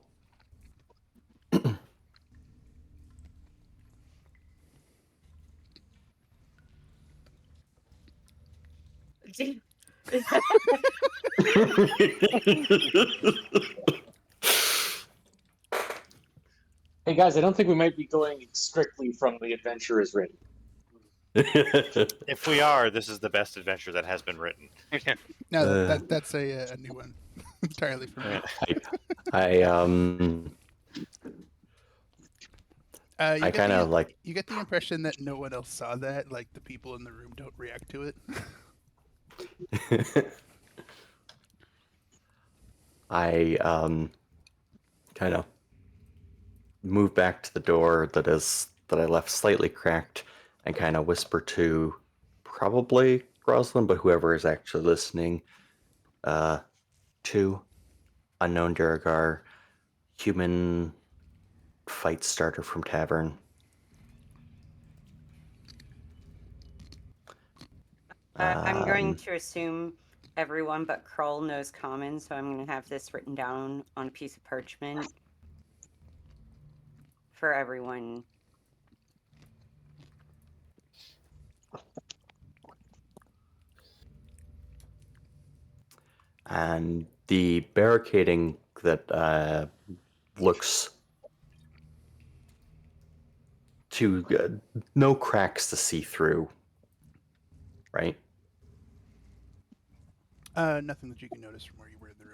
Hey guys, I don't think we might be going strictly from the adventure as written. If we are, this is the best adventure that has been written. No, that's a new one entirely for me. I You get kind the- of like. You get the impression that no one else saw that, like the people in the room don't react to it. I kind of move back to the door that I left slightly cracked, and kind of whisper to probably Rosalind, but whoever is actually listening, to unknown Duragar, human fight starter from tavern. I'm going to assume everyone but Krull knows common, so I'm going to have this written down on a piece of parchment for everyone. And the barricading that looks too good, no cracks to see through, right? Nothing that you can notice from where you were in the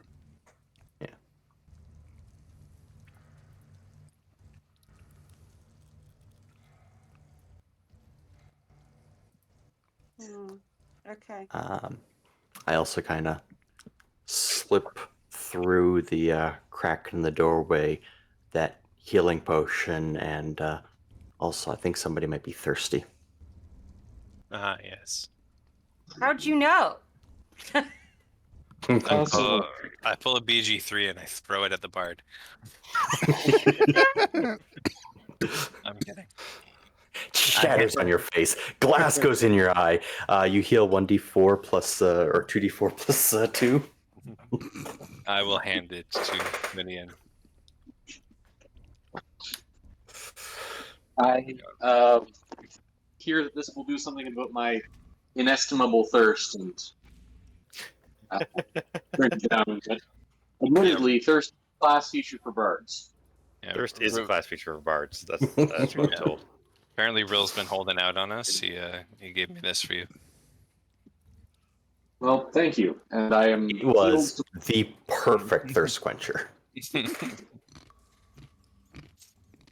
room. Okay. I also kind of slip through the crack in the doorway that healing potion, and also I think somebody might be thirsty. Yes. How'd you know? I pull a BG3 and I throw it at the bard. I'm kidding. Shatters on your face. Glass goes in your eye. You heal 1d4 plus or 2d4 plus 2. I will hand it to Minion. I hear that this will do something about my inestimable thirst and drink it down. But admittedly, thirst is a class feature for bards. Yeah, Thirst is a class feature of bards. That's what I'm told. Apparently, Rill's been holding out on us. He gave me this for you. Well, thank you, and I am. It was the perfect thirst quencher.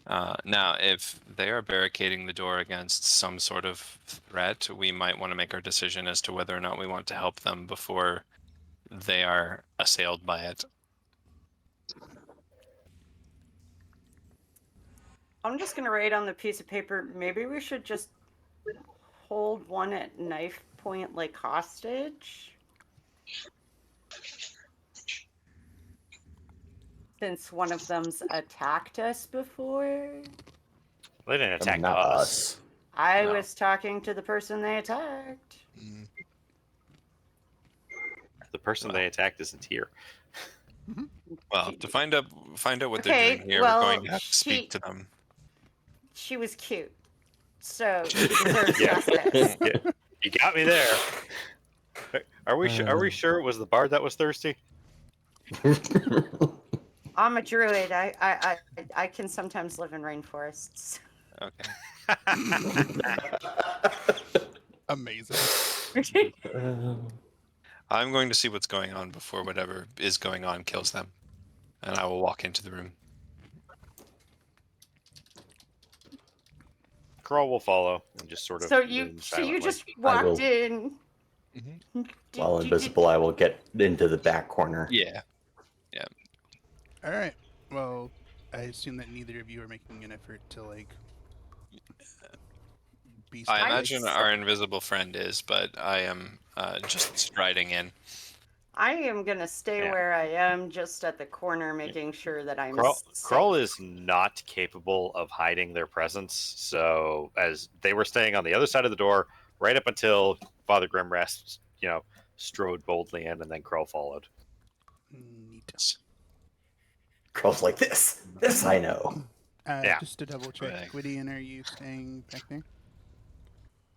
Now, if they are barricading the door against some sort of threat, we might want to make our decision as to whether or not we want to help them before they are assailed by it. I'm just going to write on the piece of paper, maybe we should just hold one at knife point like hostage? Since one of them's attacked us before? They didn't attack Not us. I No. was talking to the person they attacked. The person they attacked isn't here. Well, to find out what Okay, they're doing here, well, we're going to have to speak to them. She was cute. So she deserves Yeah. justice. Yeah, you got me there. Are we sure it was the bard that was thirsty? I'm a druid. I can sometimes live in rainforests. Okay. Amazing. I'm going to see what's going on before whatever is going on kills them, and I will walk into the room. Kroll will follow and just sort of. So moon you silently. just I will- walked in. Mm-hmm. While invisible, I will get into the back corner. Yeah. All right. Well, I assume that neither of you are making an effort to like be. I I imagine was- our invisible friend is, but I am just striding in. I am gonna stay Yeah. where I am, just at the corner, making sure that I'm. Kroll safe. is not capable of hiding their presence, so as they were staying on the other side of the door, right up until Father Grimrest, strode boldly in, and then Kroll followed. Neat. Kroll's like this. This I know. Yeah. Just to double check, Right. Gwydion, are you staying back there?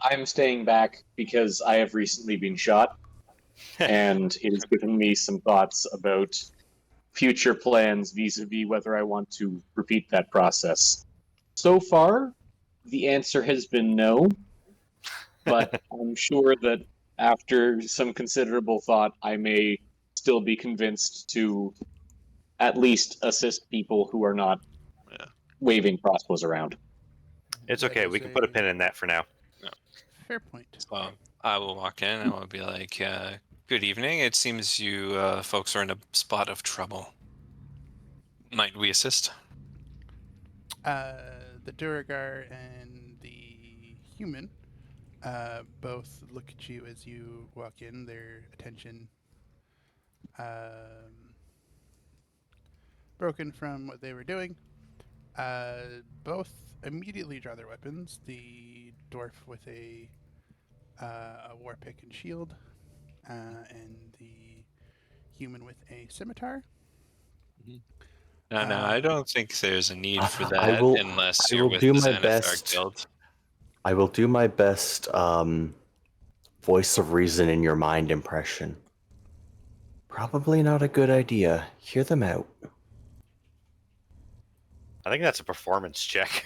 I'm staying back because I have recently been shot, and it has given me some thoughts about future plans vis-a-vis whether I want to repeat that process. So far, the answer has been no, but I'm sure that after some considerable thought, I may still be convinced to at least assist people who are not Yeah. waving crossbows around. It's That okay. is We can put a pin in that for now. Fair point. So I will walk in and I'll be like, good evening. It seems you folks are in a spot of trouble. Might we assist? The Duragar and the human both look at you as you walk in. Their attention broken from what they were doing. Both immediately draw their weapons. The dwarf with a war pick and shield, and the human with a scimitar. No, I don't think there's a need for I that will- unless I you're will with do the my Xanathar best. Guild. I will do my best voice of reason in your mind impression. Probably not a good idea. Hear them out. I think that's a performance check.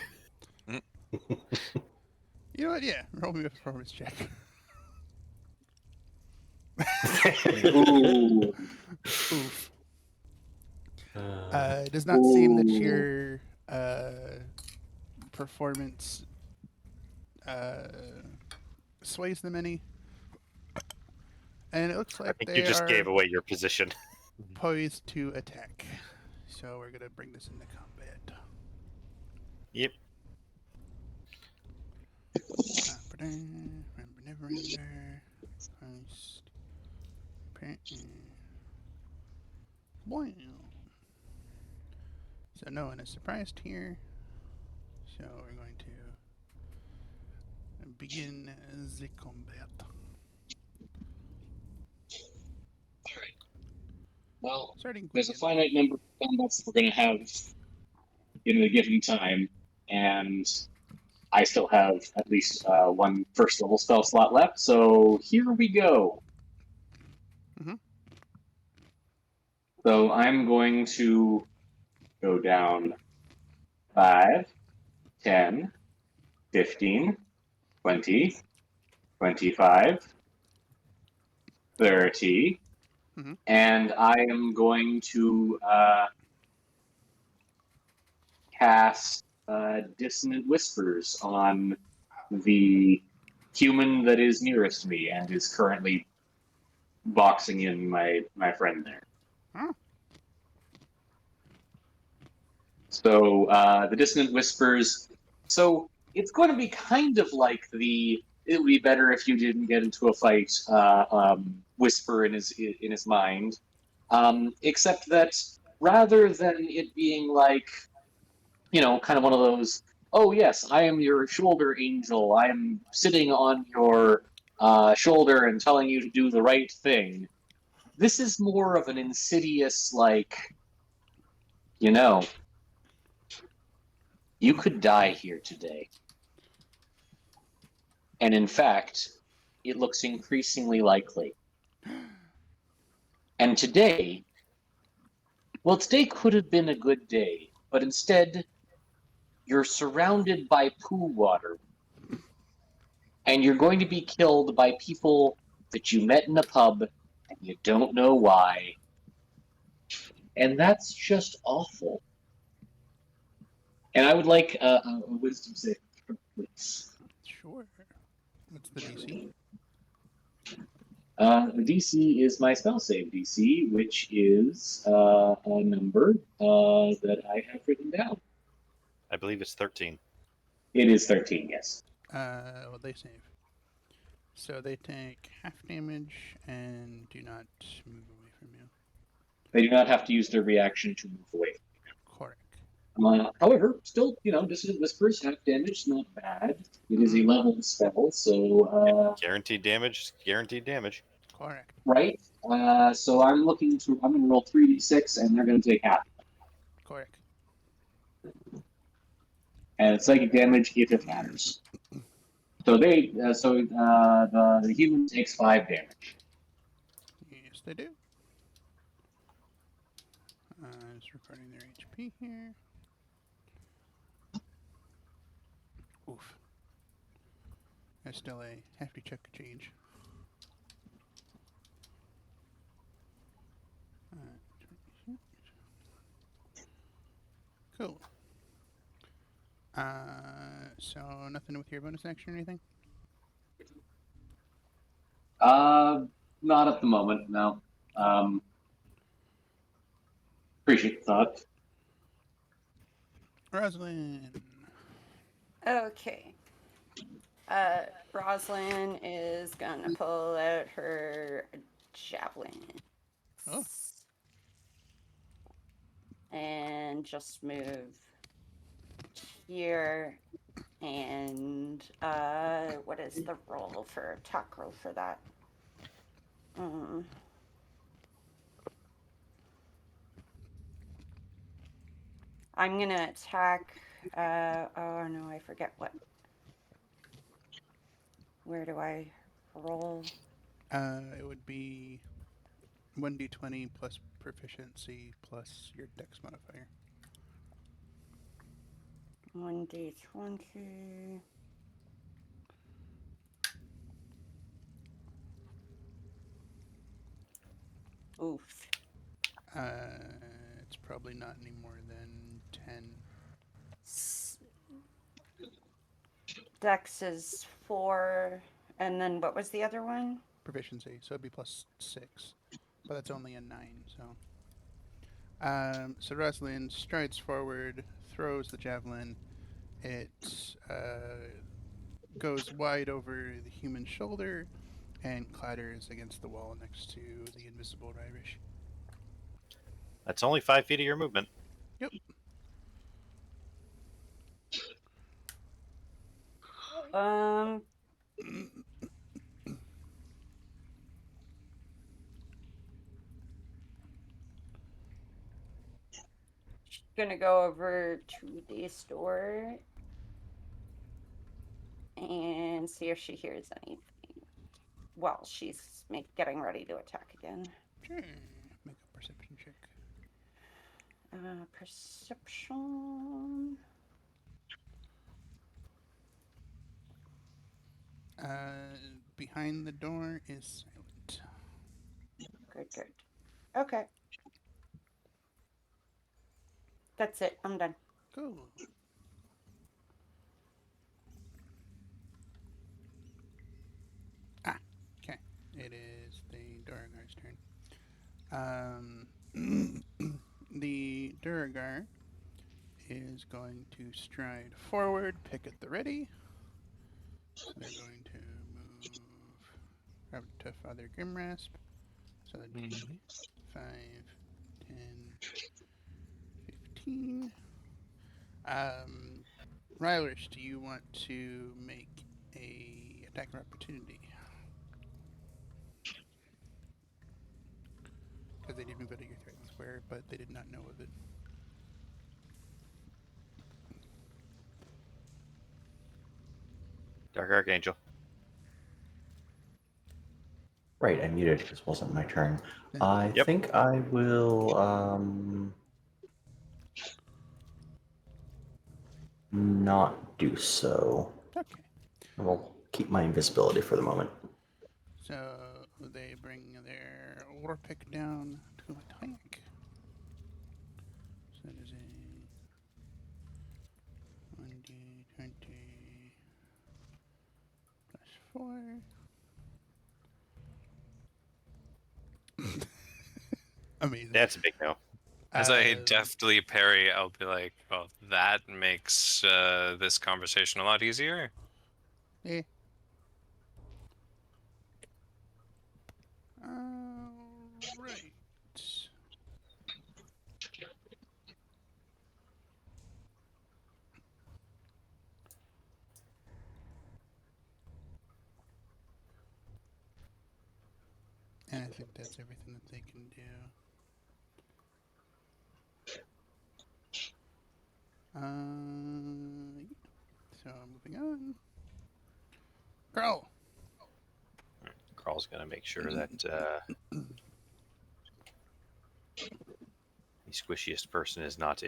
You know what? Yeah, roll me a performance check. Ooh. Oof. It does not seem that Ooh. your performance sways them any. And it looks I like think they you just are gave away your position. poised to attack. So we're going to bring this into combat. Yep. Remember, never ender. Heist. Wow. So no one is surprised here. So we're going to begin the combat. Alright. Well, Starting there's a Gwydion. finite number of combats that we're going to have in a given time, and I still have at least one first level spell slot left, so here we go. Mhm. So I'm going to go down 5, 10, 15, 20, 25, 30, Mhm. and I am going to cast Dissonant Whispers on the human that is nearest me and is currently boxing in my friend there. Huh. So the Dissonant Whispers. So it's going to be kind of like the it would be better if you didn't get into a fight. Whisper in his mind. Except that rather than it being like, kind of one of those, oh yes, I am your shoulder angel. I am sitting on your shoulder and telling you to do the right thing. This is more of an insidious, like, you could die here today. And in fact, it looks increasingly likely. And today could have been a good day, but instead, you're surrounded by poo water. And you're going to be killed by people that you met in a pub and you don't know why. And that's just awful. And I would like a wisdom save, please. Sure. What's the DC? The DC is my spell save DC, which is a number that I have written down. I believe it's 13. It is 13, yes. Well, they save. So they take half damage and do not move away from you. They do not have to use their reaction to move away. Correct. However, still, Whisper's half damage, not bad. It is a leveled spell, so Guaranteed damage. Guaranteed damage. Correct. right. So I'm going to roll 3d6, and they're going to take half. Correct. And it's psychic damage if it matters. So the human takes 5 damage. Yes, they do. Just recording their HP here. Oof. That's still a hefty chunk of change. Cool. So nothing with your bonus action or anything? Not at the moment, no. Appreciate the thought. Rosalind. Okay. Rosalind is gonna pull out her javelin. Oh. And just move here. And what is the roll for attack roll for that? I'm gonna attack. Oh no, I forget what. Where do I roll? It would be 1d20 plus proficiency plus your dex modifier. 1d20. Oof. It's probably not any more than 10. Dex is 4. And then what was the other one? Proficiency, so it'd be plus 6. But that's only a 9, so. So Rosalind strides forward, throws the javelin. It goes wide over the human shoulder and clatters against the wall next to the invisible Irish. That's only 5 feet of your movement. Yep. Gonna go over to the store and see if she hears anything while she's getting ready to attack again. Sure. Make a perception check. Perception. Behind the door is silent. Good. Okay. That's it. I'm done. Cool. Okay. It is the Duragar's turn. The Duragar is going to stride forward, pick at the ready. So they're going to Grab to Father Grimrasp. So that'd be 5, 10, 15. Rylish, do you want to make a attack of opportunity? Because they did move out of your threatened square, but they did not know of it. Dark Archangel. Right, I muted because it wasn't my turn. I Yep. think I will not do so. Okay. I will keep my invisibility for the moment. So they bring their war pick down to attack. So that is a 1d20 plus 4. Amazing. That's a big no. As I deftly parry, I'll be like, well, that makes this conversation a lot easier. Eh. Alright. And I think that's everything that they can do. So moving on. Carl. Carl's gonna make sure that the squishiest person is not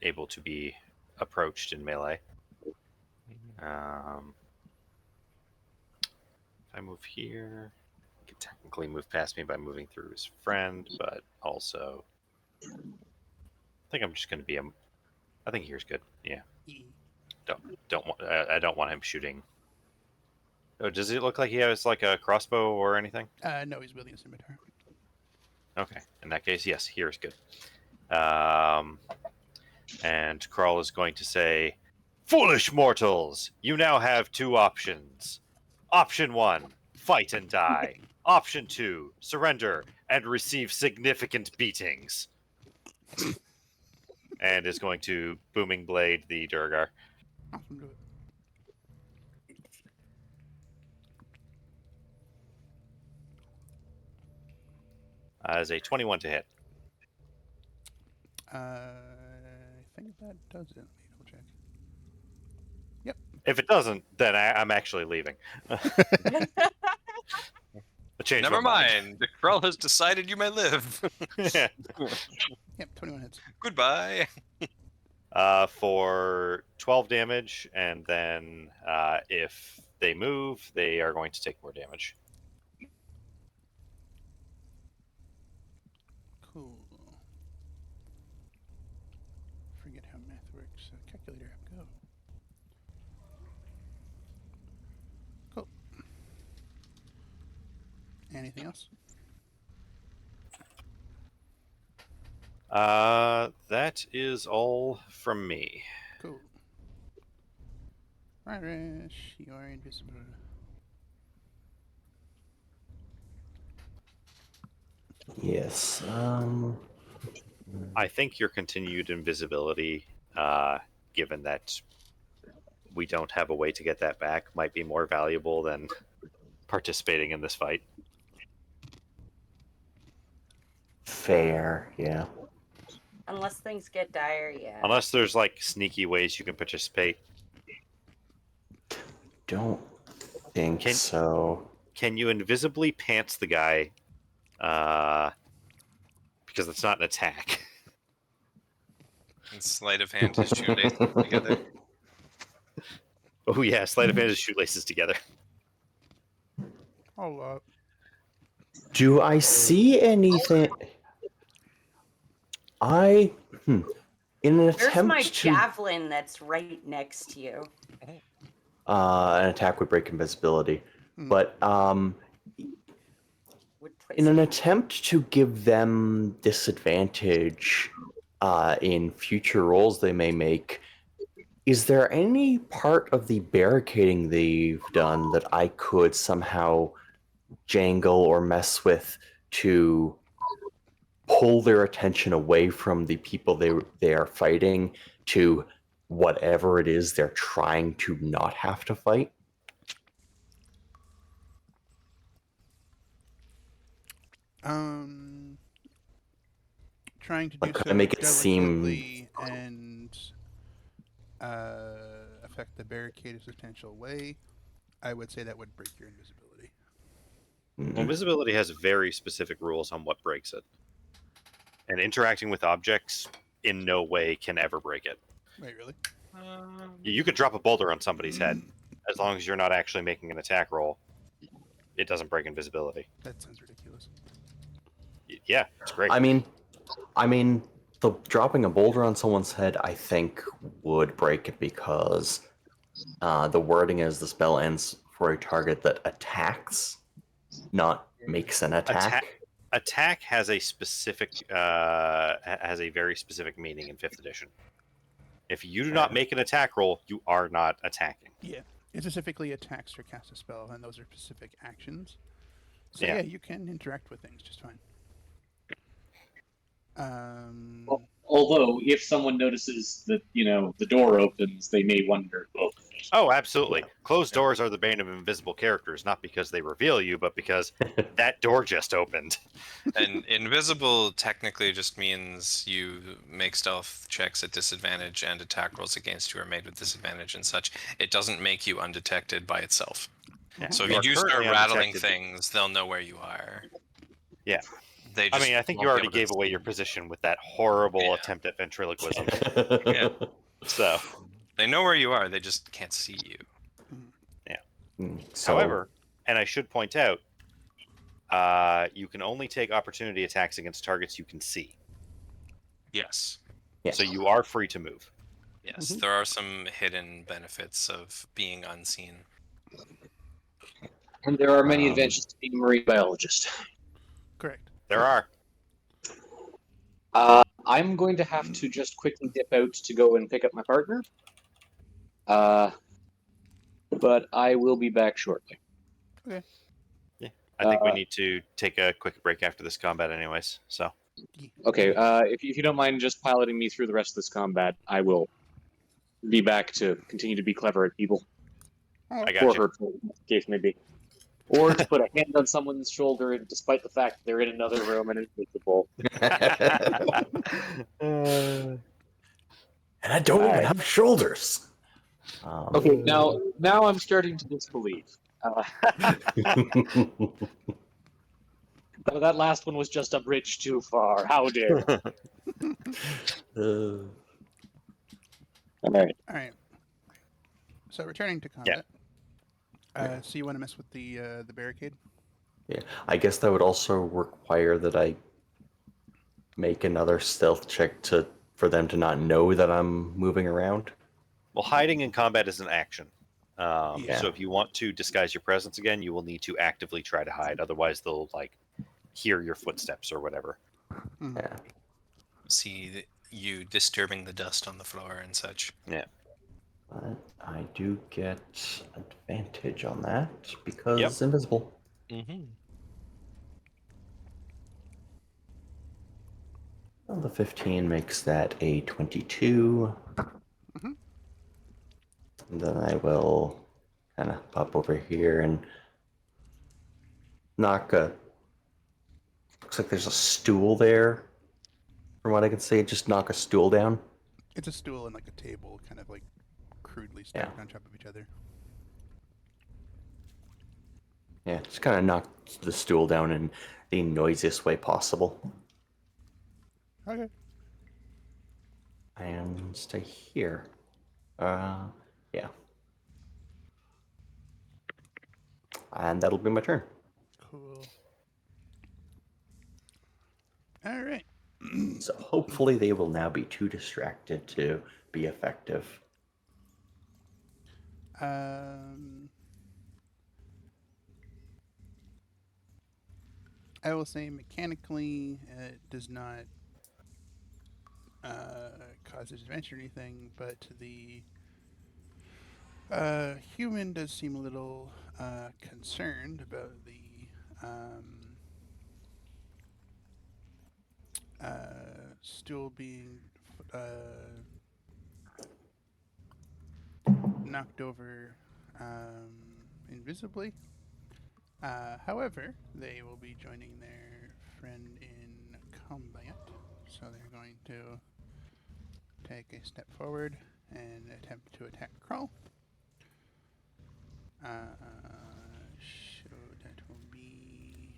able to be approached in melee. If I move here, he can technically move past me by moving through his friend, but also I think I'm just gonna be I think here's good. Yeah. I don't want him shooting. Oh, does it look like he has like a crossbow or anything? No, he's wielding a scimitar. Okay. In that case, yes, here is good. And Carl is going to say, "Foolish mortals, you now have 2 options. Option 1, fight and die. Option 2, surrender and receive significant beatings." And is going to booming blade the Durgar. Awesome, do it. As a 21 to hit. I think that does it. Let me double check. Yep. If it doesn't, then I'm actually leaving. Never mind. The Krell has decided you may live. Yeah. Yep, 21 hits. Goodbye. For 12 damage, and then if they move, they are going to take more damage. Cool. Forget how math works. Calculator app, go. Cool. Anything else? That is all from me. Cool. Irish, you are invisible. Yes. I think your continued invisibility, given that we don't have a way to get that back, might be more valuable than participating in this fight. Fair, yeah. Unless things get dire, yeah. Unless there's like sneaky ways you can participate. Don't think so. Can you invisibly pants the guy? Because it's not an attack. And sleight of hand his shoelaces together. Oh yeah, sleight of hand his shoelaces together. Oh, Do I see anything? In an There's attempt my to javelin that's right next to you. an attack would break invisibility, but Would place in an it- attempt to give them disadvantage in future rolls they may make, is there any part of the barricading they've done that I could somehow jangle or mess with to pull their attention away from the people they are fighting to whatever it is they're trying to not have to fight. Trying to do Like, kinda so make it seem- delicately and affect the barricade a substantial way, I would say that would break your invisibility. Well, invisibility has very specific rules on what breaks it. And interacting with objects in no way can ever break it. Wait, really? You could drop a boulder on somebody's head. As long as you're not actually making an attack roll, it doesn't break invisibility. That sounds ridiculous. Yeah, it's great. I mean, the dropping a boulder on someone's head, I think, would break it because the wording is the spell ends for a target that attacks, not makes an attack. Attack has a specific, very specific meaning in 5th edition. If you do not make an attack roll, you are not attacking. Yeah. It specifically attacks or casts a spell, and those are specific actions. So Yeah. yeah, you can interact with things just fine. Although, if someone notices that, the door opens, they may wonder, Oh, absolutely. Closed doors are the bane of invisible characters, not because they reveal you, but because that door just opened. And invisible technically just means you make stealth checks at disadvantage and attack rolls against you are made with disadvantage and such. It doesn't make you undetected by itself. Yeah. So if you are do start currently rattling undetected. things, they'll know where you are. Yeah. They I just mean, I think won't you be already able to gave away see your you. position with that horrible Yeah. attempt at ventriloquism. Yeah. So, They know where you are, they just can't see you. So, however, and I should point out, you can only take opportunity attacks against targets you can see. Yes. yeah. So you are free to move. Yes, there are some hidden benefits of being unseen. And there are many advantages to being a marine biologist. Correct. There are. I'm going to have to just quickly dip out to go and pick up my partner. But I will be back shortly. I think we need to take a quick break after this combat anyways. So, Okay, if you don't mind just piloting me through the rest of this combat, I will be back to continue to be clever at people. I Or got you. hurtful, as the case may be. Or to put a hand on someone's shoulder, despite the fact they're in another room and invisible. And I don't even have shoulders. Okay, now I'm starting to disbelieve. That last one was just a bridge too far. How dare? All right. All right. So returning to combat. So you want to mess with the barricade? Yeah, I guess that would also require that I make another stealth check for them to not know that I'm moving around. well, hiding in combat is an action. Yeah. So if you want to disguise your presence again, you will need to actively try to hide. Otherwise, they'll hear your footsteps or whatever. Mhm. Yeah. See you disturbing the dust on the floor and such. Yeah. But I do get advantage on that because Yep. it's invisible. Mm-hmm. Well, the 15 makes that a 22. Mhm. And then I will kind of pop over here and knock a... Looks like there's a stool there. From what I can see, just knock a stool down. It's a stool and like a table, kind of crudely stacked on top of each other. Yeah, just kind of knock the stool down in the noisiest way possible. Okay. And stay here. Yeah. And that'll be my turn. Cool. All right. So hopefully they will now be too distracted to be effective. I will say mechanically it does not cause disadvantage or anything, but the human does seem a little concerned about the Stool being knocked over invisibly. However, they will be joining their friend in combat, so they're going to take a step forward and attempt to attack Krull. So that will be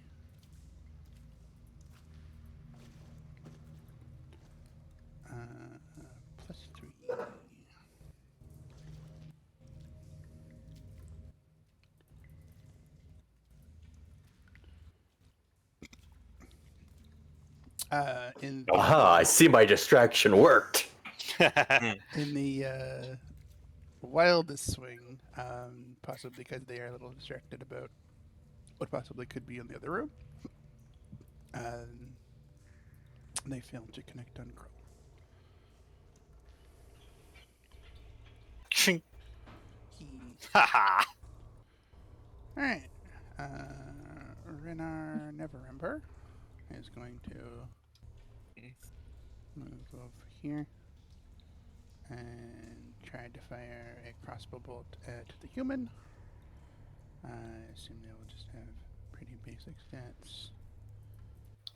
+3. In the, Aha! I see my distraction worked. in the wildest swing, possibly because they are a little distracted about what possibly could be in the other room, they failed to connect on Krull. Haha. Alright. Renar Neverember is going to move over here and try to fire a crossbow bolt at the human. I assume they will just have pretty basic stats.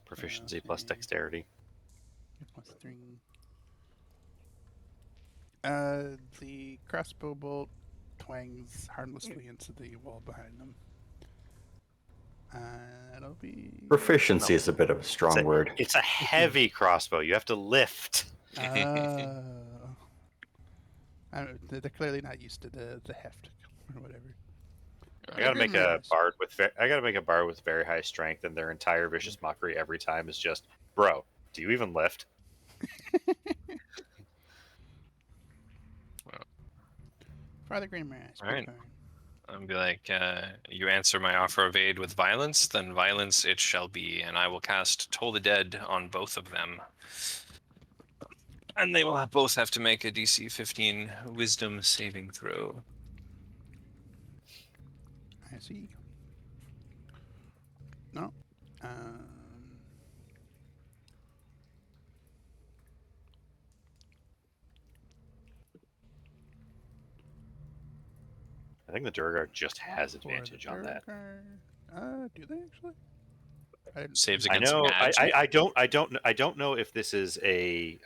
Proficiency plus dexterity. +3. The crossbow bolt twangs harmlessly into the wall behind them. That'll be. Proficiency is a bit of a strong word. It's a heavy crossbow. You have to lift. They're clearly not used to the heft or whatever. I gotta make a bard with very high strength, and their entire vicious mockery every time is just, bro, do you even lift? Father Greengrass. All right. I'll be like, you answer my offer of aid with violence, then violence it shall be, and I will cast Toll the Dead on both of them. And they will both have to make a DC 15 Wisdom saving throw. I see. No. I think the Durgar just has advantage on that. Do they actually? Saves I against know. magic. I don't know if this is a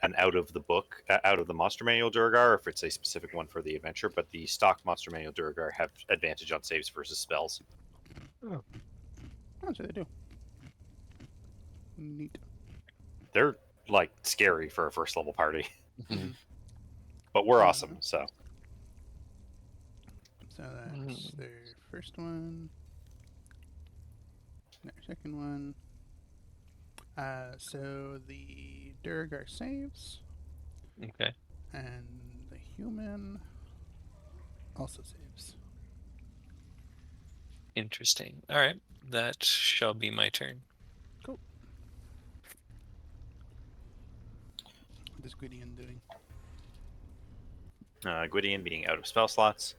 an out of the monster manual Durgar, or if it's a specific one for the adventure. But the stock monster manual Durgar have advantage on saves versus spells. Oh, so they do. Neat. They're like scary for a first level party, Mhm. but we're awesome. So that's their first one. Their second one. So the Durgar saves. Okay. And the human also saves. Interesting. All right. That shall be my turn. Cool. What is Gwydion doing? Gwydion, being out of spell slots,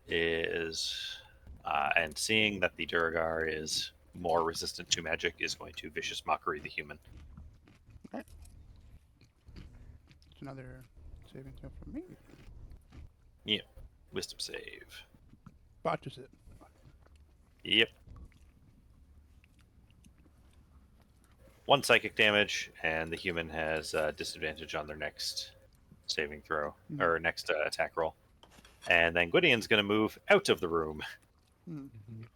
is and seeing that the Durgar is more resistant to magic, is going to vicious mockery the human. Okay. It's another saving throw from me. Yep. Wisdom save. Botches it. Yep. 1 psychic damage, and the human has disadvantage on their next saving throw, or next attack roll. And then Gwydion's going to move out of the room,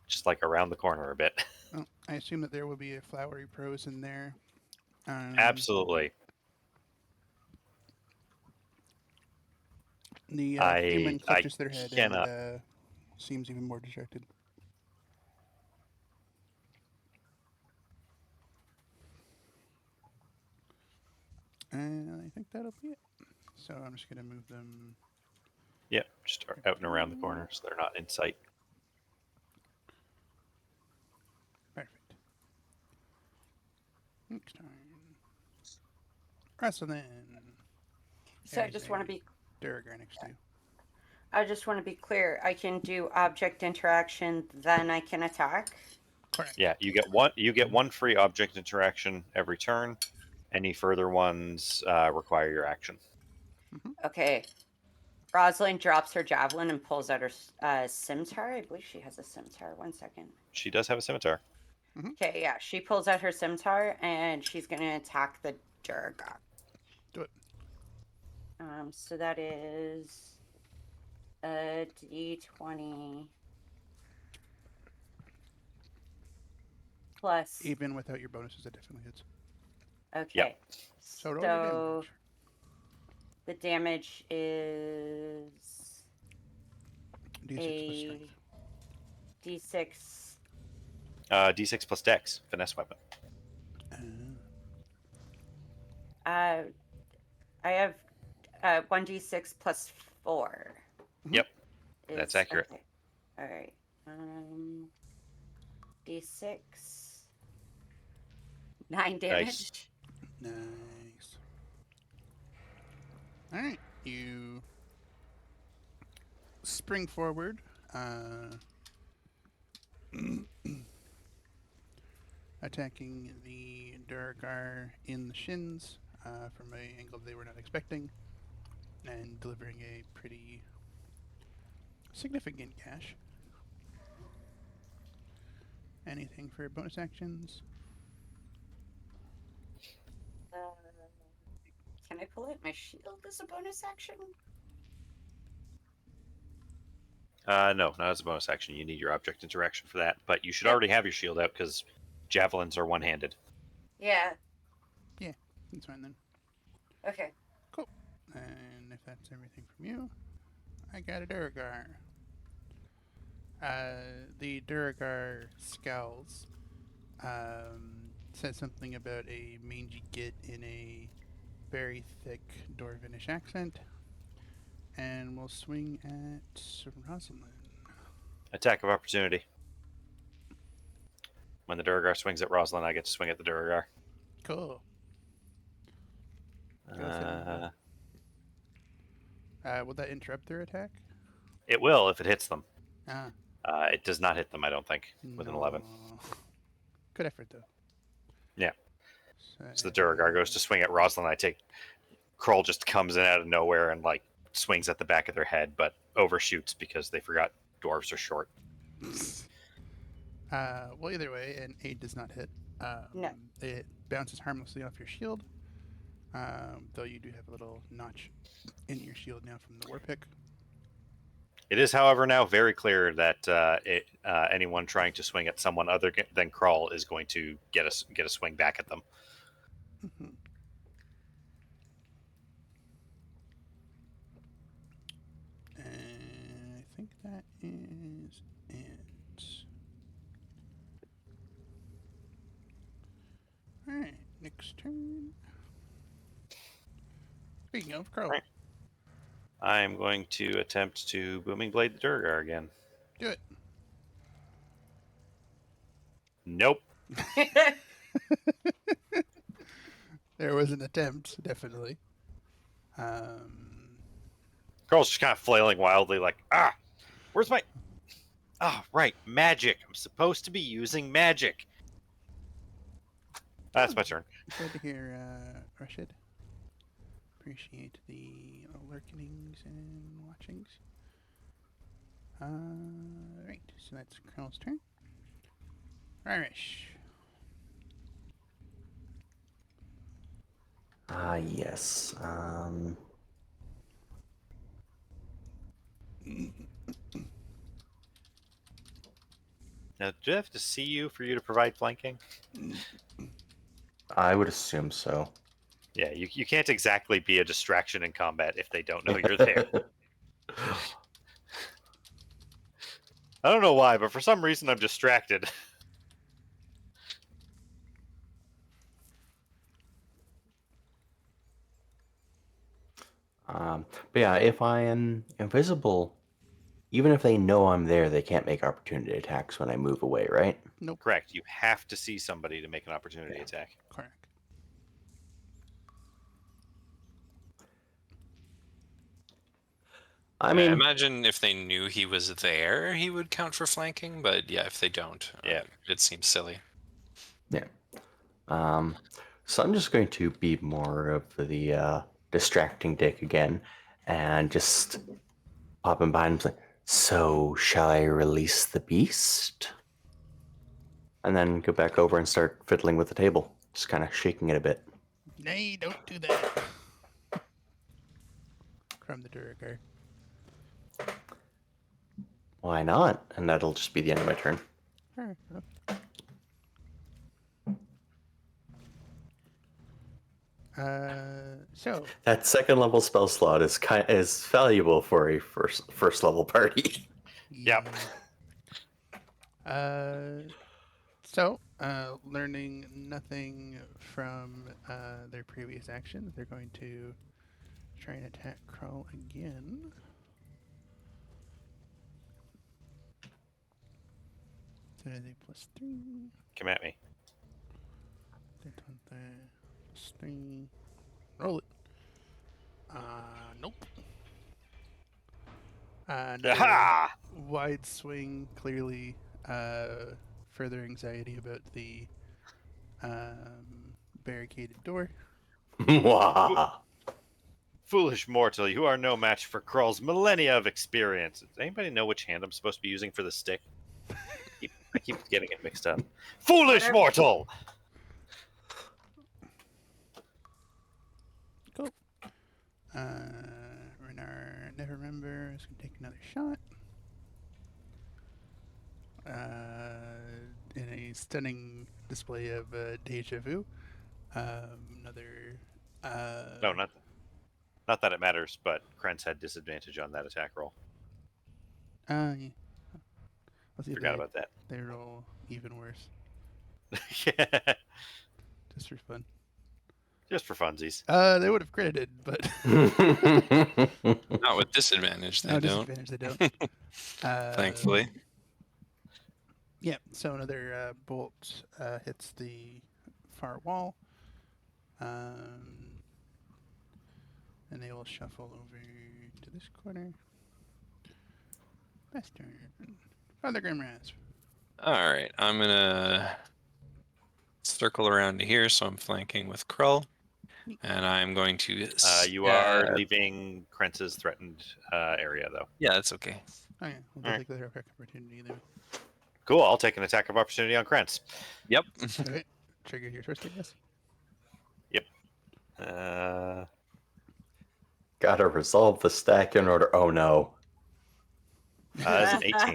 just like around the corner a bit. Oh, I assume that there will be a flowery prose in there. Absolutely. The human clutches their head and seems even more distracted. And I think that'll be it. So I'm just going to move them. Yep, just out and around the corner, so they're not in sight. Perfect. Next time. Wrestling. So I just want to be Durgar next to you. I just want to be clear. I can do object interaction, then I can attack. Correct. Yeah, you get one. You get one free object interaction every turn. Any further ones require your action. Okay. Rosalind drops her javelin and pulls out her scimitar. I believe she has a scimitar. 1 second. She does have a scimitar. Okay, yeah. She pulls out her scimitar and she's going to attack the Durgar. Do it. So that is a d20 plus. Even without your bonuses, it definitely hits. Okay. Yep. So roll your damage. The damage is D6 plus a strength. d6. D6 plus Dex, finesse weapon. I have 1d6 plus 4. Yep, that's accurate. Okay. All right. D6. 9 damage. Nice. All right, you spring forward, attacking the Durgar in the shins from an angle they were not expecting, and delivering a pretty significant gash. Anything for bonus actions? Can I pull out my shield as a bonus action? No, not as a bonus action. You need your object interaction for that. But you should already have your shield out because javelins are one-handed. Yeah. That's fine then. Okay. Cool. And if that's everything from you, I got a Durgar. The Durgar scowls. Says something about a mangy git in a very thick Dwarvenish accent. And we'll swing at Rosalind. Attack of opportunity. When the Durgar swings at Rosalind, I get to swing at the Durgar. Cool. Will that interrupt their attack? It will if it hits them. Ah. It does not hit them, I don't think, with an 11. Good effort, though. Yeah. So the Durgar goes to swing at Rosalind. Kroll just comes in out of nowhere and like swings at the back of their head, but overshoots because they forgot dwarves are short. Well, either way, an 8 does not hit. No. It bounces harmlessly off your shield, though you do have a little notch in your shield now from the war pick. It is, however, now very clear that anyone trying to swing at someone other than Kroll is going to get a swing back at them. Mm-hmm. And I think that is it. Alright, next turn. Speaking of Kroll. Right. I'm going to attempt to Booming Blade the Durgar again. Do it. Nope. There was an attempt, definitely. Kroll's just kind of flailing wildly like, where's my... right, magic. I'm supposed to be using magic. That's my turn. Good to hear, Rashid. Appreciate the lurkings and watchings. Right, so that's Kroll's turn. Irish. Yes. Now, do I have to see you for you to provide flanking? I would assume so. Yeah, you can't exactly be a distraction in combat if they don't know you're there. I don't know why, but for some reason I'm distracted. But yeah, if I am invisible, even if they know I'm there, they can't make opportunity attacks when I move away, right? Nope. Correct. You have to see somebody to make an opportunity attack. Correct. I I mean, imagine if they knew he was there, he would count for flanking. But yeah, if they don't, Yeah. it seems silly. so I'm just going to be more of the distracting dick again, and just pop in behind him, like, so shall I release the beast? And then go back over and start fiddling with the table, just kind of shaking it a bit. Nay, don't do that. From the Duergar. Why not? And that'll just be the end of my turn. Sure. So That second level spell slot is valuable for a first level party. Yep. Learning nothing from their previous actions, they're going to try and attack Crawl again. So they +3. Come at me. +3. Roll it. Nope. Another Aha! wide swing, clearly further anxiety about the barricaded door. Mwah. Foolish mortal, you are no match for Krull's millennia of experience. Does anybody know which hand I'm supposed to be using for the stick? I keep getting it mixed up. Foolish Whatever. mortal! Cool. Renar Never Remember is going to take another shot. In a stunning display of deja vu. Another. No, not that it matters, but Krentz had disadvantage on that attack roll. Yeah. Let's see if Forgot about that. they roll even worse. Yeah. Just for fun. Just for funsies. They would have credited, but Not with disadvantage. They no don't. disadvantage. They don't. Thankfully. Yeah. So another bolt hits the far wall, and they will shuffle over to this corner. Best turn. Father Grimraz. All right, I'm gonna circle around to here, so I'm flanking with Krull, and I'm going to. You are leaving Krentz's threatened area, though. Yeah, that's okay. Okay, we'll Alright. take the attack opportunity there. Cool, I'll take an attack of opportunity on Krentz. Yep. Okay. Trigger your first, I guess. Gotta resolve the stack in order. Oh no. That's an 18.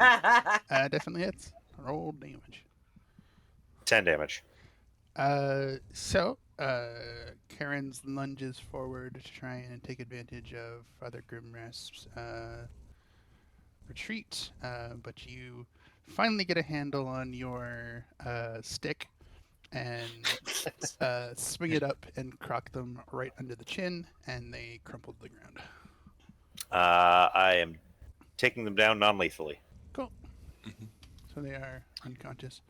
Definitely hits. Roll damage. 10 damage. Karen's lunges forward to try and take advantage of Father Grimrasp's retreat, but you finally get a handle on your stick and swing it up and crock them right under the chin, and they crumple to the ground. I am taking them down non-lethally. Cool. So they are unconscious.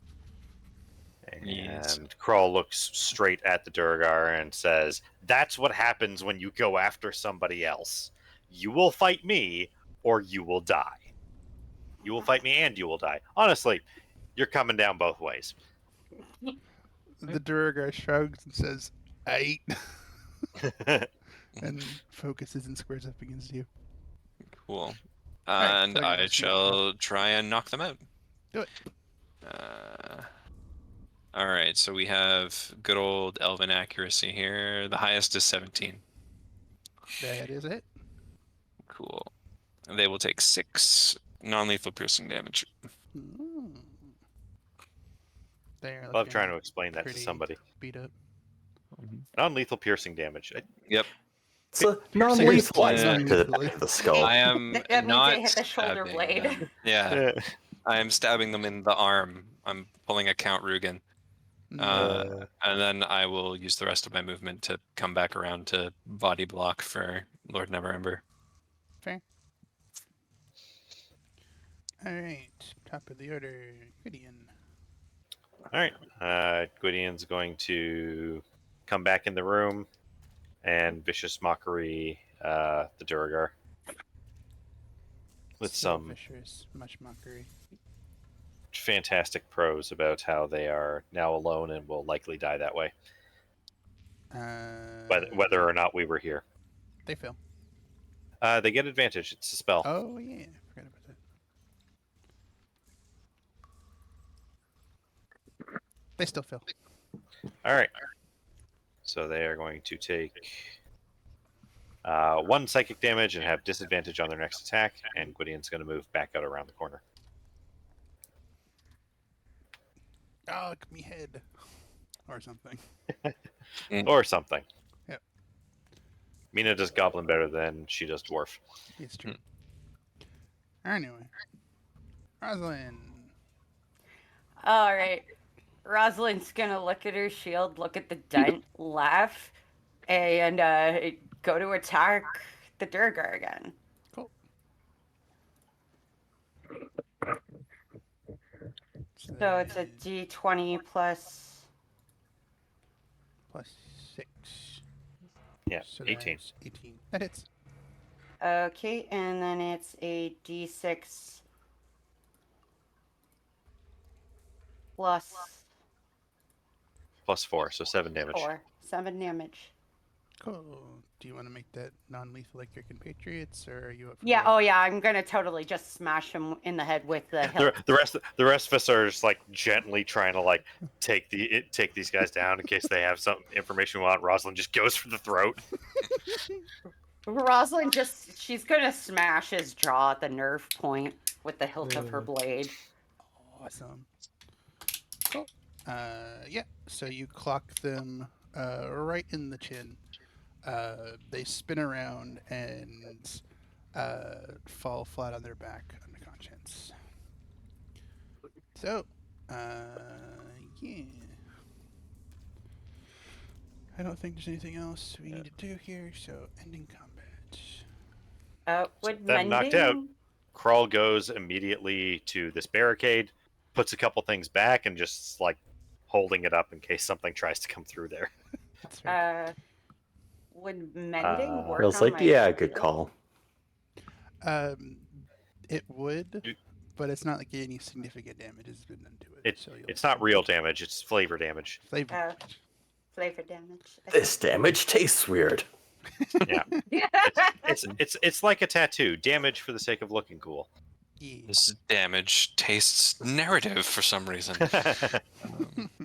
And Yes. Krull looks straight at the Durgar and says, "That's what happens when you go after somebody else. You will fight me, or you will die. You will fight me, and you will die. Honestly, you're coming down both ways." The Duergar shrugs and says, "Aight," and focuses and squares up against you. Cool. Alright, And so I I guess you- shall try and knock them out. Do it. All right, so we have good old Elven accuracy here. The highest is 17. That is it. Cool. And they will take 6 non-lethal piercing damage. Mm. They're Love trying to explain that to pretty somebody. beat up. Non-lethal piercing damage. Yep. It's a non-lethal Yeah. attack to the back of the skull. I am That means not they hit the shoulder stabbing blade. them. Yeah, I am stabbing them in the arm. I'm pulling a Count Rugen. And then I will use the rest of my movement to come back around to body block for Lord Neverember. Fair. All right, top of the order, Gideon. All right. Gwydion's going to come back in the room and vicious mockery the Durgar. with So some vicious, much mockery. fantastic prose about how they are now alone and will likely die that way, whether or not we were here. They fail. They get advantage. It's a spell. Oh yeah, forgot about that. They still fail. All right. So they are going to take 1 psychic damage and have disadvantage on their next attack, and Gwydion's going to move back out around the corner. Oh, me head. Or something. Or something. Yep. Mina does goblin better than she does dwarf. It's true. Anyway. Rosalind. All right. Rosalind's gonna look at her shield, look at the dent, laugh, and go to attack the Durgar again. Cool. So it's a D20 plus. plus 6. Yeah, So 18. that's 18. That hits. Okay, and then it's a D6 plus Plus 4, so 7 damage. 4. 7 damage. Cool. Do you want to make that non-lethal like your compatriots, or are you up for Yeah. blood? Oh, yeah. I'm gonna totally just smash him in the head with the hilt. The rest of us are just like gently trying to like take these guys down in case they have some information we want. Rosalind just goes for the throat. Rosalind she's gonna smash his jaw at the nerve point with the hilt of her blade. Awesome. Cool. Yeah. So you clock them right in the chin. They spin around and fall flat on their back, unconscious. So, yeah. I don't think there's anything else we need to do here. So, ending combat. Would Then knocked out. mending? Krull goes immediately to this barricade, puts a couple things back, and just like holding it up in case something tries to come through there. That's fair. Would mending work Feels on like, my yeah, good shield? call. It would, You- but it's not like any significant damage has been done to it. So you'll It's not real damage; it's flavor damage. flavor. Oh. Flavor damage. This damage tastes weird. Yeah. It's like a tattoo. Damage for the sake of looking cool. Yeah. This damage tastes narrative for some reason. All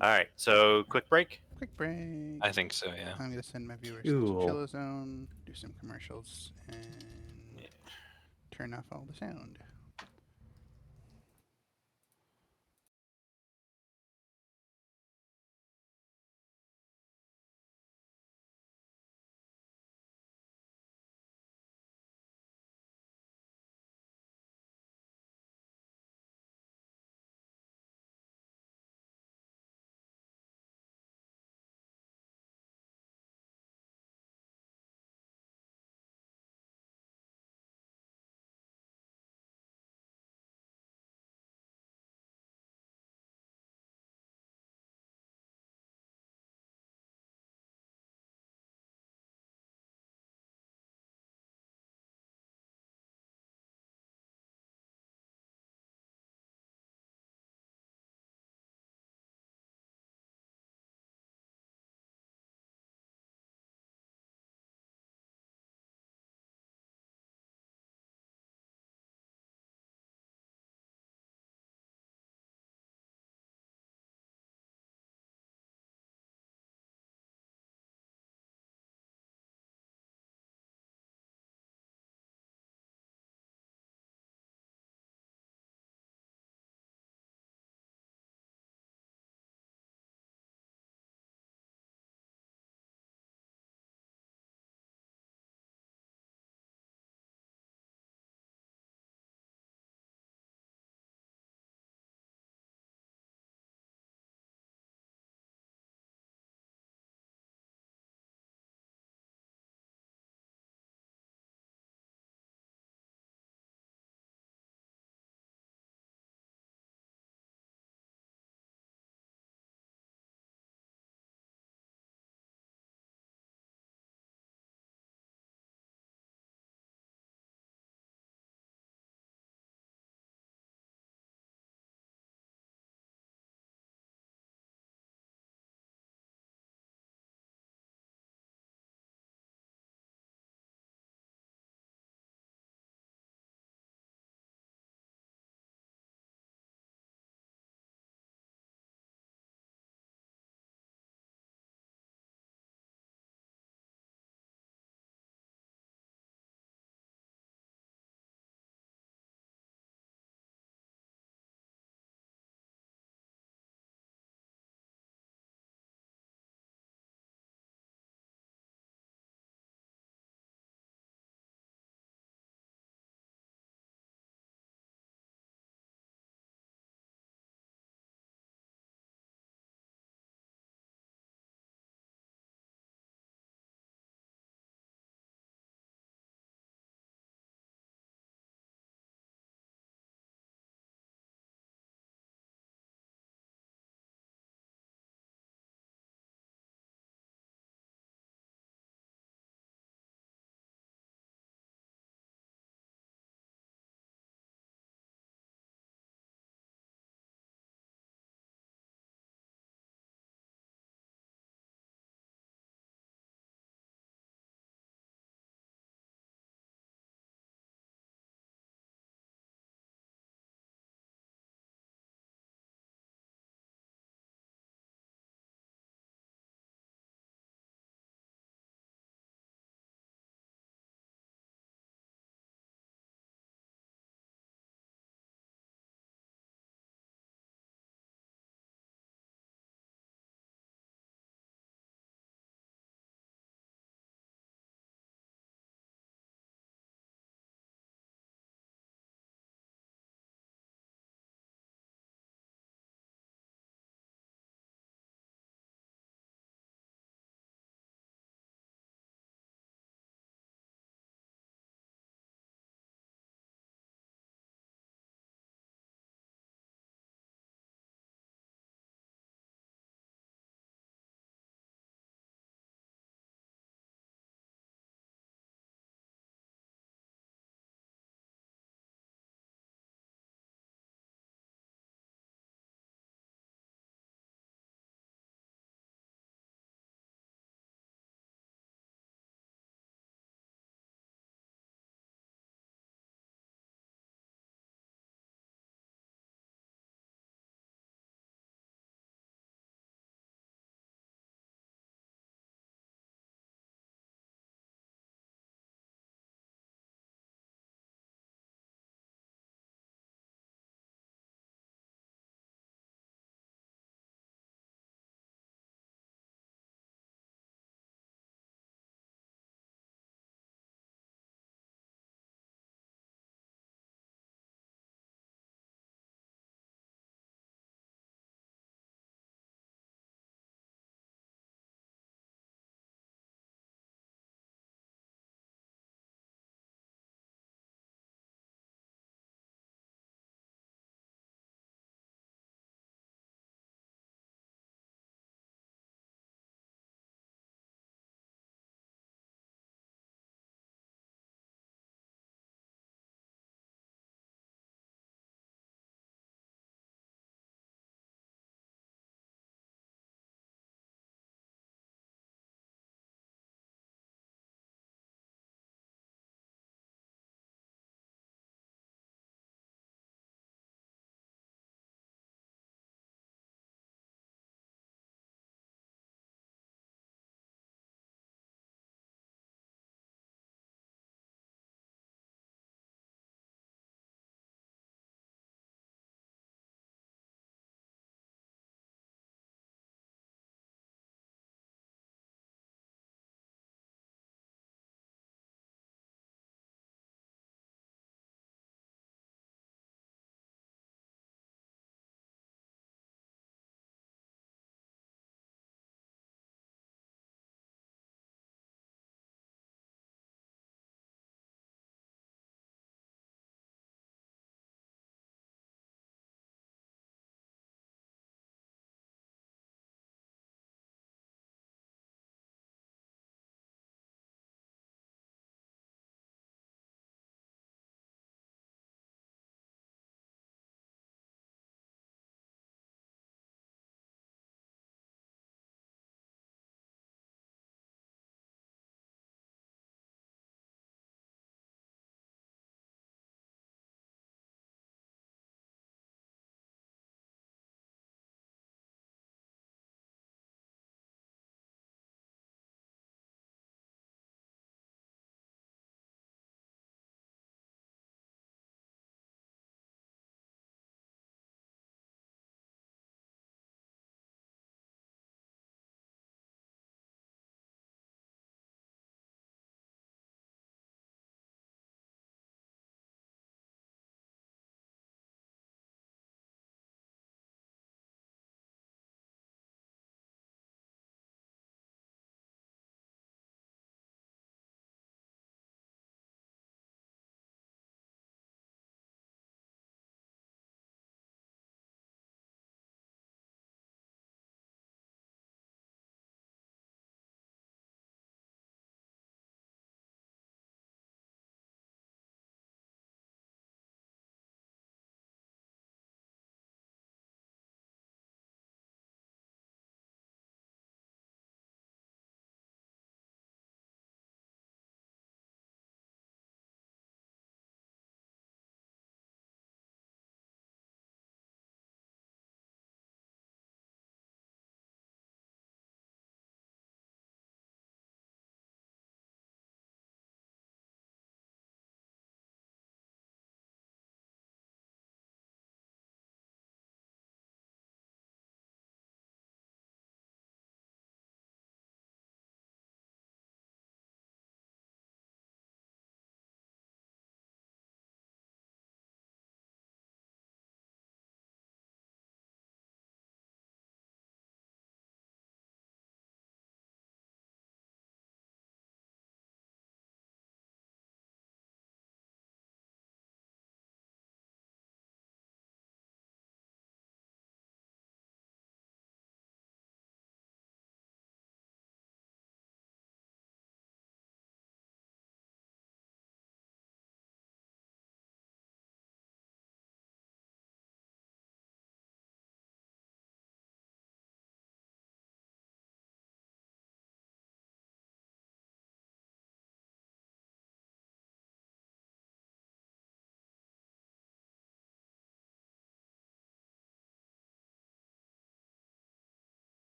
right, so quick break. Quick break. I think so, yeah. I'm gonna send my viewers Cool. to Chill Zone, do some commercials, and turn off all the sound.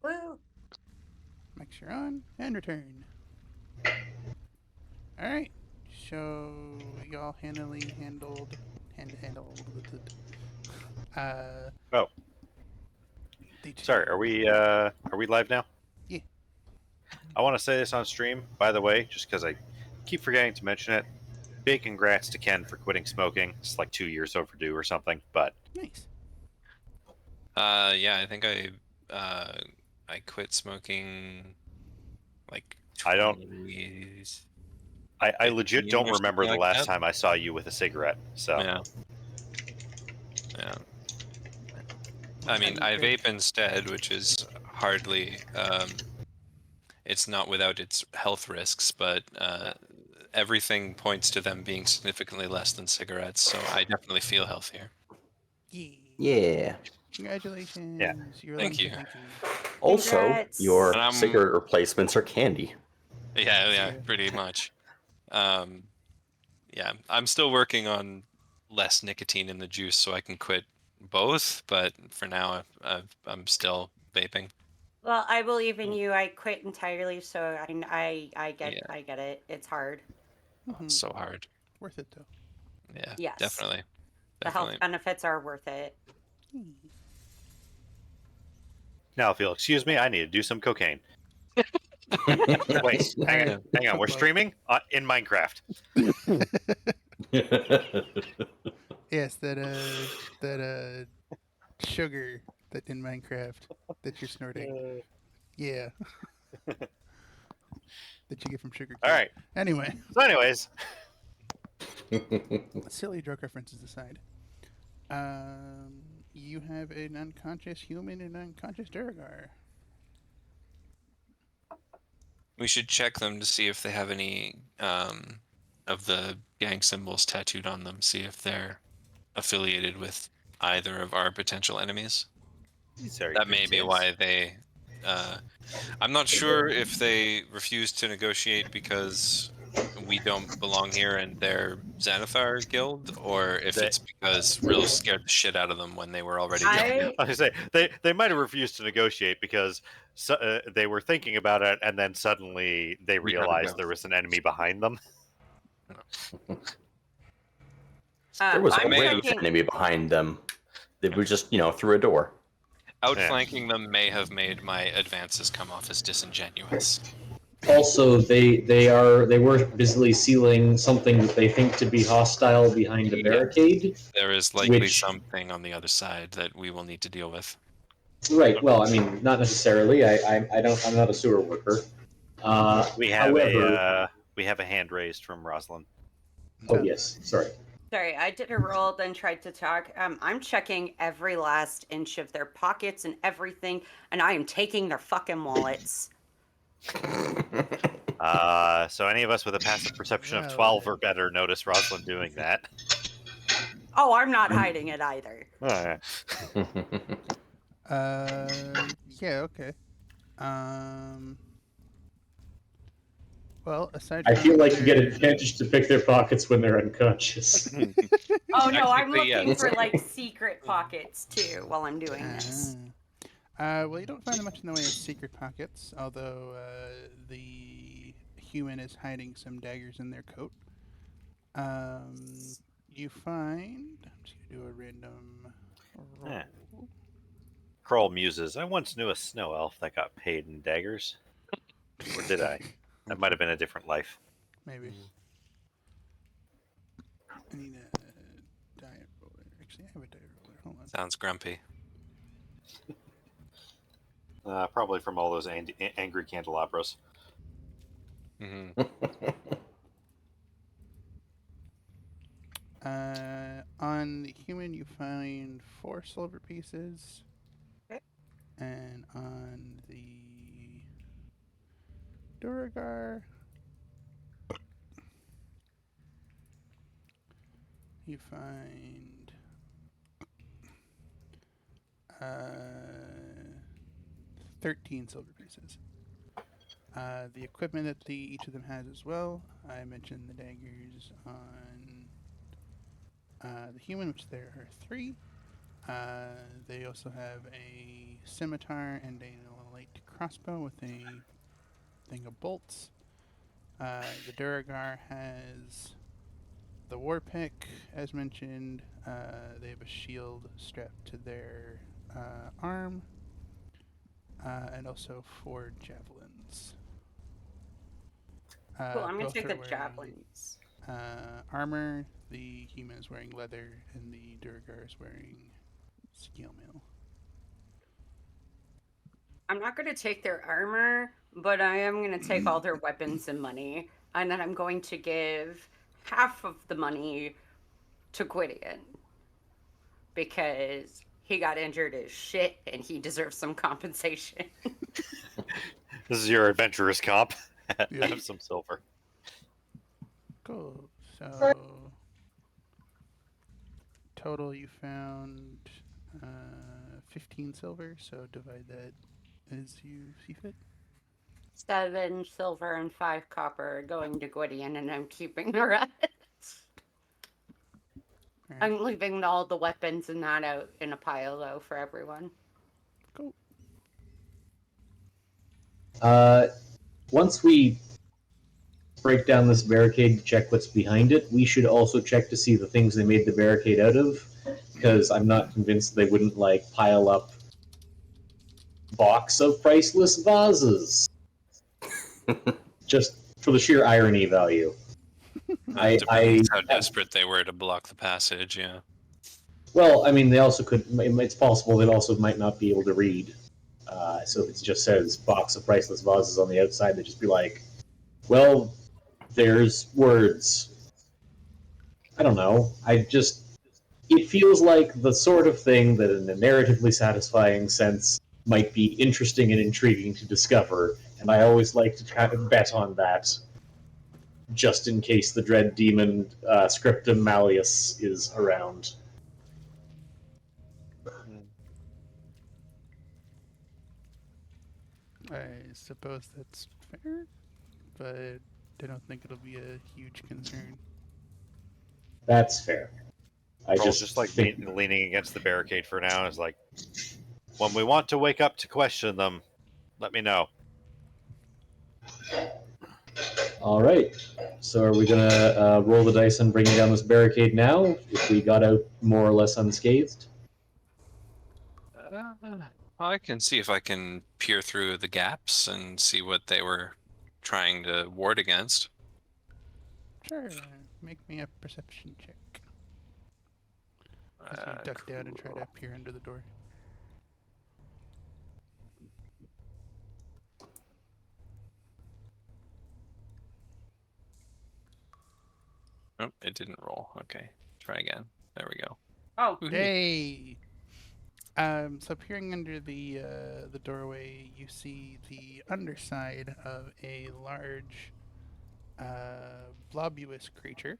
Woo. Make sure on and return. All right. So y'all handled. Uh, Oh, did sorry. Are we live now? Yeah. I want to say this on stream, by the way, just because I keep forgetting to mention it. Big congrats to Ken for quitting smoking. It's like 2 years overdue or something, but Nice. Yeah, I think I quit smoking like I don't. 20s. I legit 15 don't or something remember the like last that. time I saw you with a cigarette. So Yeah. Yeah. I mean, I vape instead, which is hardly. It's not without its health risks, but everything points to them being significantly less than cigarettes. So I definitely feel healthier. Yeah. Yeah. Congratulations. You're Thank you. lucky. Also, Congrats. your And I'm cigarette replacements are candy. yeah, True. pretty much. Yeah, I'm still working on less nicotine in the juice so I can quit both. But for now, I'm still vaping. Well, I believe in you. I quit entirely, so I Yeah, get it. It's hard. Mhm. so hard. Worth it though. Yeah, Yes. definitely. The health benefits are worth it. now, if you'll excuse me, I need to do some cocaine. Wait, All right. hang on. We're Well, streaming in Minecraft. yes, that sugar that in Minecraft that you're snorting. Yeah. That you get from sugar All cane. right. Anyway, So, anyways, silly drug references aside. You have an unconscious human and unconscious Duragar. We should check them to see if they have any of the gang symbols tattooed on them. See if they're affiliated with either of our potential enemies. these are That your may be tits. why they. I'm not sure if they refuse to negotiate because we don't belong here and they're Xanathar Guild, or if They- it's because Rill scared the shit out of them when they were already down. I I was gonna say they might have refused to negotiate because they were thinking about it, and then suddenly they We gotta realized go. there was an enemy behind them. There was I'm already checking. an enemy behind them. They were just, through a door. Outflanking them may have made my advances come off as disingenuous. Also, they were busily sealing something that they think to be hostile behind a Yeah. barricade. There is likely Which- something on the other side that we will need to deal with. Right. Well, I mean, not necessarily. I'm not a sewer worker. We have However, we have a hand raised from Rosalind. oh yes, sorry. Sorry, I did a roll, then tried to talk. I'm checking every last inch of their pockets and everything, and I am taking their fucking wallets. So any of us with a passive perception of Well 12 or then. better notice Rosalind doing that. Oh, I'm not hiding it either. Yeah, okay. Well, aside I from feel like you get their- advantage to pick their pockets when they're unconscious. Oh no, I'm Technically, looking yes. for like secret pockets too while I'm doing this. Well, you don't find much in the way of secret pockets, although the human is hiding some daggers in their coat. You find. I'm just gonna do a random roll. Yeah. Kroll muses. I once knew a snow elf that got paid in daggers. Or did I? That might have been a different life. Maybe. I need a diet roller. Actually, I have a diet roller. Hold on. Sounds grumpy. Probably from all those angry candelabras. Hmm. On the human, you find 4 silver pieces. Okay. And on the Duragar, you find 13 silver pieces. The equipment that each of them has as well. I mentioned the daggers on the human, which there are 3. They also have a scimitar and a light crossbow with a thing of bolts. The Duragar has the war pick, as mentioned. They have a shield strapped to their arm, and also 4 javelins. Cool. I'm gonna Both take are the wearing javelins. armor. The human is wearing leather, and the Duragar is wearing scale mail. I'm not gonna take their armor, but I am gonna take all their weapons and money, and then I'm going to give half of the money to Gwydion because he got injured as shit and he deserves some compensation. This is your adventurer's comp. Yeah. Have some silver. Cool. So total, you found 15 silver. So divide that as you see fit. 7 silver and 5 copper going to Gwydion, and I'm keeping the rest. All right. I'm leaving all the weapons and that out in a pile though for everyone. Cool. Once we break down this barricade to check what's behind it, we should also check to see the things they made the barricade out of, because I'm not convinced they wouldn't like pile up box of priceless vases just for the sheer irony value. Depends how desperate they were to block the passage. Yeah. Well, I mean, they also could. It's possible they also might not be able to read. So if it just says box of priceless vases on the outside, they'd just be like, well, there's words. I don't know. It feels like the sort of thing that in a narratively satisfying sense might be interesting and intriguing to discover, and I always like to kind of bet on that, just in case the dread demon Scriptum Malleus is around. I suppose that's fair, but I don't think it'll be a huge concern. That's fair. I Just like think leaning against the barricade for now is like, when we want to wake up to question them, let me know. All right. So are we gonna roll the dice and bring down this barricade now? If we got out more or less unscathed. I can see if I can peer through the gaps and see what they were trying to ward against. Sure. Make me a perception check. As you duck down and try to peer under the door. Oh, it didn't roll. Okay, try again. There we go. Oh, Yay! So peering under the doorway, you see the underside of a large, blobulous creature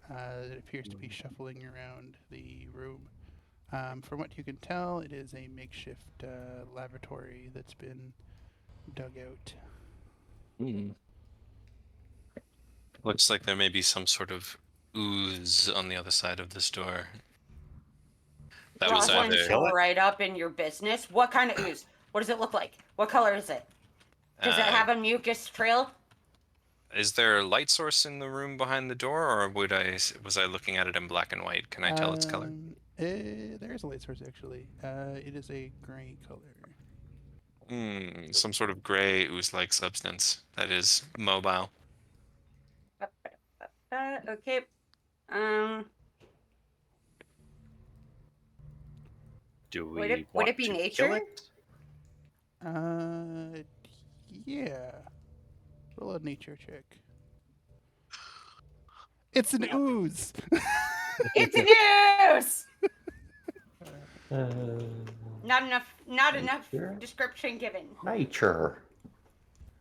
that appears to be shuffling around the room. From what you can tell, it is a makeshift lavatory that's been dug out. Looks like there may be some sort of ooze on the other side of this door. That was Roslyn's either. Kill it? right up in your business. What kind of ooze? What does it look like? What color is it? Does it have a mucus trail? Is there a light source in the room behind the door, or was I looking at it in black and white? Can I tell its color? There is a light source, actually. It is a gray color. Some sort of gray ooze-like substance that is mobile. Okay. Do we Would it want be to nature? kill it? Yeah. Roll a nature check. It's an ooze! It's an ooze! Uh, Not enough Nature? description given. Nature.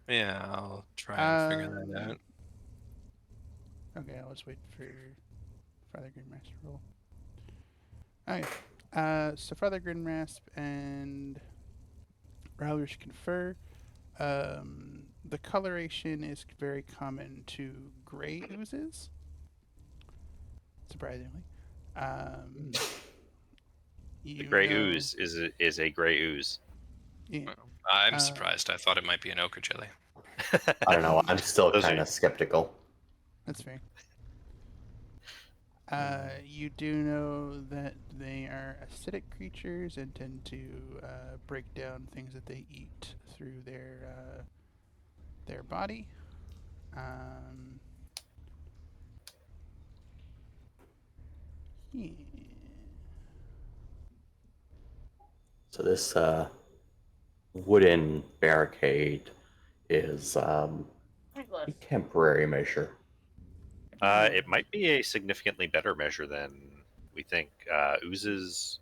Yeah, I'll try and figure that out. Okay, I'll just wait for Father Grimrasp to roll. Okay. So Father Grimrasp and Rawlish confer. The coloration is very common to gray oozes. Surprisingly. The gray ooze is a gray ooze. Yeah, I'm surprised. I thought it might be an ochre jelly. I don't know. I'm still Those kind are- of skeptical. that's fair. You do know that they are acidic creatures and tend to break down things that they eat through their body. Yeah. So this wooden barricade is a Nicholas. temporary measure. It might be a significantly better measure than we think. Oozes.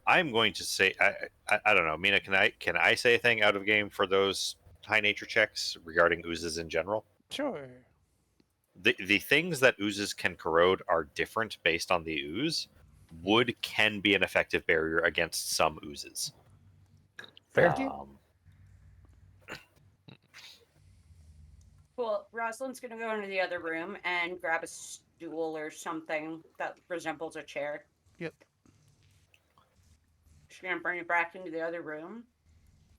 I'm going to say I don't know. Mina, can I say a thing out of game for those high nature checks regarding oozes in general? Sure. The things that oozes can corrode are different based on the ooze. Wood can be an effective barrier against some oozes. Fair. Cool. Rosalind's gonna go into the other room and grab a stool or something that resembles a chair. Yep. She's gonna bring it back into the other room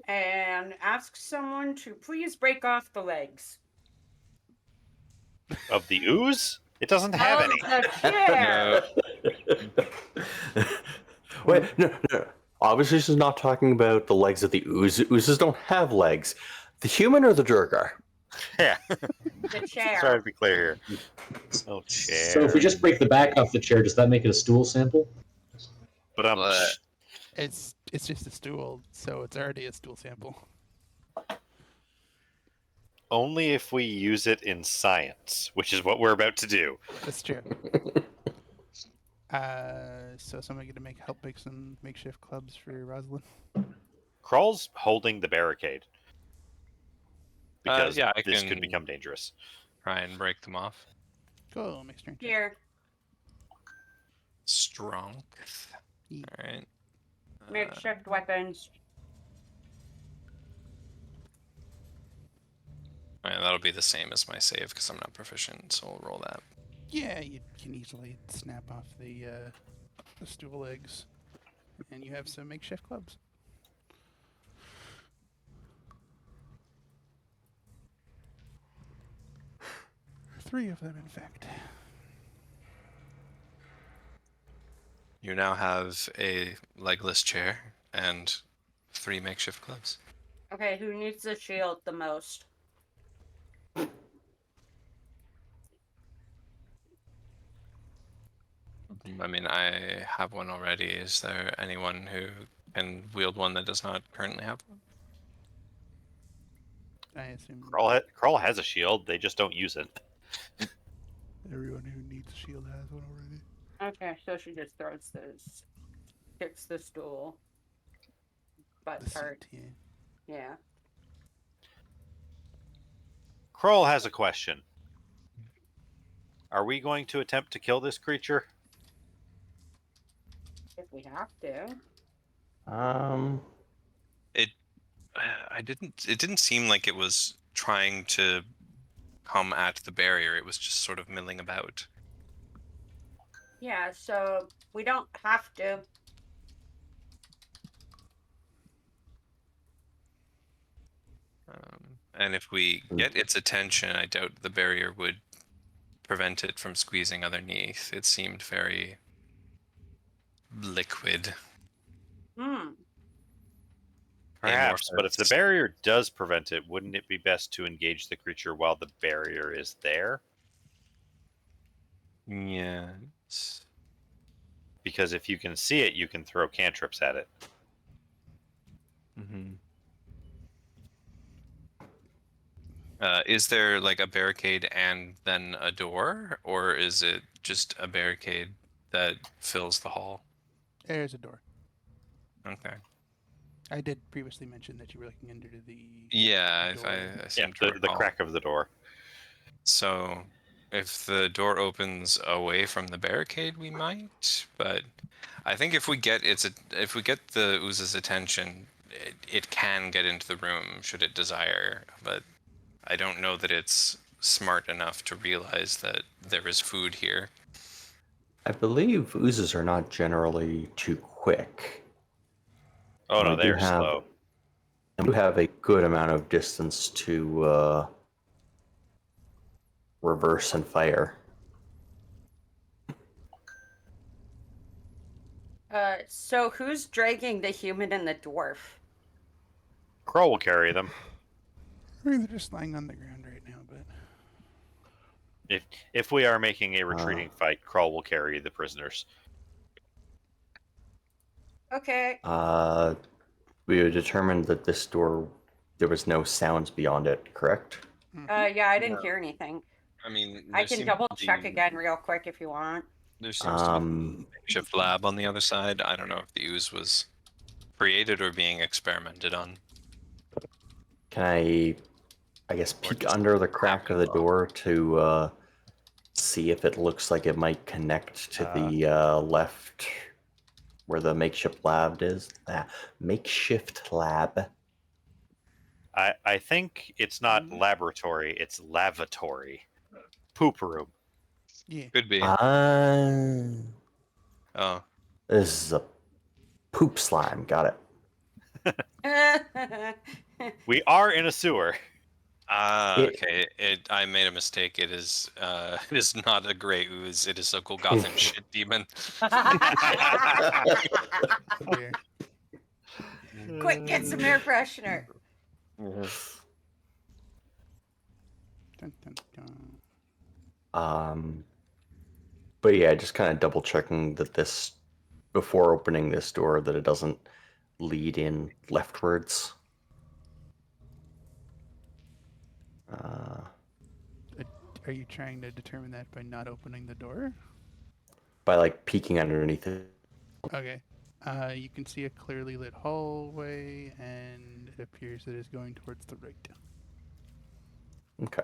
and ask someone to please break off the legs. Of the ooze, it doesn't have Of any. the chair. Wait, no. Obviously, she's not talking about the legs of the ooze. Oozes don't have legs. The human or the Durgar? Yeah. The chair. Try to be clear here. Oh, chair. So if we just break the back off the chair, does that make it a stool sample? But It's just a stool, so it's already a stool sample. only if we use it in science, which is what we're about to do. That's true. So somebody gonna help make some makeshift clubs for Rosalind. Krull's holding the barricade because I this can could become dangerous. try and break them off. Cool, make strength check. Here. Strength. Yeah. All right. Makeshift weapons. All right, that'll be the same as my save because I'm not proficient, so we'll roll that. Yeah, you can easily snap off the stool legs, and you have some makeshift clubs. Three of them, in fact. You now have a legless chair and 3 makeshift clubs. Okay, who needs the shield the most? I mean, I have one already. Is there anyone who can wield one that does not currently have one? I assume Krull has a shield, they just don't use it. everyone who needs a shield has one already. Okay, so she just throws this, kicks the stool. Butt The part. seat, yeah. Yeah. Krull has a question. Are we going to attempt to kill this creature? If we have to. It didn't seem like it was trying to come at the barrier. It was just sort of milling about. Yeah, so we don't have to. And if we get its attention, I doubt the barrier would prevent it from squeezing underneath. It seemed very liquid. Perhaps, but if the Amorphous. barrier does prevent it, wouldn't it be best to engage the creature while the barrier is there? Yes. Because if you can see it, you can throw cantrips at it. Mm-hmm. Is there like a barricade and then a door, or is it just a barricade that fills the hall? There's a door. Okay. I did previously mention that you were looking under the. Yeah, door. I Yeah, seem to the recall. crack of the door. So, if the door opens away from the barricade, we might. But I think if we get the ooze's attention, it can get into the room should it desire. But I don't know that it's smart enough to realize that there is food here. I believe oozes are not generally too quick. Oh no, We do they're have- slow. And we have a good amount of distance to reverse and fire. So who's dragging the human and the dwarf? Crow will carry them. I mean, they're just lying on the ground right now, but If we are making a retreating fight, Kroll will carry the prisoners. Okay. We determined that this door, there was no sounds beyond it, correct? Yeah, I didn't hear anything. I mean, I can double check again real quick if you want. There seems to be a makeshift lab on the other side. I don't know if the ooze was created or being experimented on. Can I guess, peek under the crack of the door to see if it looks like it might connect to the left where the makeshift lab is? Makeshift lab. I think it's not laboratory, it's lavatory. Poop room. yeah. Could be. Oh, Oh, this is a poop slime. Got it. We are in a sewer. okay. I made a mistake. It is not a gray ooze. It is a Golgothan shit demon. Weird. Quick, get some air freshener. Dun, dun, dun. But yeah, just kind of double checking that this, before opening this door, that it doesn't lead in leftwards. Are you trying to determine that by not opening the door? By like peeking underneath it. Okay. You can see a clearly lit hallway, and it appears it is going towards the right. Okay.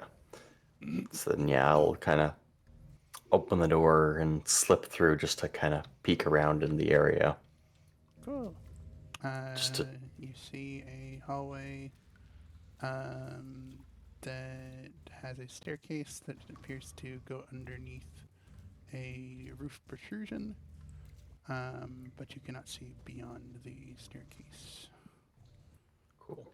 So then, yeah, I'll kind of open the door and slip through just to kind of peek around in the area. Cool. Just to- You see a hallway that has a staircase that appears to go underneath a roof protrusion, but you cannot see beyond the staircase. Cool.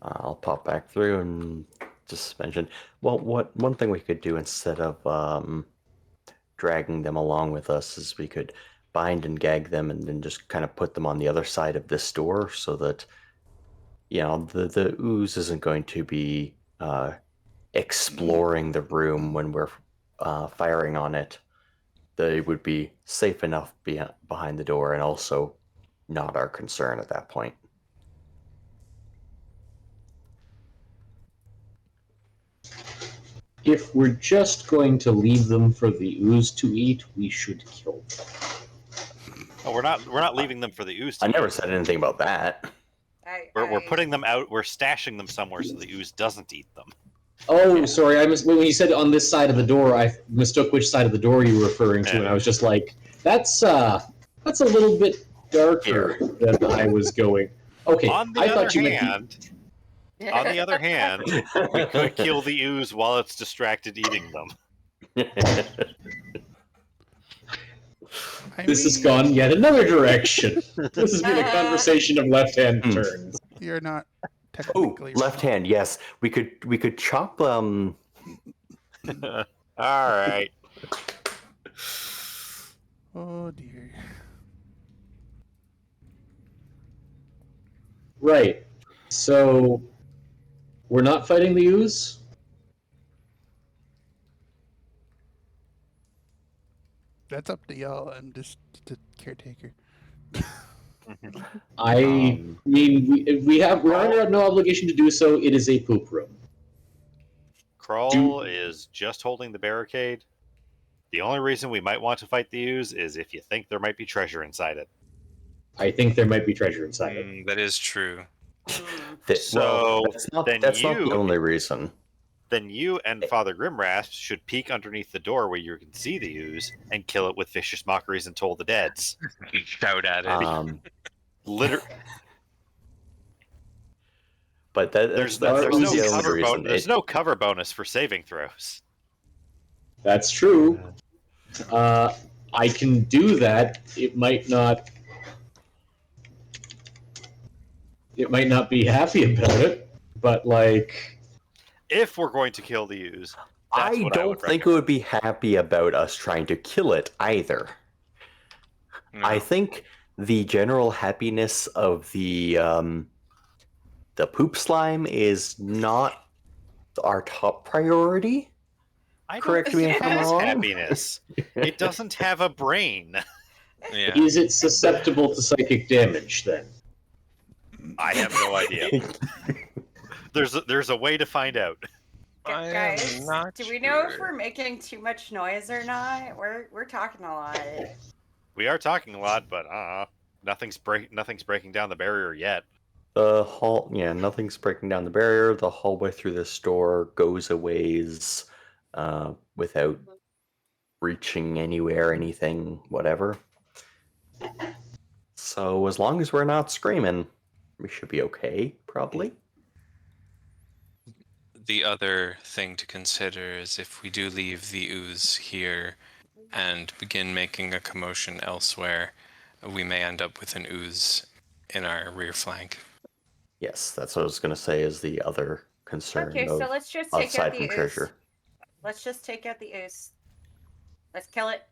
I'll pop back through and just mention. Well, one thing we could do instead of dragging them along with us is we could bind and gag them and then just kind of put them on the other side of this door so that, you know, the ooze isn't going to be exploring the room when we're firing on it. They would be safe enough behind the door and also not our concern at that point. If we're just going to leave them for the ooze to eat, we should kill them. Oh, we're not leaving them for the ooze to I never eat. said anything about that. We're putting them out. We're stashing them somewhere so the ooze doesn't eat them. Oh, sorry. When you said on this side of the door, I mistook which side of the door you were referring to, Yeah. and I was just like, "That's a little bit darker than I was going." Okay, On the I other thought you meant. hand, we could kill the ooze while it's distracted eating them. This has gone yet another direction. This has been a conversation of left-hand turns. You're not Oh, technically left wrong. hand. Yes, we could chop. All right. Oh dear. Right. So, we're not fighting the ooze? That's up to y'all. I'm just the caretaker. I mean, we're under no obligation to do so. It is a poop room. Krull is just holding the barricade. The only reason we might want to fight the ooze is if you think there might be treasure inside it. I think there might be treasure inside it. That is true. So that's not the only reason. Then you and Father Grimrasp should peek underneath the door where you can see the ooze and kill it with vicious mockeries and Toll the Deads. Shout at it. But There's no cover bonus for saving throws. That's true. I can do that. It might not. it might not be happy about it, but like, If we're going to kill the ooze, that's I what I don't would think it recommend. would be happy about us trying to kill it either. No. I think the general happiness of the poop slime is not our top priority. I don't Correct me think if it I'm has wrong. happiness. It doesn't have a brain. Yeah. is it susceptible to psychic damage then? I have no idea. There's a way to find out. I Guys, am not do we know if sure. we're making too much noise or not? We're talking a lot. We are talking a lot, but nothing's breaking down the barrier yet. The hall, yeah, nothing's breaking down the barrier. The hallway through this door goes a ways without reaching anywhere, anything, whatever. So as long as we're not screaming, we should be okay, probably. The other thing to consider is if we do leave the ooze here and begin making a commotion elsewhere, we may end up with an ooze in our rear flank. Yes, that's what I was going to say is the other concern Okay, of so let's just take out aside the from ooze. treasure. Let's just take out the ooze. Let's kill it.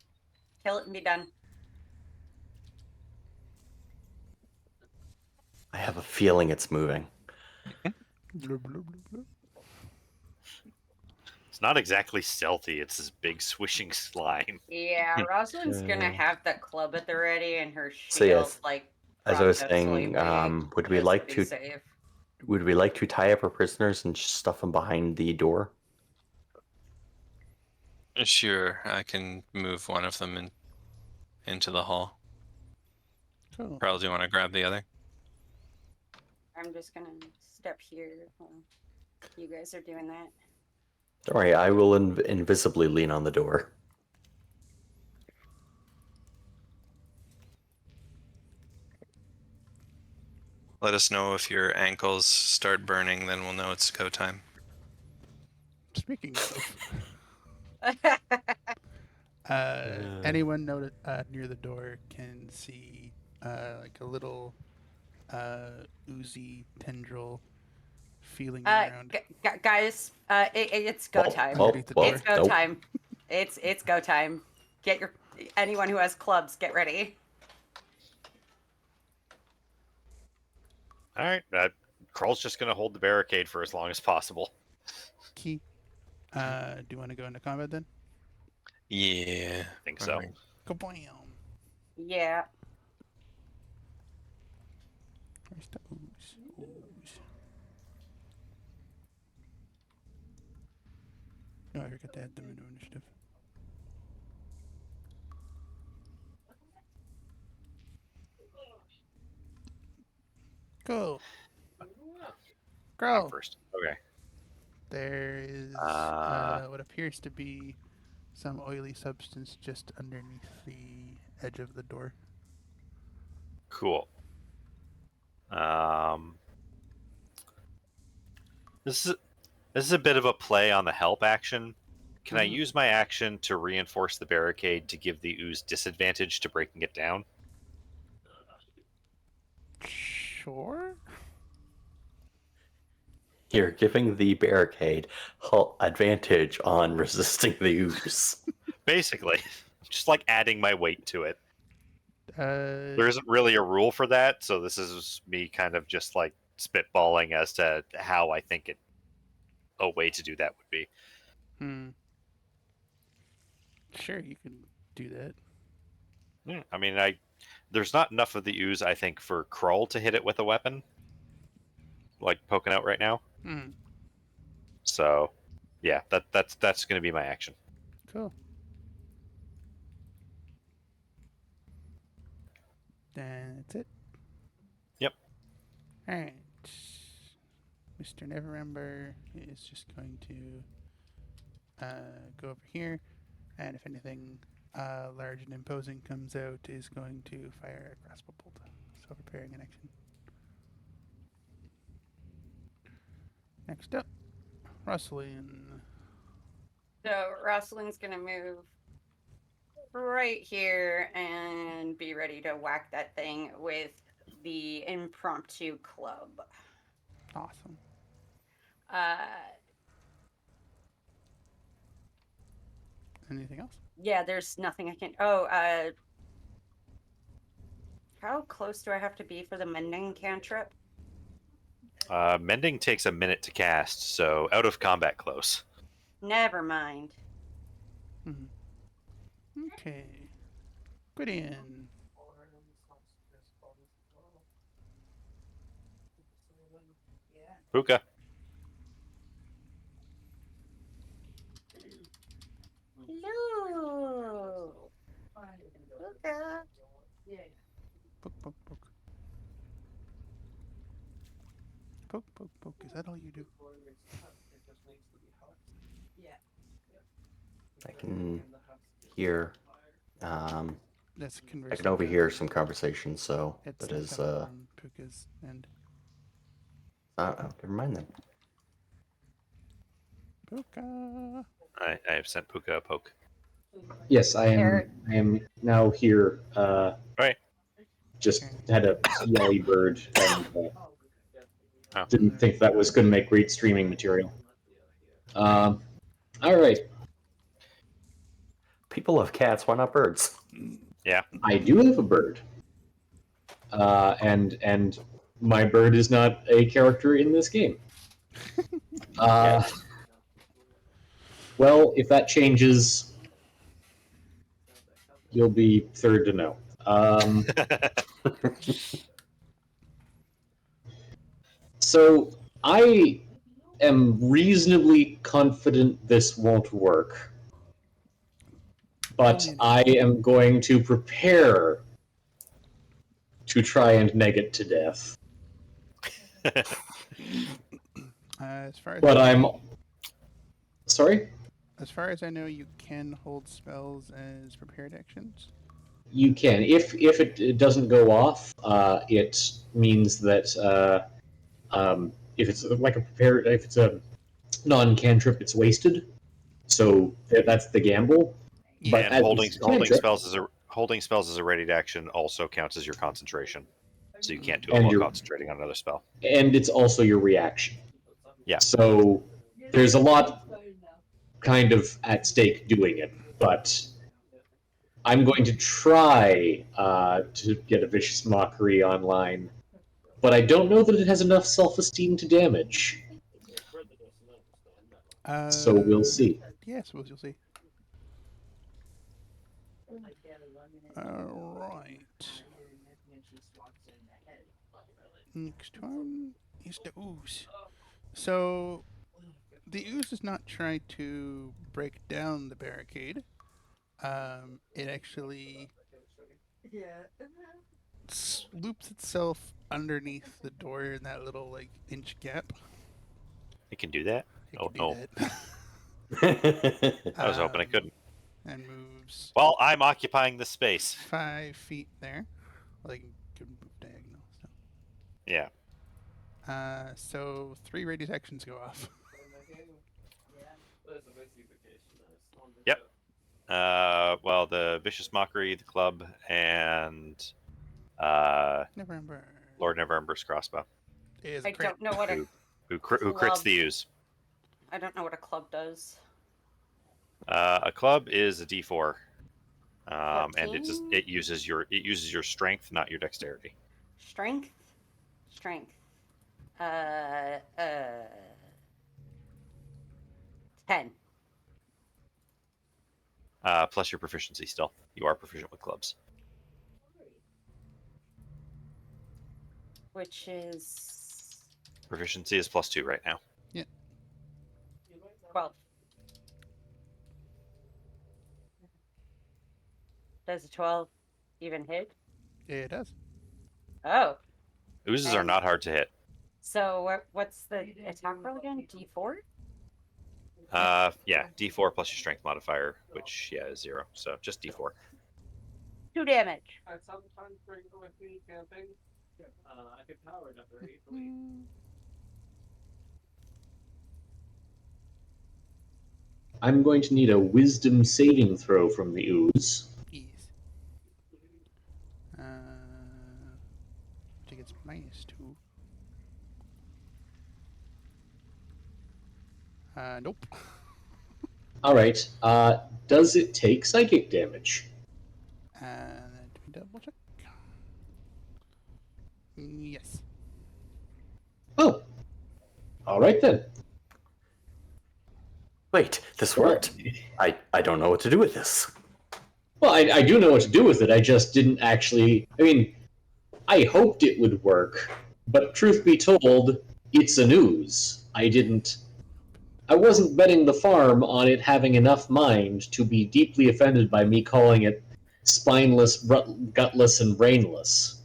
Kill it and be done. I have a feeling it's moving. Blub, blub, blub, blub. It's not exactly stealthy. It's this big swishing slime. Yeah, Rosalind's gonna have the club at the ready and her So, yes, shield like as I was propped up saying, slightly, would we just like be to safe. tie up our prisoners and stuff them behind the door? Sure, I can move one of them into the hall. Cool. Carl, do you want to grab the other? I'm just gonna step here while you guys are doing that. Don't worry, I will invisibly lean on the door. Let us know if your ankles start burning, then we'll know it's go time. Speaking of, anyone near the door can see like a little oozy tendril feeling around. Guys, it's go time. Underneath the door. It's go nope. time. It's go time. Get your anyone who has clubs, get ready. All right, Kroll's just gonna hold the barricade for as long as possible. Key. Do you want to go into combat then? Yeah. I think so. Alright. Kablam! Yeah. Where's the ooze? Ooze. Oh, I forgot to add them into initiative. Go. I'm Grow. first. Okay. There is what appears to be some oily substance just underneath the edge of the door. Cool. This is a bit of a play on the help action. Can I use my action to reinforce the barricade to give the ooze disadvantage to breaking it down? Sure. You're giving the barricade advantage on resisting the ooze. Basically, just like adding my weight to it. There There isn't really a rule for that, so this is me kind of just like spitballing as to how I think a way to do that would be. Sure, you can do that. Yeah, I mean, there's not enough of the ooze, I think, for Kroll to hit it with a weapon, like poking out right now. So, yeah, that's going to be my action. Cool. That's it. Yep. All right. Mr. Neverember is just going to go over here, and if anything large and imposing comes out, is going to fire a crossbow bolt. So preparing an action. Next up, Rosalind. So Rosalind's gonna move right here and be ready to whack that thing with the impromptu club. Awesome. Anything else? Yeah, there's nothing I can. How close do I have to be for the mending cantrip? Mending takes a minute to cast, so out of combat close. Never mind. Okay. Gwydion. Puka. Hello. Puka. Poke, poke, poke. Poke, poke, poke. Is that all you do? I can hear. That's I conversing. can overhear some conversations, so It's that not is. coming from Puka's end. Oh, never mind then. Puka. I have sent Puka a poke. Yes, I am now here. Right. Just had a yelly bird and Oh. didn't think that was going to make great streaming material. All right. People love cats. Why not birds? Yeah. I do have a bird, and my bird is not a character in this game. Well, if that changes, you'll be third to know. So I am reasonably confident this won't work, but I am going to prepare to try and neg it to death. As far as But I I'm know, sorry. as far as I know, you can hold spells as prepared actions. You can, if it doesn't go off, it means that if it's like a prepared, if it's a non-cantrip, it's wasted. So that's the gamble. Yeah. But And as holding it's cantrip, spells as a ready to action also counts as your concentration, so you can't do it And while your- concentrating on another spell. and it's also your reaction. Yeah. So there's a lot kind of at stake doing it, but I'm going to try to get a vicious mockery online, but I don't know that it has enough self-esteem to damage. So we'll see. Yes, we'll see. All right. Next one is the ooze. So the ooze does not try to break down the barricade. It actually loops itself underneath the door in that little like inch gap. It can do that. It Oh, can do no. that. I was hoping it couldn't. And moves Well, I'm occupying the space. 5 feet there. Well, they can move diagonal. So. Yeah. So 3 radius actions go off. Yep. Well, the Vicious Mockery, the club, and November. Lord Neverember's crossbow, Is I don't know what a who crits Club. the use. I don't know what a club does. A club is a D4, and 14? it uses your strength, not your dexterity. Strength. 10. Plus your proficiency still. You are proficient with clubs. Which is Proficiency is +2 right now. 12. Does a 12 even hit? It does. Oh. Oozes are And- not hard to hit. So what's the attack roll again? D4? Yeah, D4 plus your strength modifier, which is 0. So just D4. 2 damage. I'm going to need a wisdom saving throw from the ooze. Yes. To get it's -2. Nope. All right. Does it take psychic damage? Let me double check. Yes. Oh. All right then. Wait, this Sure. worked. I don't know what to do with this. Well, I do know what to do with it. I just didn't actually. I mean, I hoped it would work, but truth be told, it's an ooze. I wasn't betting the farm on it having enough mind to be deeply offended by me calling it spineless, gutless, and brainless.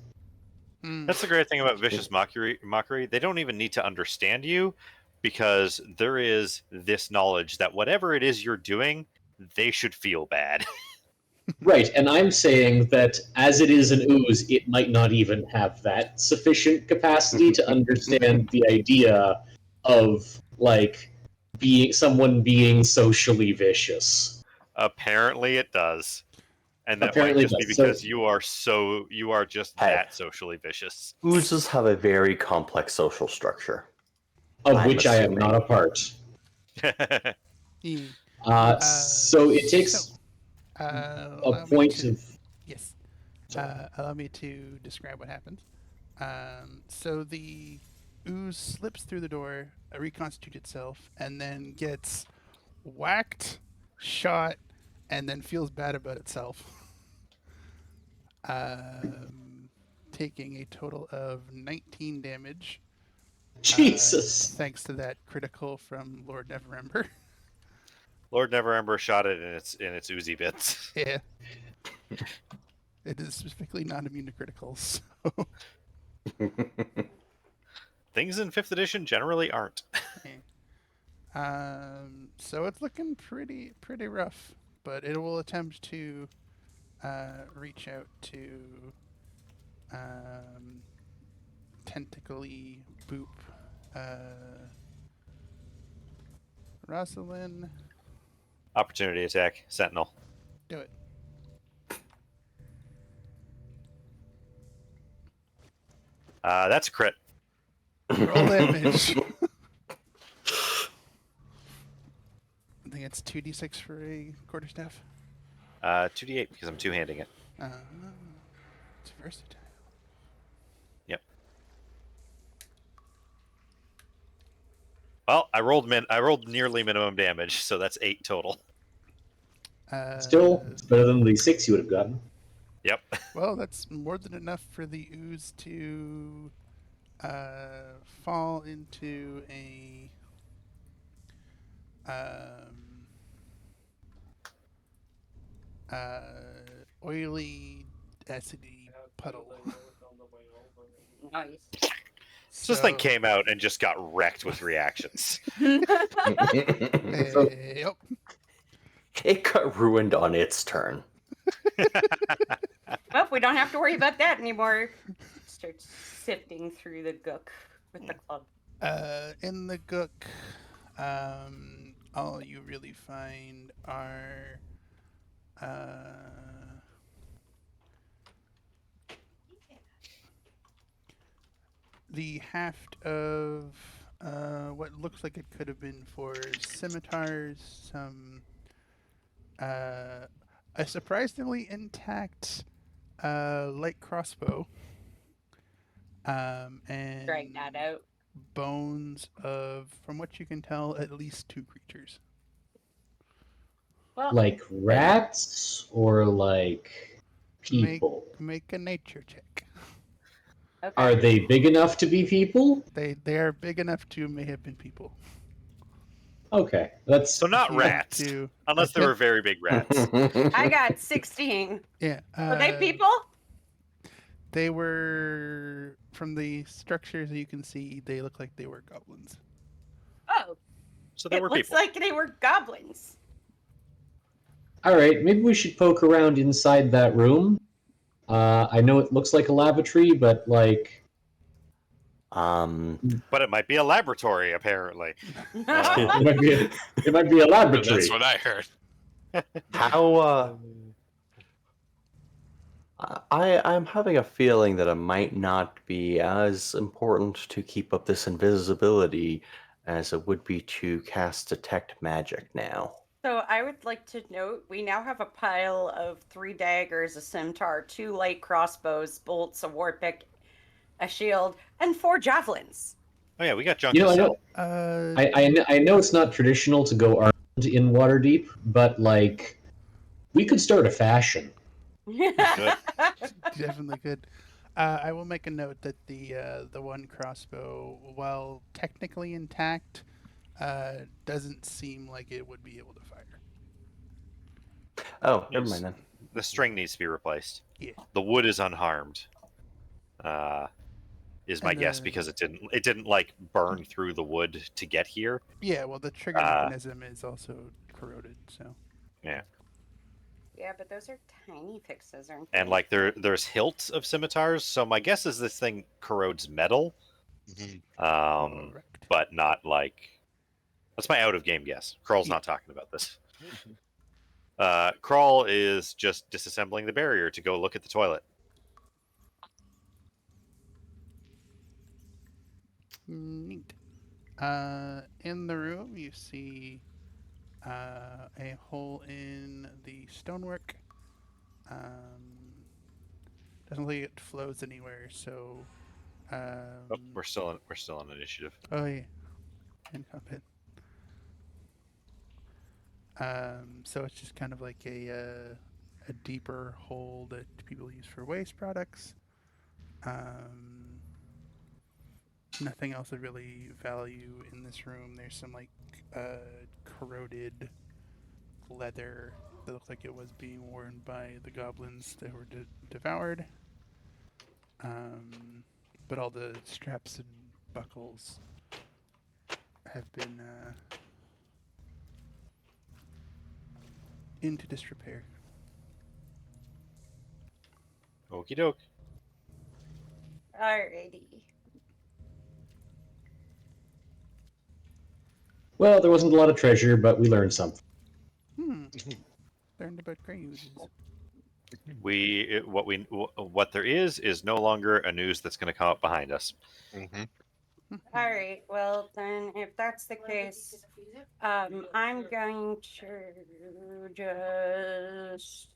That's the great thing about vicious mockery. They don't even need to understand you, because there is this knowledge that whatever it is you're doing, they should feel bad. Right, and I'm saying that as it is an ooze, it might not even have that sufficient capacity to understand the idea of, like, someone being socially vicious. Apparently, it does, and that Apparently might just it be does. because So- you are just Hey. that socially vicious. Oozes have a very complex social structure. Of I'm which I am assuming. not a part. Yeah. So it takes a a point of. Yes. Sorry. Allow me to describe what happens. So the ooze slips through the door, reconstitutes itself, and then gets whacked, shot, and then feels bad about itself. Taking a total of 19 damage. Jesus. Thanks to that critical from Lord Neverember. Lord Neverember shot it in its oozy bits. Yeah. It is specifically not immune to criticals. So. Things in 5th edition generally aren't. So it's looking pretty rough, but it will attempt to reach out to tentacly boop Rosalind. Opportunity attack, Sentinel. Do it. That's a crit. Roll damage. I think it's 2d6 for a quarterstaff. 2d8 because I'm two-handing it. It's versatile. Yep. Well, I rolled nearly minimum damage, so that's 8 total. Still, it's better than the 6 you would have gotten. Yep. Well, that's more than enough for the ooze to fall into a oily, acidy puddle. Nice. So this thing came out and just got wrecked with reactions. Yep. It got ruined on its turn. Well, we don't have to worry about that anymore. Starts sifting through the gook with the club. In the gook, all you really find are the haft of what looks like it could have been for scimitars, some a surprisingly intact light crossbow, and Drag that out. bones of, from what you can tell, at least 2 creatures. Well, Like rats or like people? Make a nature check. okay. Are they big enough to be people? They are big enough to may have been people. Okay, that's So not You rats, do- unless they were very big rats. I got 16. Yeah. Were they people? They were, from the structures that you can see, they look like they were goblins. Oh, So they it were looks people. like they were goblins. all right. Maybe we should poke around inside that room. I know it looks like a lavatory, but like, But it might be a laboratory, apparently. it might be a laboratory. That's what I heard. how I'm having a feeling that it might not be as important to keep up this invisibility as it would be to cast Detect Magic now. So I would like to note we now have a pile of 3 daggers, a scimitar, 2 light crossbows, bolts, a war pick, a shield, and 4 javelins. Oh yeah, we got junk You to know, I sell. know, I know it's not traditional to go armed in Waterdeep, but like, we could start a fashion. Good. Definitely good. I will make a note that the one crossbow, while technically intact, doesn't seem like it would be able to fire. Oh, never mind then. The string needs to be replaced. Yeah. The wood is unharmed. Is my And guess because it didn't like burn through the wood to get here. Yeah, well, the trigger mechanism is also corroded, so. Yeah. Yeah, but those are tiny fixes, aren't they? And like there's hilts of scimitars, so my guess is this thing corrodes metal. Correct. But not like that's my out of game guess. Krull's not talking about this. Krull is just disassembling the barrier to go look at the toilet. Neat. In the room, you see a hole in the stonework. Doesn't look like it flows anywhere, so. We're still on initiative. Oh yeah, in combat. So it's just kind of like a deeper hole that people use for waste products. Nothing else of really value in this room. There's some like corroded leather that looks like it was being worn by the goblins that were devoured. But all the straps and buckles have been into disrepair. Okie doke. Alrighty. Well, there wasn't a lot of treasure, but we learned something. Learned about grey oozes. What there is no longer a noose that's going to come up behind us. Alright, well then if that's the case, I'm going to just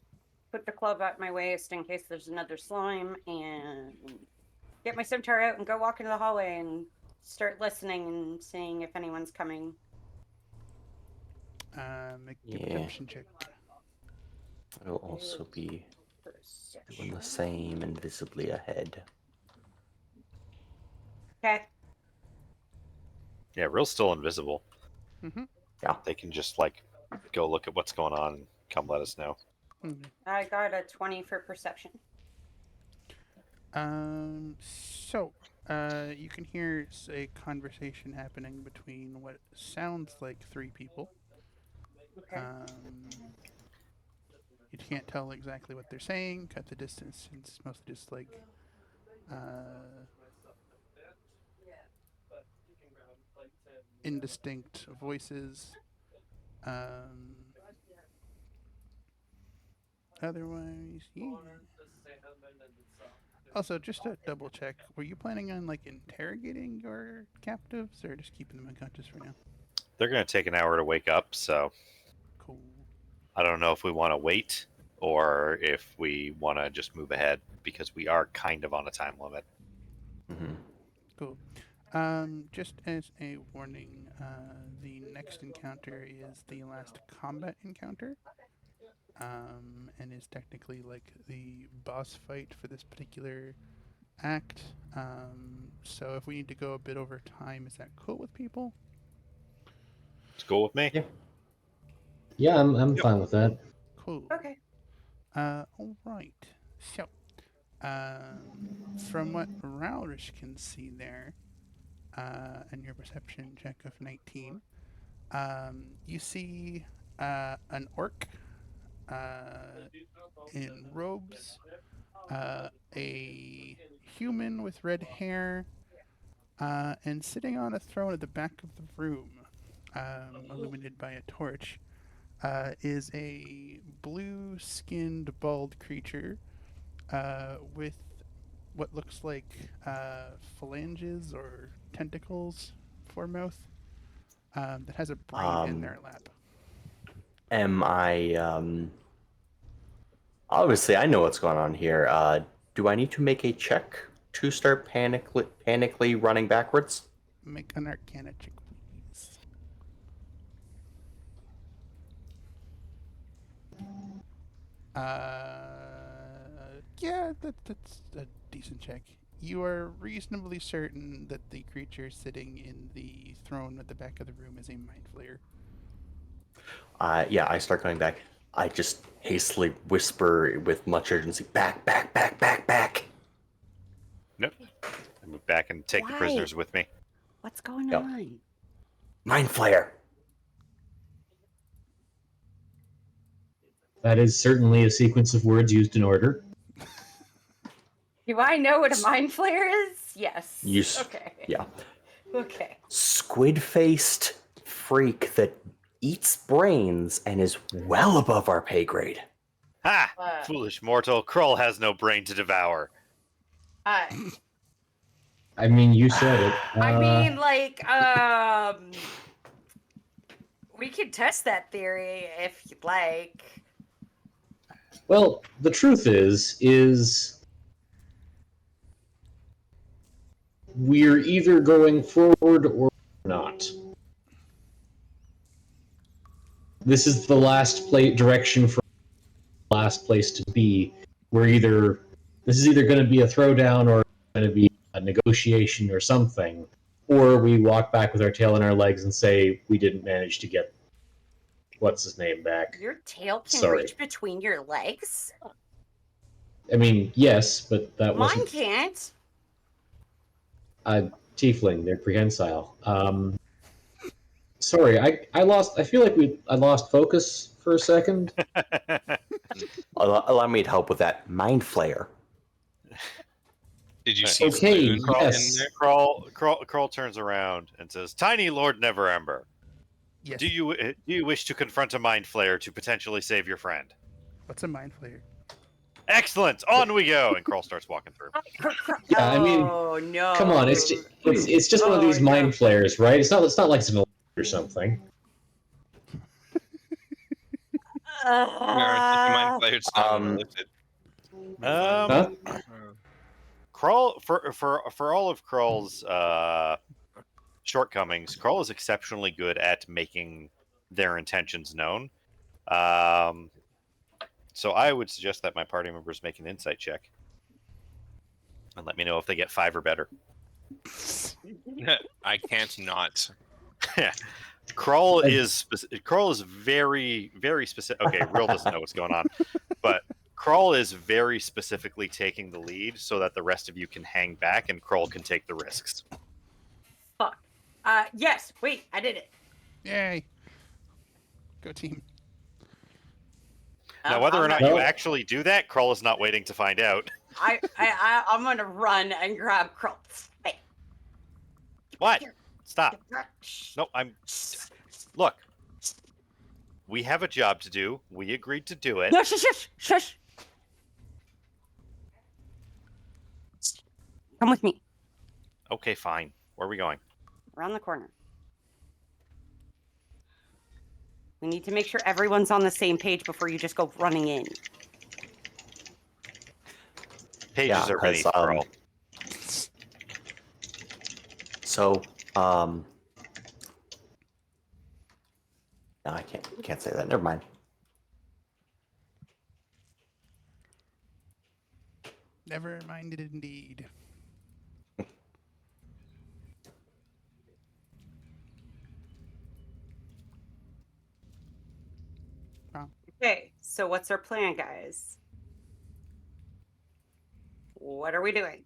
put the club at my waist in case there's another slime and get my scimitar out and go walk into the hallway and start listening and seeing if anyone's coming. Make a perception check. I'll also be doing the same invisibly ahead. Okay. Yeah, Rill's still invisible. Yeah. They can just like go look at what's going on and come let us know. I got a 20 for perception. So, you can hear a conversation happening between what sounds like 3 people. Okay. You can't tell exactly what they're saying. Cut the distance. It's mostly just like indistinct voices. Otherwise, yeah. Also, just to double check, were you planning on like interrogating your captives or just keeping them unconscious for now? They're going to take an hour to wake up, so Cool. I don't know if we want to wait or if we want to just move ahead because we are kind of on a time limit. Cool. Just as a warning, the next encounter is the last combat encounter. And is technically like the boss fight for this particular act. So if we need to go a bit over time, is that cool with people? It's cool with me. Yeah, I'm fine with that. Cool. Okay. All right. So, from what Rowrish can see there, and your perception check of 19, you see an orc in robes, a human with red hair, and sitting on a throne at the back of the room, illuminated by a torch, is a blue-skinned bald creature with what looks like phalanges or tentacles for mouth that has a brain in their lap. Am I obviously I know what's going on here. Do I need to make a check to start panically running backwards? Make an Arcana check, please. Yeah, that's a decent check. You are reasonably certain that the creature sitting in the throne at the back of the room is a mind flayer. Yeah, I start going back. I just hastily whisper with much urgency, back, back, back, back, back. Nope. I move back and take the Why? prisoners with me. What's going Yep. on? Mind flayer. That is certainly a sequence of words used in order. Do I know what a mind flare is? Yes. Okay. Yeah. Okay. Squid-faced freak that eats brains and is well above our pay grade. Ha! Foolish mortal, Krull has no brain to devour. I mean, you said it. mean, like, we could test that theory if you'd like. Well, the truth is we're either going forward or not. This is the last direction for the last place to be. This is either going to be a throwdown or going to be a negotiation or something, or we walk back with our tail in our legs and say we didn't manage to get what's his name back. Your tail can Sorry. reach between your legs? I mean, yes, but that Mine wasn't can't. tiefling. They're prehensile. Sorry, I lost. I feel like I lost focus for a second. Allow me to help with that. Mind flayer. Did you see Okay, Floon yes. in there? Krull turns around and says, "Tiny Lord Neverember, Yes. do you wish to confront a mind flayer to potentially save your friend?" What's a mind flayer? Excellent. On we go. And Krull starts walking through. Yeah, I mean, Oh no! Come on, it's just one of these mind flares, right? It's not like it's an alert or something. No, it's just a mind flayer. It's not unlimited. Huh? Krull for all of Krull's shortcomings, Krull is exceptionally good at making their intentions known. So I would suggest that my party members make an insight check and let me know if they get 5 or better. I can't not. Krull is very, very specific. Okay, Real doesn't know what's going on, but Krull is very specifically taking the lead so that the rest of you can hang back and Krull can take the risks. Fuck. Yes. Wait, I did it. Yay. Go team. Now, whether or not not- you actually do that, Krull is not waiting to find out. I'm gonna run and grab Krull. Hey. What? Stop. No, Look. We have a job to do. We agreed to do it. No, shush. Come with me. Okay, fine. Where are we going? Around the corner. We need to make sure everyone's on the same page before you just go running in. Pages are beneath Krull. So, no, I can't say that. Never mind. Never minded indeed. Okay, so what's our plan, guys? What are we doing?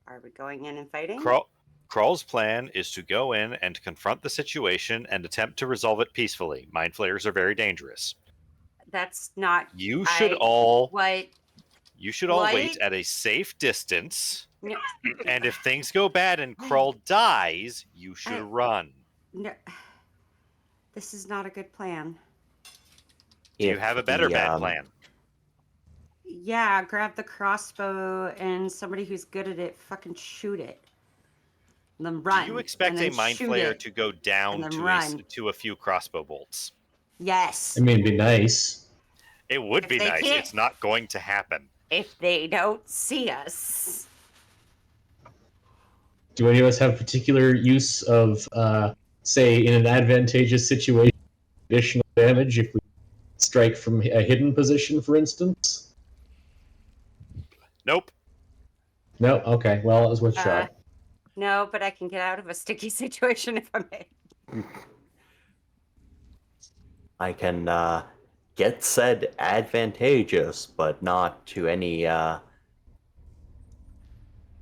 Are we going in and fighting? Krull's plan is to go in and confront the situation and attempt to resolve it peacefully. Mind flayers are very dangerous. That's not. You should all What? wait at a safe distance. No. And if things go bad and Krull dies, you should run. No. This is not a good plan. Do you have a better bad plan? Yeah, grab the crossbow and somebody who's good at it fucking shoot it. And then run. Do you expect and a then mind shoot flayer it, to go down then to run. to a few crossbow bolts? Yes. I mean, it'd be nice. It would If be they nice. can't- It's not going to happen. If they don't see us. Do any of us have particular use of, say, in an advantageous situation, additional damage if we strike from a hidden position, for instance? Nope. No? Okay, well, it was worth a shot. No, but I can get out of a sticky situation if I may. I can get said advantageous, but not to any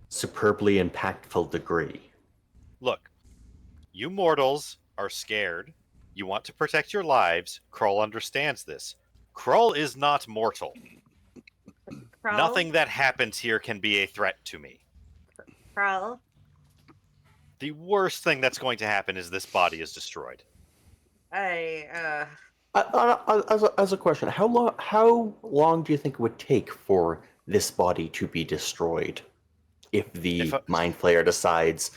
superbly impactful degree. Look, you mortals are scared. You want to protect your lives. Krull understands this. Krull is not mortal. Krull, Nothing that happens here can be a threat to me. Krull. The worst thing that's going to happen is this body is destroyed. As a question, how long do you think it would take for this body to be destroyed if the Mind Flayer decides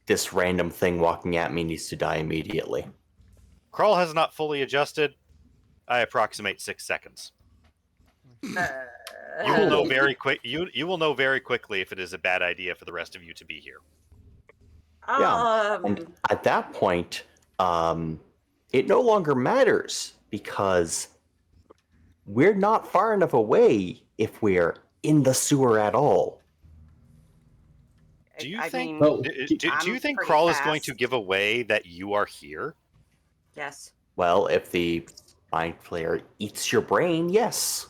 this random thing walking at me needs to die immediately? Krull has not fully adjusted. I approximate 6 seconds. You will know very quick. You will know very quickly if it is a bad idea for the rest of you to be here. Yeah, and at that point, it no longer matters because we're not far enough away if we're in the sewer at all. Do you I think? mean, Do you think pretty Krull is going to fast. give away that you are here? Yes. Well, if the Mind Flayer eats your brain, yes.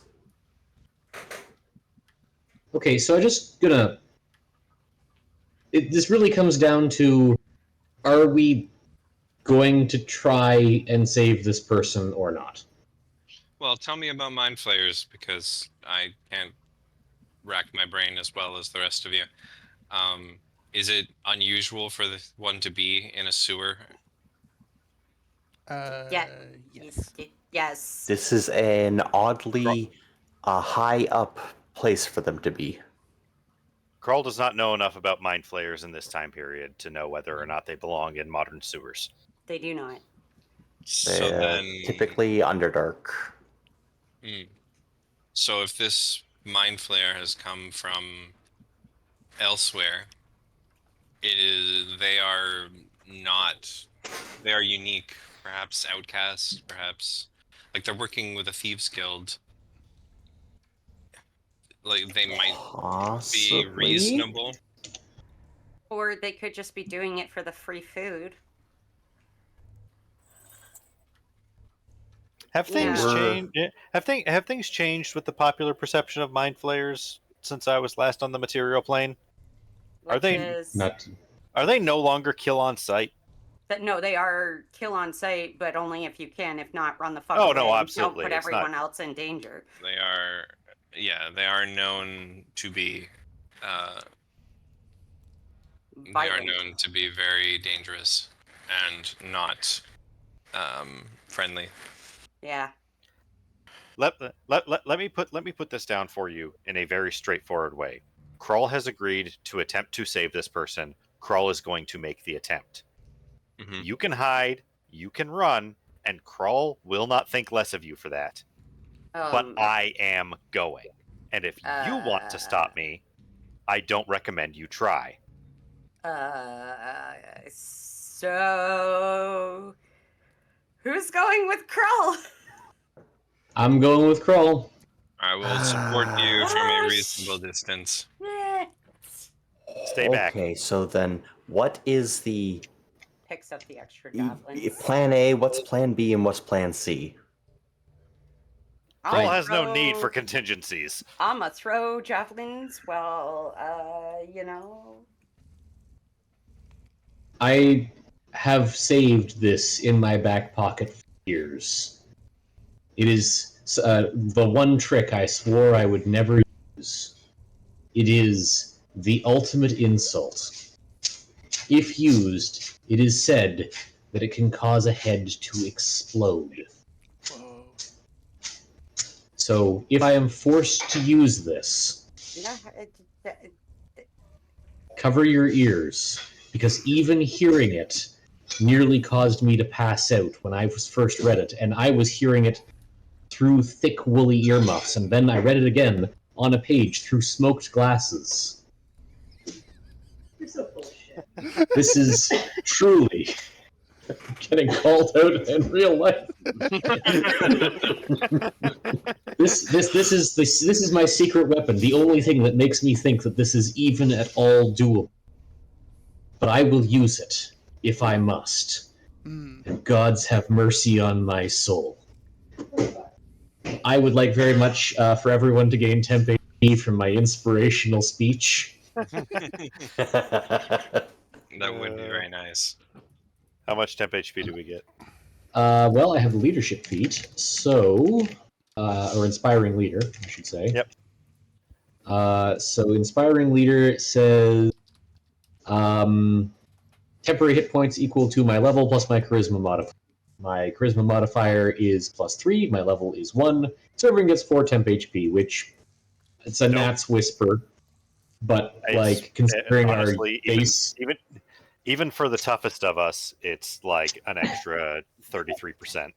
Okay, so I'm just gonna... this really comes down to, are we going to try and save this person or not? Well, tell me about mind flayers because I can't rack my brain as well as the rest of you. Is it unusual for the one to be in a sewer? Yes. Yes. This is an oddly high up place for them to be. Krull does not know enough about mind flayers in this time period to know whether or not they belong in modern sewers. They do not. So then, Typically Underdark. So if this mind flayer has come from elsewhere, they are unique, perhaps outcasts, perhaps like they're working with a thieves guild. Like they might Possibly be reasonable. Or they could just be doing it for the free food. Have things Yeah. changed? Have things changed with the popular perception of mind flayers since I was last on the material plane? Are they no longer kill on sight? No, they are kill on sight, but only if you can. If not, run the fuck Oh, away. no, absolutely. Don't put It's everyone not- else in danger. They are known to be very dangerous and not friendly. Yeah. Let me put this down for you in a very straightforward way. Krull has agreed to attempt to save this person. Krull is going to make the attempt. Mm-hmm. You can hide, you can run, and Krull will not think less of you for that. But I am going. And if you want to stop me, I don't recommend you try. So who's going with Krull? I'm going with Krull. I will support you from a reasonable distance. Stay back. Okay, so then what is the Picks up the extra javelins. plan A, what's plan B, and what's plan C? Krull has no need for contingencies. I'ma throw javelins. Well, I have saved this in my back pocket for years. It is the one trick I swore I would never use. It is the ultimate insult. If used, it is said that it can cause a head to explode. Whoa. So if I am forced to use this, Yeah, cover your ears, because even hearing it nearly caused me to pass out when I was first read it, and I was hearing it through thick woolly earmuffs, and then I read it again on a page through smoked glasses. You're so full of shit. This is truly getting called out in real life. This is my secret weapon. The only thing that makes me think that this is even at all doable. But I will use it if I must. And gods have mercy on my soul. I would like very much for everyone to gain temp HP from my inspirational speech. That would be very nice. How much temp HP do we get? Well, I have leadership feat, so or inspiring leader, I should say. Yep. So inspiring leader says temporary hit points equal to my level plus my charisma modifier. My charisma modifier is +3. My level is 1. So everyone gets 4 temp HP, which it's a gnat's whisper. But like considering honestly, our base, even for the toughest of us, it's like an extra 33%.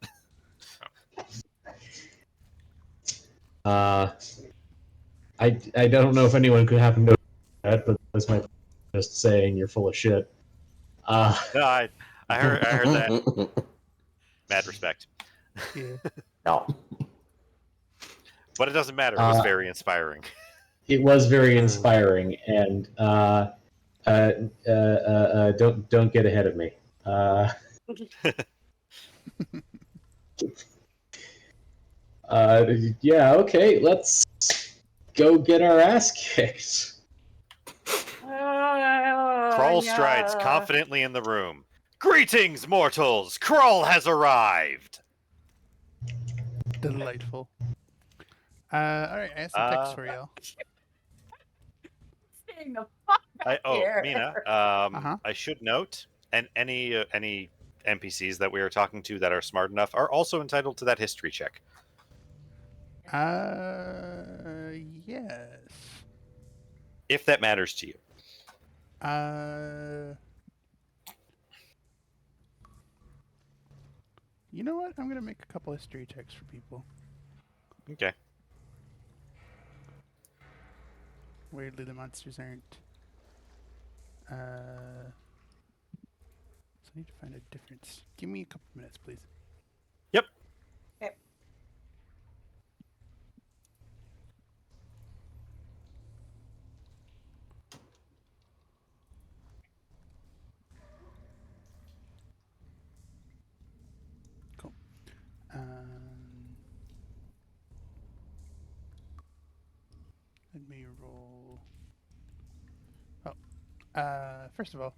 I don't know if anyone could happen to that, but that's my just saying you're full of shit. No, I heard that. Mad respect. Yeah. No. But it doesn't matter. It was very inspiring. It was very inspiring, and don't get ahead of me. Yeah, okay, let's go get our ass kicked. Kroll strides confidently in the room. Greetings, mortals! Kroll has arrived! Delightful. Alright, I have some text for y'all. Staying the fuck here. Mina, I should note, and any NPCs that we are talking to that are smart enough are also entitled to that history check. Yes. If that matters to you. You know what? I'm gonna make a couple history checks for people. Okay. Weirdly, the monsters aren't. So I need to find a difference. Give me a couple minutes, please. Yep. Okay. Cool. Let me roll. First of all,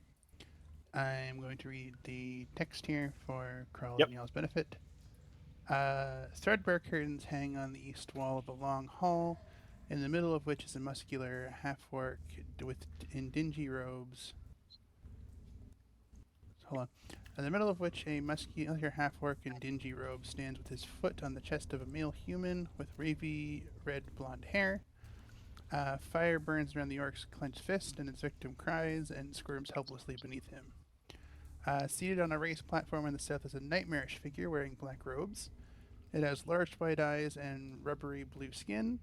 I'm going to read the text here for Krull and y'all's benefit. Threadbare curtains hang on the east wall of a long hall, in the middle of which is a muscular half-orc in dingy robes. Hold on. In the middle of which a muscular half-orc in dingy robes stands with his foot on the chest of a male human with wavy red blonde hair. Fire burns around the orc's clenched fist, and its victim cries and squirms helplessly beneath him. Seated on a raised platform in the south is a nightmarish figure wearing black robes. It has large white eyes and rubbery blue skin,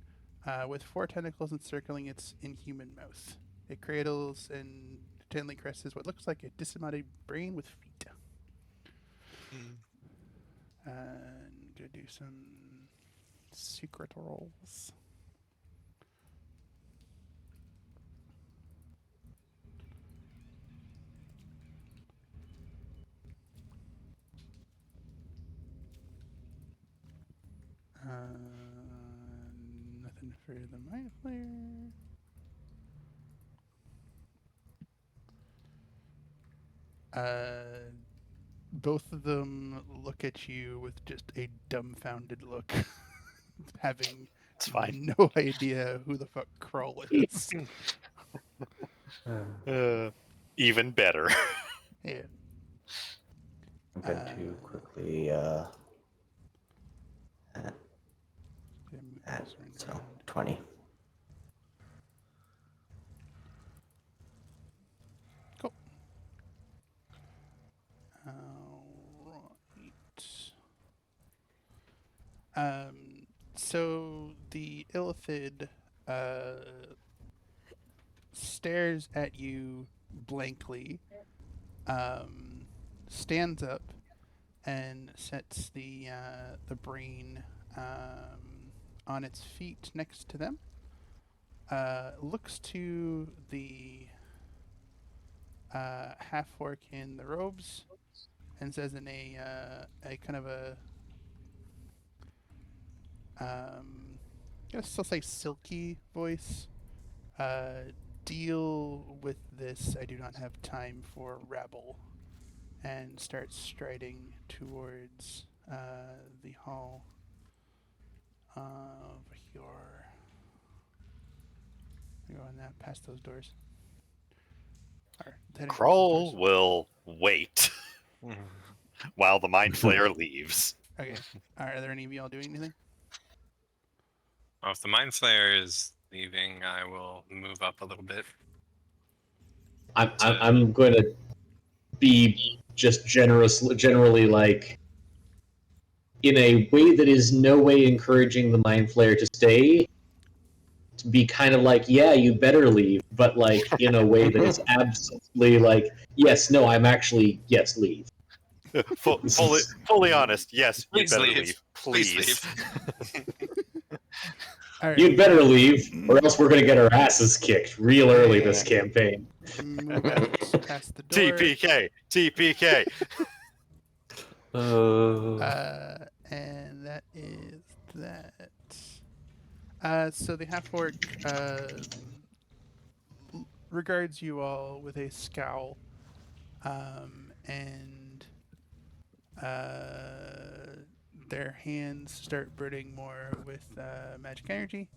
with 4 tentacles encircling its inhuman mouth. It cradles and gently caresses what looks like a disembodied brain with feet. And gonna do some secret rolls. Nothing for the mind player. Both of them look at you with just a dumbfounded look, having no idea who the fuck Krull is. Even better. Yeah. I'm going to quickly. I'm So 20. Cool. Alright. So the illithid stares at you blankly, stands up, and sets the brain on its feet next to them. Looks to the half-orc in the robes and says in a kind of a I guess I'll say silky voice, deal with this. I do not have time for rabble. And starts striding towards the hall of your. Go on that past those doors. Or heading towards those Kroll doors. will wait while the Mind Flayer leaves. Okay. Are there any of y'all doing anything? Well, if the Mind Flayer is leaving, I will move up a little bit. I'm going to be just generally like, in a way that is no way encouraging the Mind Flayer to stay, to be kind of like, yeah, you better leave, but like in a way that is absolutely like, yes, no, I'm actually, yes, leave. Fully honest, yes, you'd Please better leave. leave. Please Please. All right. You'd better leave, or else we're going to get our asses kicked real early this campaign. Move out past the door. TPK. TPK. And that is that. So the half-orc regards you all with a scowl, and their hands start burning more with magic energy.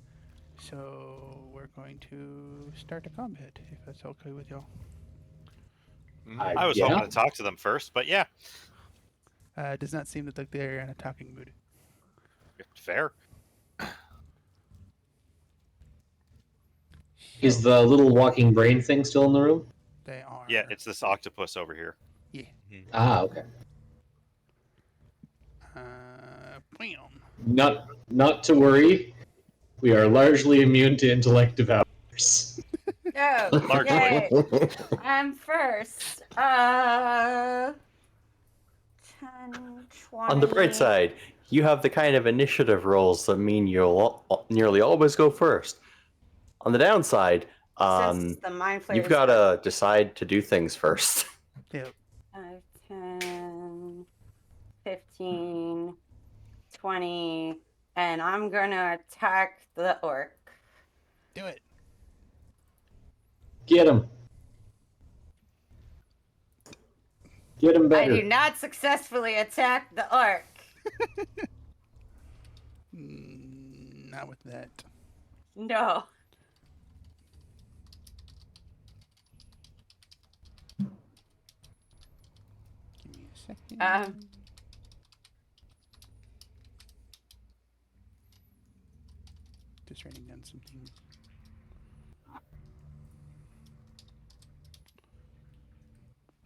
So we're going to start a combat, if that's okay with y'all. I was Yeah. hoping to talk to them first, but yeah, Does not seem that they're in a talking mood. fair. Is the little walking brain thing still in the room? They are. Yeah, it's this octopus over here. Yeah. Ah, okay. Bam. Not to worry. We are largely immune to intellect devourers. Oh, Largely. yay. I'm first. 10, 20. On the bright side, you have the kind of initiative rolls that mean you'll nearly always go first. On the downside, Since the Mind Flayer you've is got to decide to do things first. Yep. 10, 15, 20, and I'm gonna attack the orc. Do it. Get him. Get him I better. do not successfully attack the orc. Not with that. No. Give me a second. Just writing down some things.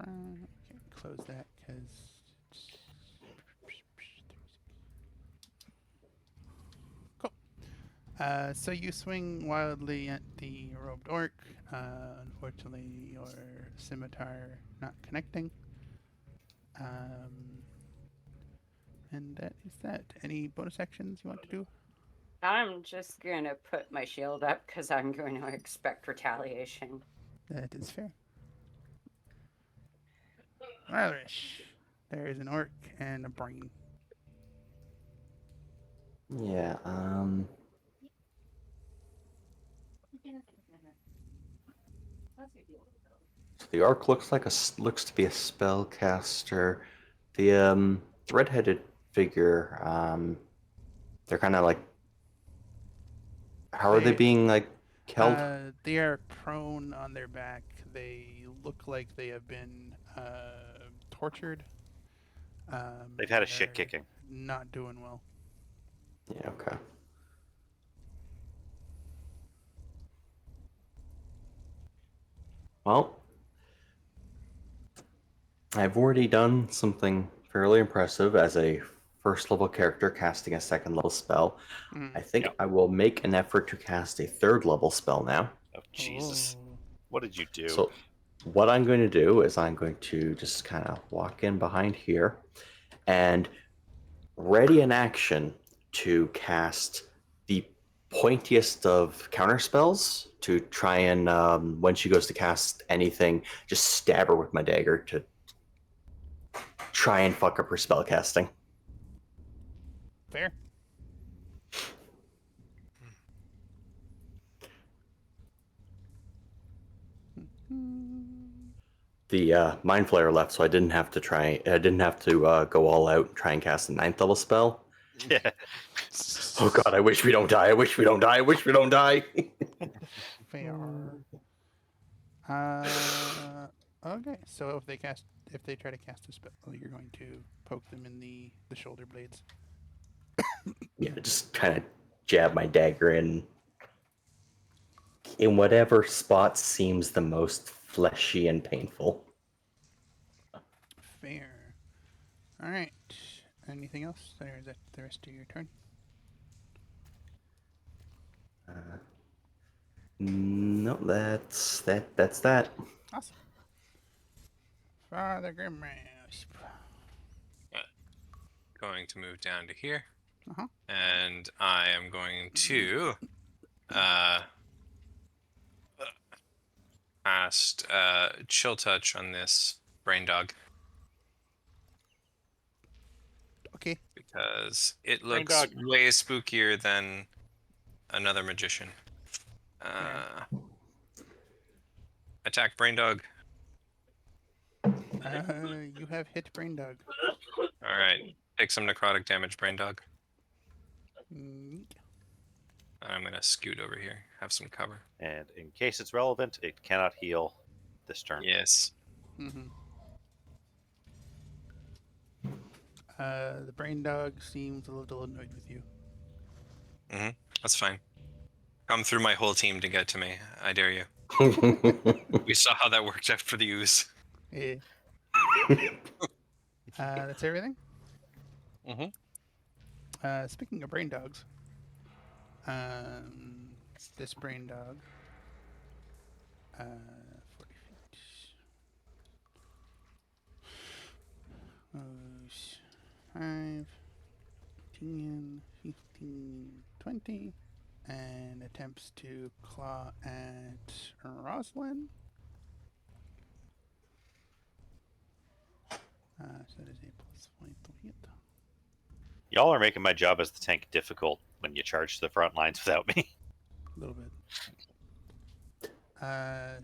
Okay, close that because. Cool. So you swing wildly at the robed orc. Unfortunately, your scimitar not connecting. And that is that. Any bonus actions you want to do? I'm just gonna put my shield up because I'm going to expect retaliation. That is fair. Irish. There is an orc and a brain. Yeah, so the orc looks to be a spellcaster. The red-headed figure, they're kind of like, how are they being like held? They are prone on their back. They look like they have been tortured. They've had a and shit they're kicking. Not doing well. Yeah, okay. Well, I've already done something fairly impressive as a first level character casting a second level spell. I think Yep. I will make an effort to cast a third level spell now. Oh, Jesus. Oh. What did you do? So what I'm going to do is I'm going to just kind of walk in behind here and ready in action to cast the pointiest of counter spells to try and when she goes to cast anything, just stab her with my dagger to try and fuck up her spell casting. Fair. The Mind Flayer left, so I didn't have to go all out and try and cast a 9th level spell. Yeah. Oh god, I wish we don't die. I wish we don't die. I wish we don't die. Fair. Okay, so if they try to cast a spell, you're going to poke them in the shoulder blades. Yeah, just kind of jab my dagger in whatever spot seems the most fleshy and painful. Fair. All right. Anything else? Or is that the rest of your turn? No, that's that. Awesome. Father Grimrasp. Going to move down to here. Uh-huh. And I am going to cast Chill Touch on this Brain Dog. Okay. Because it Brain looks Dog. way spookier than another magician. Attack Brain Dog. You have hit Brain Dog. Alright. Take some necrotic damage, Brain Dog. Neat. I'm going to scoot over here. Have some cover. And in case it's relevant, it cannot heal this turn. Yes. Mm-hmm. The Brain Dog seems a little annoyed with you. That's fine. Come through my whole team to get to me. I dare you. We saw how that worked out for the ooze. Yeah. That's everything? Speaking of brain dogs, this brain dog, 40 feet. Goes 5, 10, 15, 20, and attempts to claw at Rosalind. So that is a +5 to hit. Y'all are making my job as the tank difficult when you charge to the front lines without me. A little bit.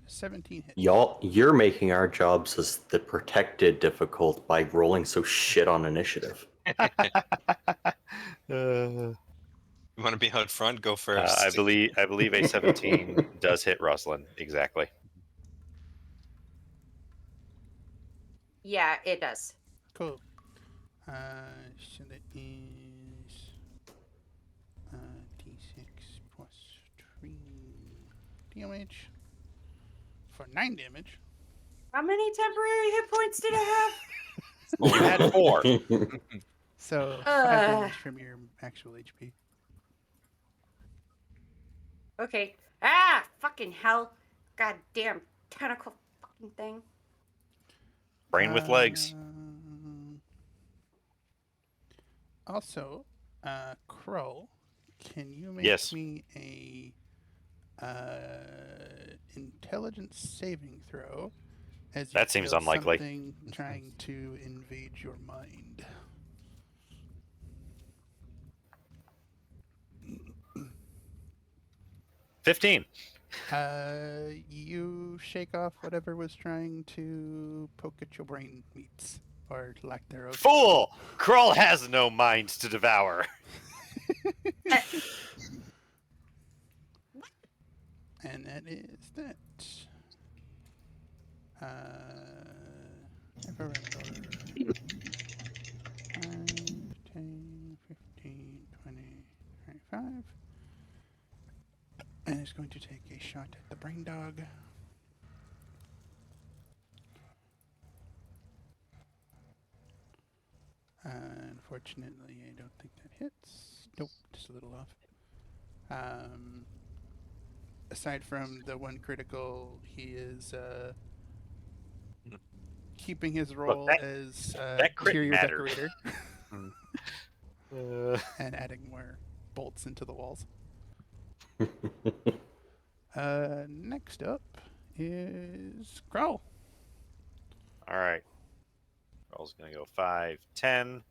17 hits. You're making our jobs as the protected difficult by rolling so shit on initiative. You want to be out front? Go first. I believe a 17 does hit Rosalind exactly. Yeah, it does. Cool. So that is d6 plus 3 damage for 9 damage. How many temporary hit points did I have? You had 4. So 5 damage from your actual HP. Okay. Ah, fucking hell. Goddamn tentacle fucking thing. Brain with legs. Also, Crow, can you make Yes. me a intelligence saving throw? As you That seems feel unlikely. Something trying to invade your mind. $15. You shake off whatever was trying to poke at your brain meats, or lack thereof. Fool! Krull has no mind to devour. And that is that. Everett. 5, 10, 15, 20, 25. And it's going to take a shot at the brain dog. Unfortunately, I don't think that hits. Nope, just a little off. Aside from the one critical, he is keeping his role that- as that crit interior mattered. decorator Uh, and adding more bolts into the walls. Next up is Growl. all right. Roll's going to go 5, 10.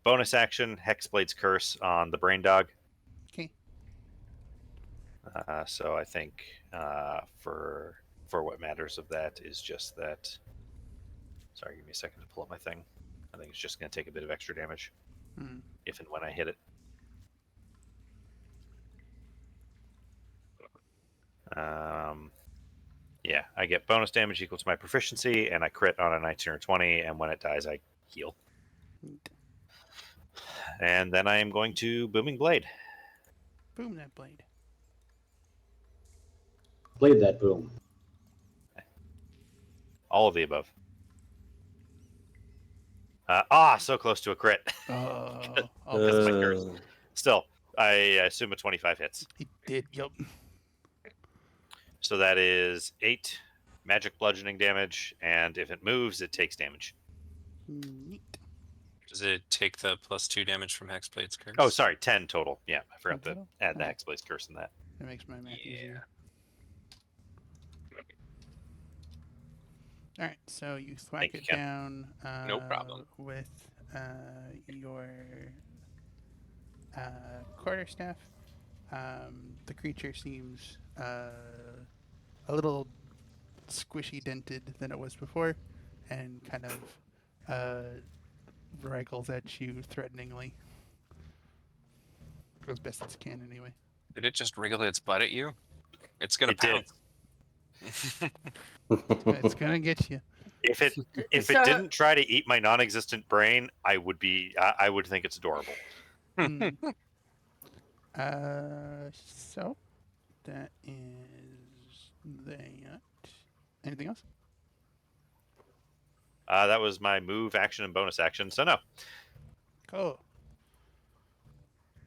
Bonus action, Hexblade's Curse on the Brain Dog. Okay. So I think for what matters of that is just that. Sorry, give me a second to pull up my thing. I think it's just going to take a bit of extra damage if and when I hit it. Yeah, I get bonus damage equal to my proficiency, and I crit on a 19 or 20, and when it dies, I heal. And then I am going to Booming Blade. Boom that blade. Blade that boom. All of the above. So close to a crit. Oh, Because of my curse. Uh, Still, I assume a 25 hits. he did. Yup. So that is 8 magic bludgeoning damage, and if it moves, it takes damage. Neat. Does it take the +2 damage from Hexblade's Curse? Oh, sorry, 10 total. Yeah, I forgot 10 to total? add the Oh. Hexblade's Curse in that. That makes my math easier. All right, so you thwack Thank you, it Ken. down No problem. with your quarterstaff. The creature seems a little squishy dented than it was before, and kind of wriggles at you threateningly. As best as it can, anyway. Did it just wriggle its butt at you? It's gonna It did. pounce. It's gonna get you. If it So- didn't try to eat my non-existent brain, I would think it's adorable. Hmm. So that is that. Anything else? That was my move, action, and bonus action. So no. Cool.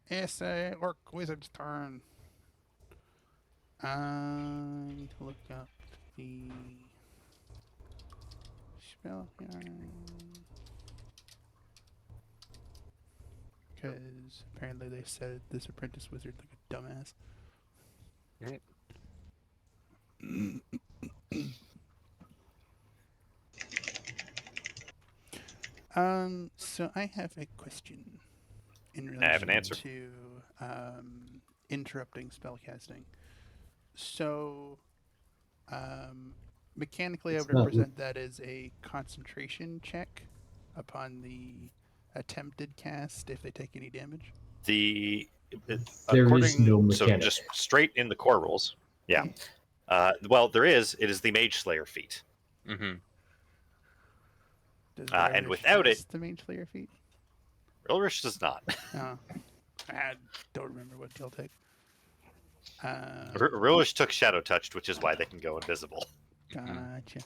It's orc wizard's turn. I need to look up the spell here. Because apparently they said this apprentice wizard like a dumbass. Right. So I have a question in relation I have an answer. to interrupting spellcasting. So, mechanically, I It's would not- represent that as a concentration check upon the attempted cast if they take any damage. The There according, is no so mechanic. just straight in the core rules. Yeah. Well, there is. It is the Mage Slayer feat. Mm-hmm. Does And Irish without it- cast the Mage Slayer feat? Rilrish does not. Oh, I don't remember what he'll take. Rilrish took Shadow Touched, which is why they can go invisible. Gotcha.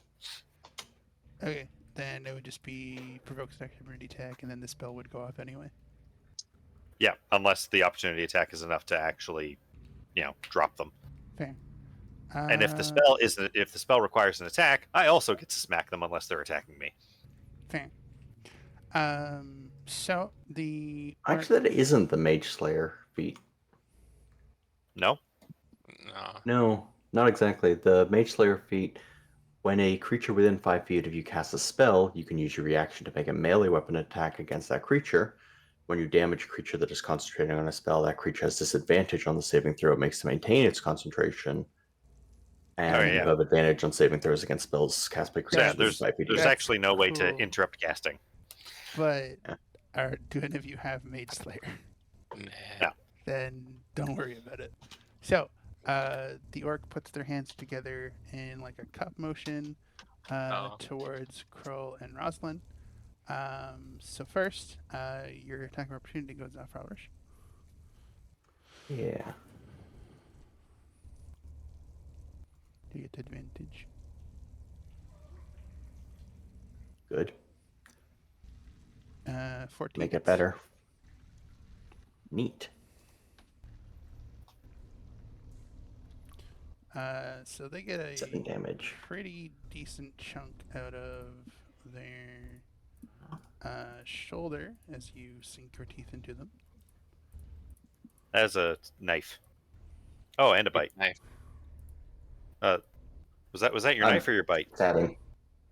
Okay, then it would just be provokes an opportunity attack, and then the spell would go off anyway. Yeah, unless the opportunity attack is enough to actually, drop them. Fair. And if the spell requires an attack, I also get to smack them unless they're attacking me. Fair. So the actually, that isn't the Mage Slayer feat. No. No. No, not exactly. The Mage Slayer feat, when a creature within 5 feet of you casts a spell, you can use your reaction to make a melee weapon attack against that creature. When you damage a creature that is concentrating on a spell, that creature has disadvantage on the saving throw it makes to maintain its concentration. And you have advantage on saving throws against spells cast by creatures within 5 feet of you. There's actually no way to cool. interrupt casting. But Yeah. do any of you have Mage Slayer? Nah. No. Then don't worry about it. So the orc puts their hands together in like a cup motion towards Kroll and Roslyn. So first, your attack of opportunity goes off, Rilrish. Yeah. Do you get advantage? Good. 14. Make it better. Neat. So they get a 7 damage. pretty decent chunk out of their shoulder as you sink your teeth into them. As a knife. Oh, and a bite. Knife. Was that your knife or your bite? Stabbing.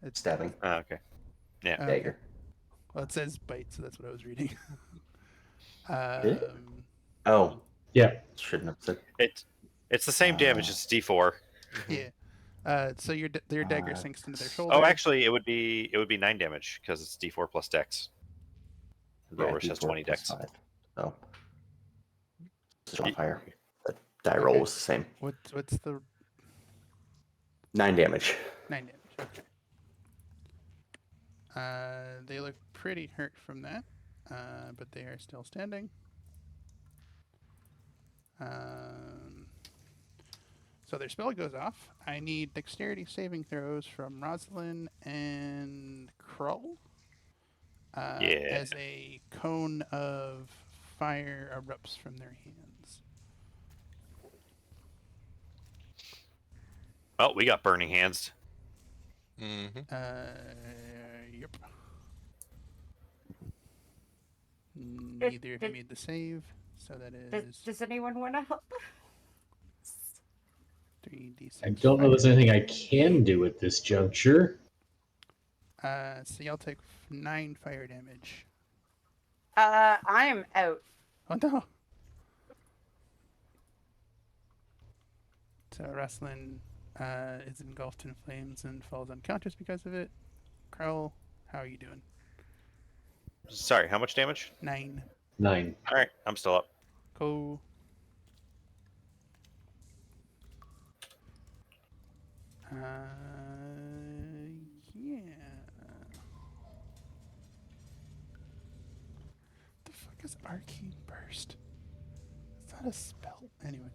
It's Stabbing. Oh, okay. Yeah. Okay. Dagger. Well, it says bite, so that's what I was reading. Did it? Oh. Yeah. Shouldn't have said. It's the same damage as D4. Yeah. So your dagger sinks into their shoulder. Oh, actually, it would be 9 damage because it's D4 plus Dex. The Roche has D4 20 plus Dex. 5. Oh. It's not Ye- higher. The die roll was the same. What's the 9 damage. 9 damage? Okay. They look pretty hurt from that, but they are still standing. So their spell goes off. I need dexterity saving throws from Rosalind and Krull. As a cone of fire erupts from their hands. Well, we got burning hands. Mm-hmm. Yep. Neither of you made the save, so that is Does anyone want to help? 3d6. I don't know if there's anything I can do at this juncture. So y'all take 9 fire damage. I am out. Oh no! So Rosalind is engulfed in flames and falls unconscious because of it. Carl, how are you doing? Sorry, how much damage? 9. 9. All right, I'm still up. Cool. Yeah. The fuck is Arcane Burst? It's not a spell. Anyway.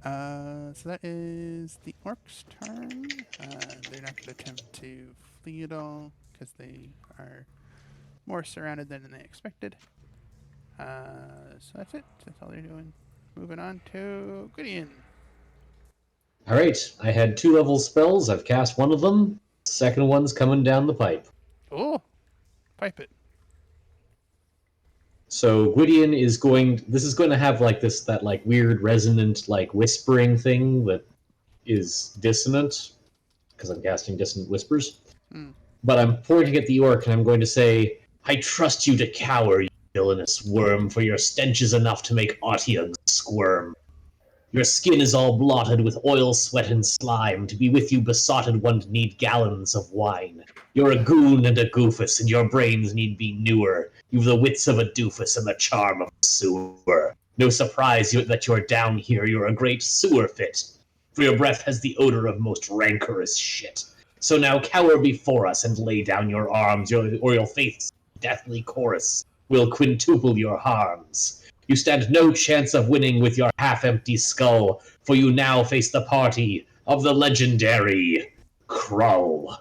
So that is the orc's turn. They're not going to attempt to flee at all because they are more surrounded than they expected. So that's it. That's all they're doing. Moving on to Gideon. Alright, I had 2 level spells. I've cast one of them. Second one's coming down the pipe. Oh, pipe it. So Gwydion is going. This is going to have like that like weird resonant like whispering thing that is dissonant because I'm casting dissonant whispers. But I'm pointing at the orc and I'm going to say, "I trust you to cower, you villainous worm, for your stench is enough to make Otyugs squirm. Your skin is all blotted with oil, sweat, and slime. To be with you besotted one'd need gallons of wine. You're a goon and a goofus, and your brains need be newer. You've the wits of a doofus and the charm of a sewer. No surprise that you're down here, you're a great sewer fit. For your breath has the odor of most rancorous shit. So now cower before us and lay down your arms, or your faith's deathly chorus will quintuple your harms. You stand no chance of winning with your half-empty skull, for you now face the party of the legendary Krull."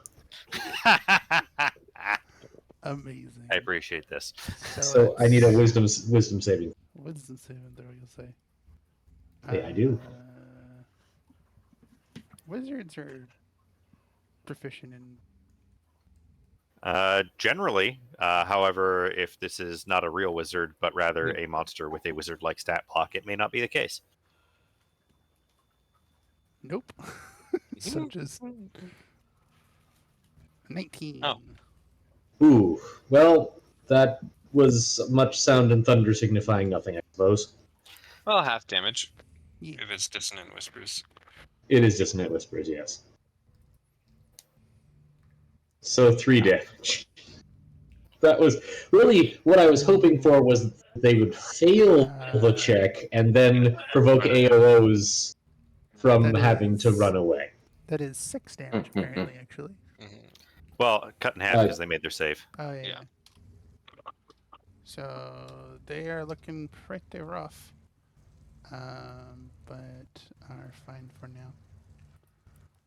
Amazing. I appreciate this. So I need a wisdom saving. Wisdom saving throw, you'll say. Yeah, I do. Wizards are proficient in. Generally, however, if this is not a real wizard, but rather a monster with a wizard-like stat block, it may not be the case. Nope. So just 19. Oh. Ooh, well, that was much sound and thunder signifying nothing, I suppose. Well, half damage. Yeah. If it's dissonant whispers. It is dissonant whispers, yes. So 3 damage. That was really what I was hoping for, was they would fail the check and then provoke AOs from That having to is- run away. That is 6 damage, apparently, actually. Well, cut in half because they made their save. Oh, yeah. Yeah. So they are looking pretty rough. But are fine for now.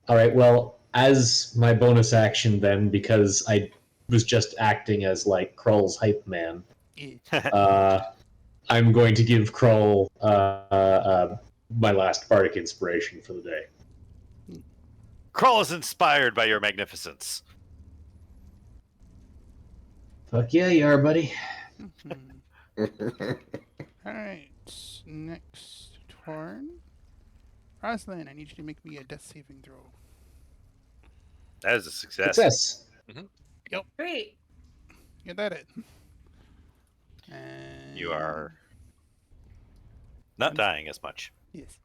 Alright, well, as my bonus action then, because I was just acting as like Krull's hype man. Yeah. I'm going to give Krull my last bardic inspiration for the day. Krull is inspired by your magnificence. Fuck yeah, you are, buddy. Mhm. All right. Next turn. Rosalind, I need you to make me a death saving throw. That is a success. Success. Great. You did it. And You are not dying as much. Yes.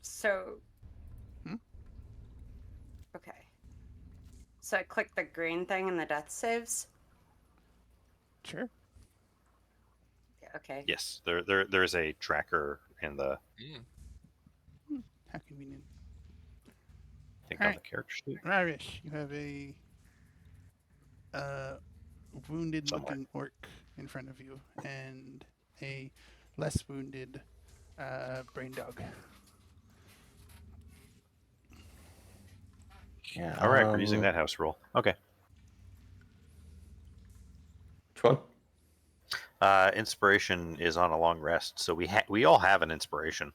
So. Hmm? Okay. So I click the green thing in the death saves. Sure. Yeah, okay. Yes, there's a tracker in the How convenient. I think All on right. the character sheet. Ravish, you have a wounded-looking orc in front of you, and a less wounded brain dog. Yeah. All right, we're using that house rule. Okay. Which one? Inspiration is on a long rest, so we all have an inspiration.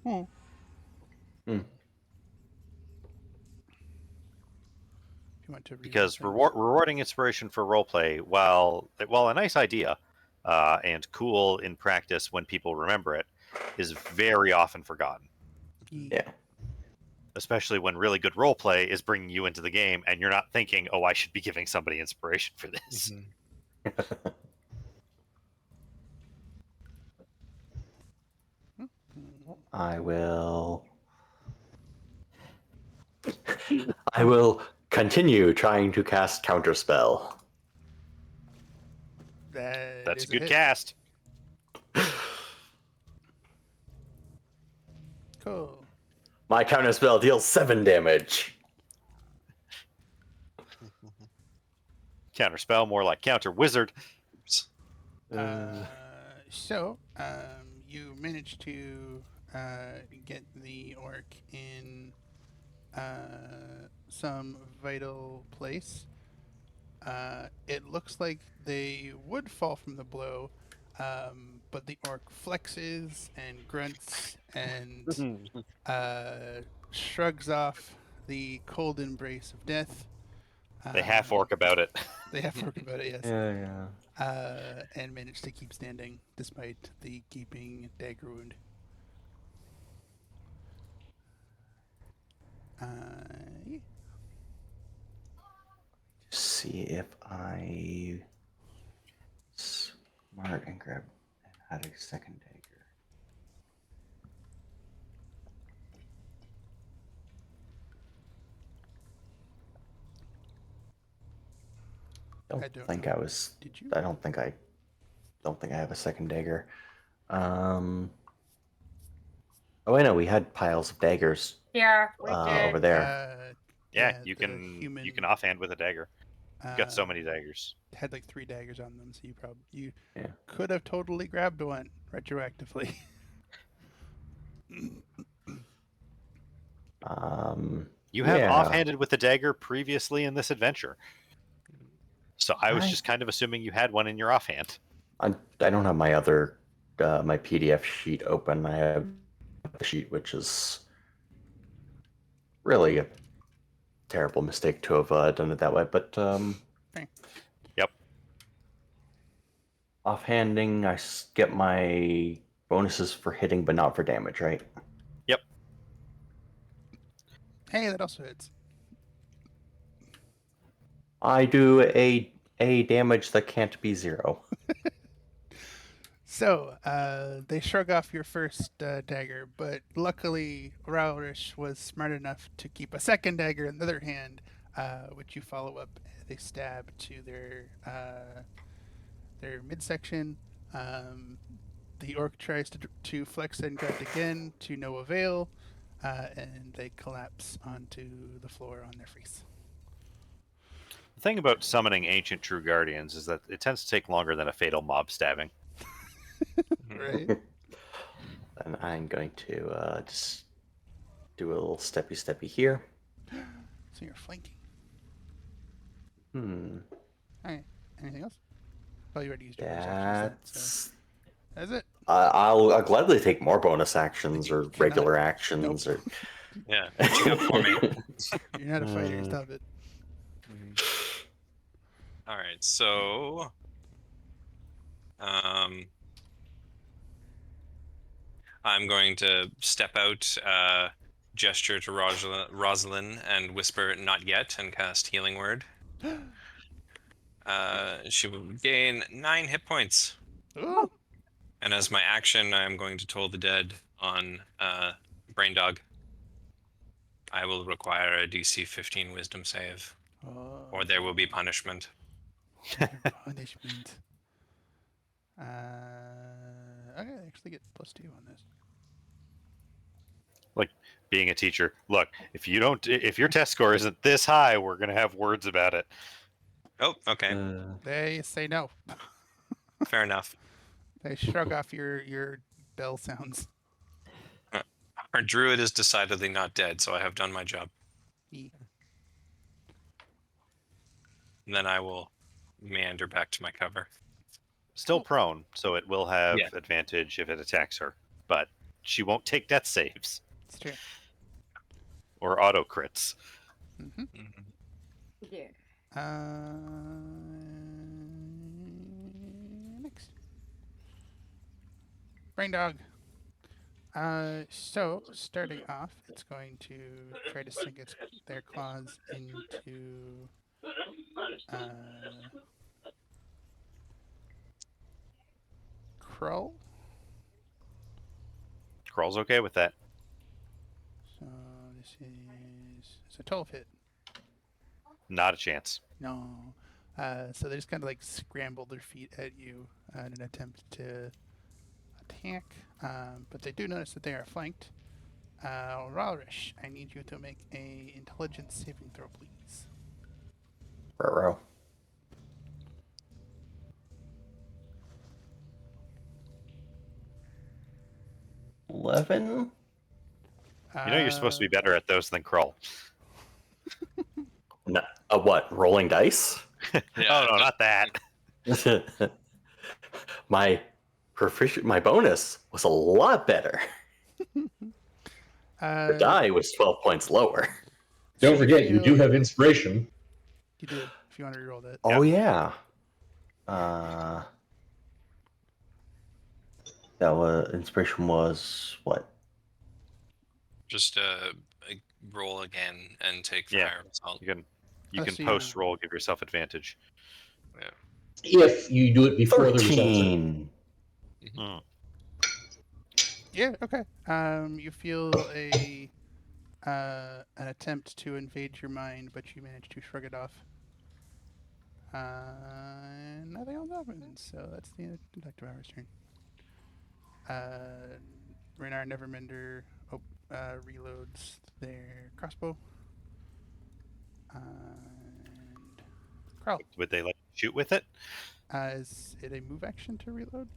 Hmm. Hmm. If you want to Because them. rewarding inspiration for roleplay, while a nice idea and cool in practice when people remember it, is very often forgotten. Yeah. Especially when really good roleplay is bringing you into the game and you're not thinking, oh, I should be giving somebody inspiration for this. I will continue trying to cast Counterspell. That's a Is good hit. cast. Cool. My Counterspell deals 7 damage. Counter spell, more like counter wizard. So, you managed to get the orc in some vital place. It looks like they would fall from the blow, but the orc flexes and grunts and shrugs off the cold embrace of death. They half orc about it. They half orc about it, yes. Yeah. And managed to keep standing despite the gaping dagger wound. Yeah. See if I smart and grab and add a second dagger. I don't know. Did you? I don't think I have a second dagger. Oh, I know we had piles of daggers. Yeah, we did. Over there. Yeah, you can offhand with a dagger. You've got so many daggers. Had like 3 daggers on them, so you could have totally grabbed one retroactively. You have offhanded with the dagger previously in this adventure. So I was just kind of assuming you had one in your offhand. I don't have my other my PDF sheet open. I have the sheet, which is really a terrible mistake to have done it that way. But Yep. Offhanding, I get my bonuses for hitting, but not for damage, right? Yep. Hey, that also hits. I do a damage that can't be 0. So, they shrug off your first dagger, but luckily Raurish was smart enough to keep a second dagger in the other hand, which you follow up with a stab to their midsection. The orc tries to flex and grunt again to no avail, and they collapse onto the floor on their face. The thing about summoning ancient true guardians is that it tends to take longer than a fatal mob stabbing. Right. And I'm going to just do a little steppy here. So you're flanking. Alright. Anything else? Oh, you already used your bonus actions then, so that's it. I'll gladly take more bonus actions You or cannot. regular actions Nope. Yeah. What you got for me? You're not a fighter. Stop it. All right. So, I'm going to step out, gesture to Rosalind, and whisper "not yet" and cast Healing Word. She will gain 9 hit points. Ooh. And as my action, I am going to toll the dead on Brain Dog. I will require a DC 15 Wisdom save, or there will be punishment. Punishment. Okay, I actually get +2 on this. Like being a teacher. Look, if your test score isn't this high, we're gonna have words about it. Oh, okay. They say no. Fair enough. They shrug off your bell sounds. Our druid is decidedly not dead, so I have done my job. E. And then I will meander back to my cover. Still prone, so it will have Yeah. advantage if it attacks her, but she won't take death saves It's true. or auto crits. Mm-hmm. Yeah. Next. Brain Dog. So, starting off, it's going to try to sink their claws into Krull. Crawl's okay with that. So, this is... It's a 12 hit. Not a chance. No. So they just kind of like scramble their feet at you in an attempt to attack. But they do notice that they are flanked. Ralrish, I need you to make a intelligence saving throw, please. Ruh-roh. $11? You know you're supposed to be better at those than Crawl. No, what? Rolling dice? Oh no, not that. My bonus was a lot better. The die was 12 points lower. Don't forget, you do have inspiration. You do, if you want to reroll that. Oh yeah. That was inspiration was what? Just roll again and take Yeah. fire assault. You can post roll, give yourself advantage. If you do it before the results. 13. Yeah, okay. You feel an attempt to invade your mind, but you manage to shrug it off. Nothing else happens, so that's the end of Detective Hour's turn. Renar Nevermender reloads their crossbow. And Carl. Would they like shoot with it? Is it a move action to reload?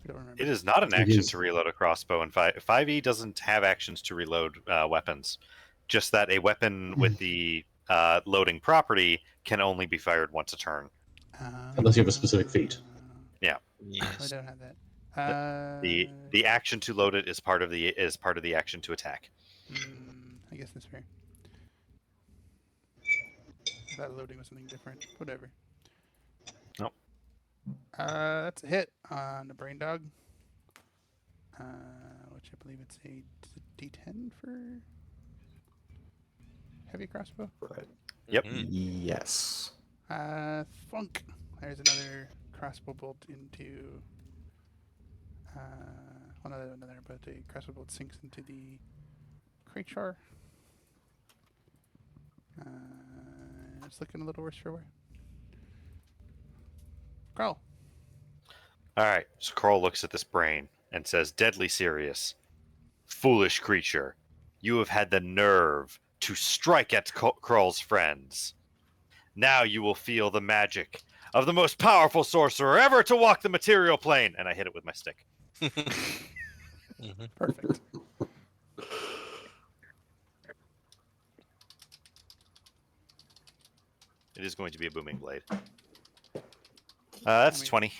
I don't remember. It is not an action to reload a crossbow, and 5e doesn't have actions to reload weapons. Just that a weapon with the loading property can only be fired once a turn. Unless you have a specific feat. Yeah. I don't have that. The action to load it is part of the action to attack. I guess that's fair. I thought loading was something different. Whatever. Nope. That's a hit on the Brain Dog. Which I believe it's a D10 for heavy crossbow. Right. Yep. Yes. Thunk. There's another crossbow bolt into. Well, not another, but the crossbow bolt sinks into the creature. It's looking a little worse for wear. Carl. All right. So Carl looks at this brain and says, "Deadly serious, foolish creature, you have had the nerve to strike at Carl's friends. Now you will feel the magic of the most powerful sorcerer ever to walk the material plane." And I hit it with my stick. Perfect. It is going to be a booming blade. That's I mean, 20.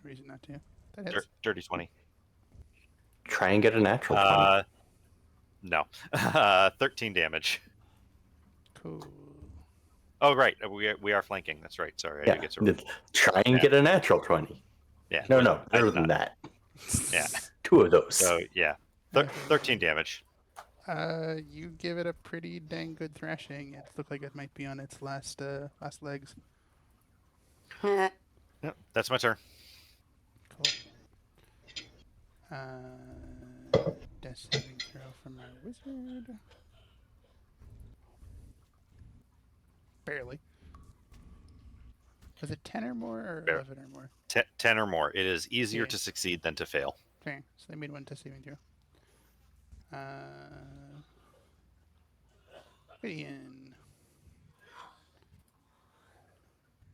Reason not to. That hits. Dirty 20. Try and get a natural 20. No. 13 damage. Cool. Oh, right. We are flanking. That's right. Sorry, I Yeah. did get to. Try and Yeah. get a natural 20. Yeah. No, I better did than not. that. Yeah. 2 of those. So yeah, 13 damage. You give it a pretty dang good thrashing. It looked like it might be on its last legs. Yep, that's my turn. Cool. Death saving throw from our wizard. Barely. Was it 10 or more or 11 or more? 10 or more. It is easier Okay. to succeed than to fail. Fair. So they made one death saving throw. Gideon.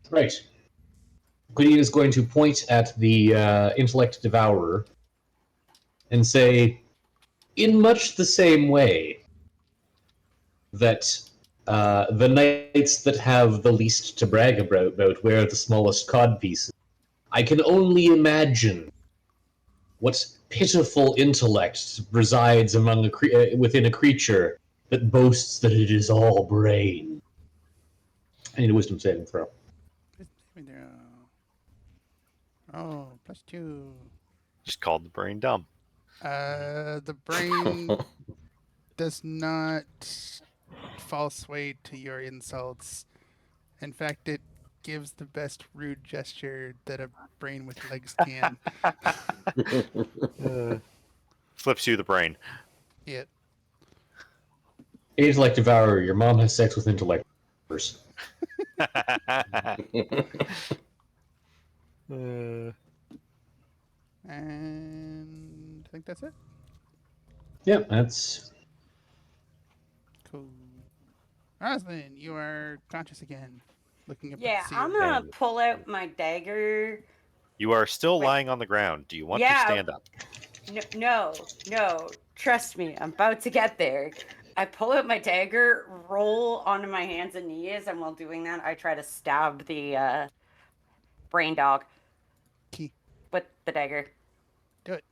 Right. Gideon is going to point at the intellect devourer and say, in much the same way that the knights that have the least to brag about wear the smallest codpieces, I can only imagine what pitiful intellect resides among within a creature that boasts that it is all brain. I need a wisdom saving throw. Saving throw. Oh, +2. Just called the brain dumb. The brain does not fall sway to your insults. In fact, it gives the best rude gesture that a brain with legs can. Flips you the brain. Yeah. Intellect devourer, your mom has sex with intellect. And I think that's it. Yeah, that's Cool. Roslyn, you are conscious again. Looking up Yeah, at the I'm ceiling. gonna pull out my dagger. You are still Wait. lying on the ground. Do you want Yeah. to stand up? No. Trust me, I'm about to get there. I pull out my dagger, roll onto my hands and knees, and while doing that, I try to stab the brain dog Key. with the dagger. Do it.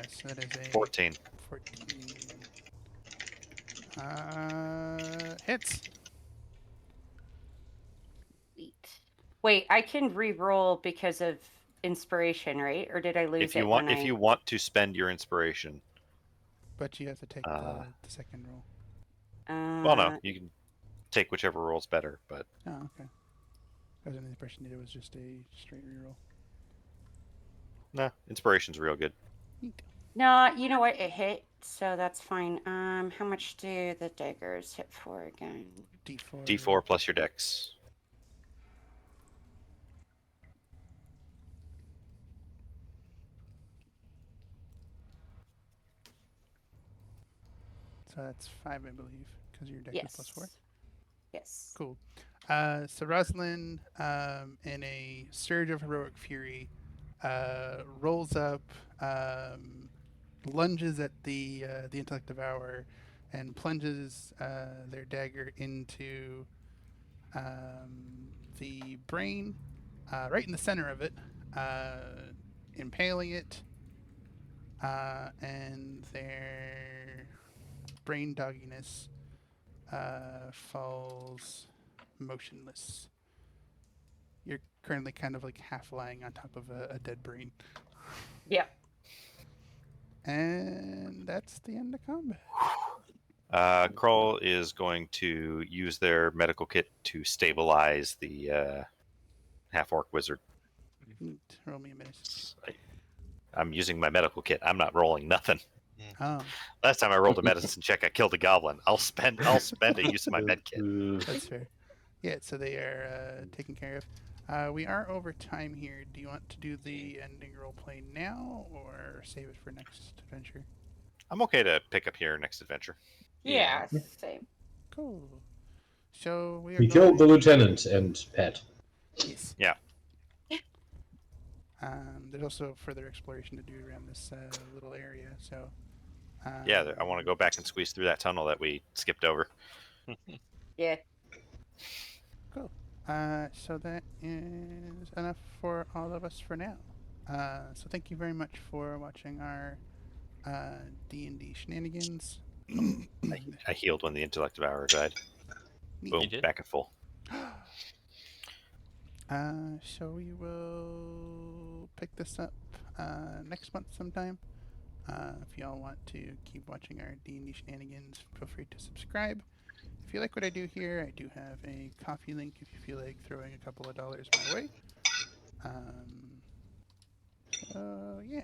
So that is a 14. 14. Hits. Wait, I can re-roll because of inspiration, right? Or did I lose If you it want, when if you want to spend your inspiration, But you have to take the second roll. well, no, you can take whichever roll's better. But Oh, okay. I was under the impression that it was just a straight reroll. no, inspiration's real good. Neat. No, you know what? It hit, so that's fine. How much do the daggers hit for again? D4. D4 plus your dex. So that's 5, I believe, because your deck is +4. Yes. Cool. So Rosalind, in a surge of heroic fury, rolls up, lunges at the intellect devourer, and plunges their dagger into the brain, right in the center of it, impaling it, and their brain dogginess falls motionless. You're currently kind of like half lying on top of a dead brain. Yep. And that's the end of combat. Krull is going to use their medical kit to stabilize the half-orc wizard. Neat. Roll me a medicine. I'm using my medical kit. I'm not rolling nothing. Oh, Last time I rolled a medicine check, I killed a goblin. I'll spend a use of my med kit. that's fair. Yeah, so they are taken care of. We are over time here. Do you want to do the ending roleplay now or save it for next adventure? I'm okay to pick up here next adventure. Yeah, same. Cool. So we are we killed the going- lieutenant and pet. Yes. Yeah. There's also further exploration to do around this little area. So Yeah, I want to go back and squeeze through that tunnel that we skipped over. Yeah. Cool. So that is enough for all of us for now. So thank you very much for watching our D&D shenanigans. I healed when the intellect devourer died. Boom, You did? back at full. So we will pick this up next month sometime. If y'all want to keep watching our D&D shenanigans, feel free to subscribe. If you like what I do here, I do have a coffee link if you feel like throwing a couple of dollars my way. So yeah.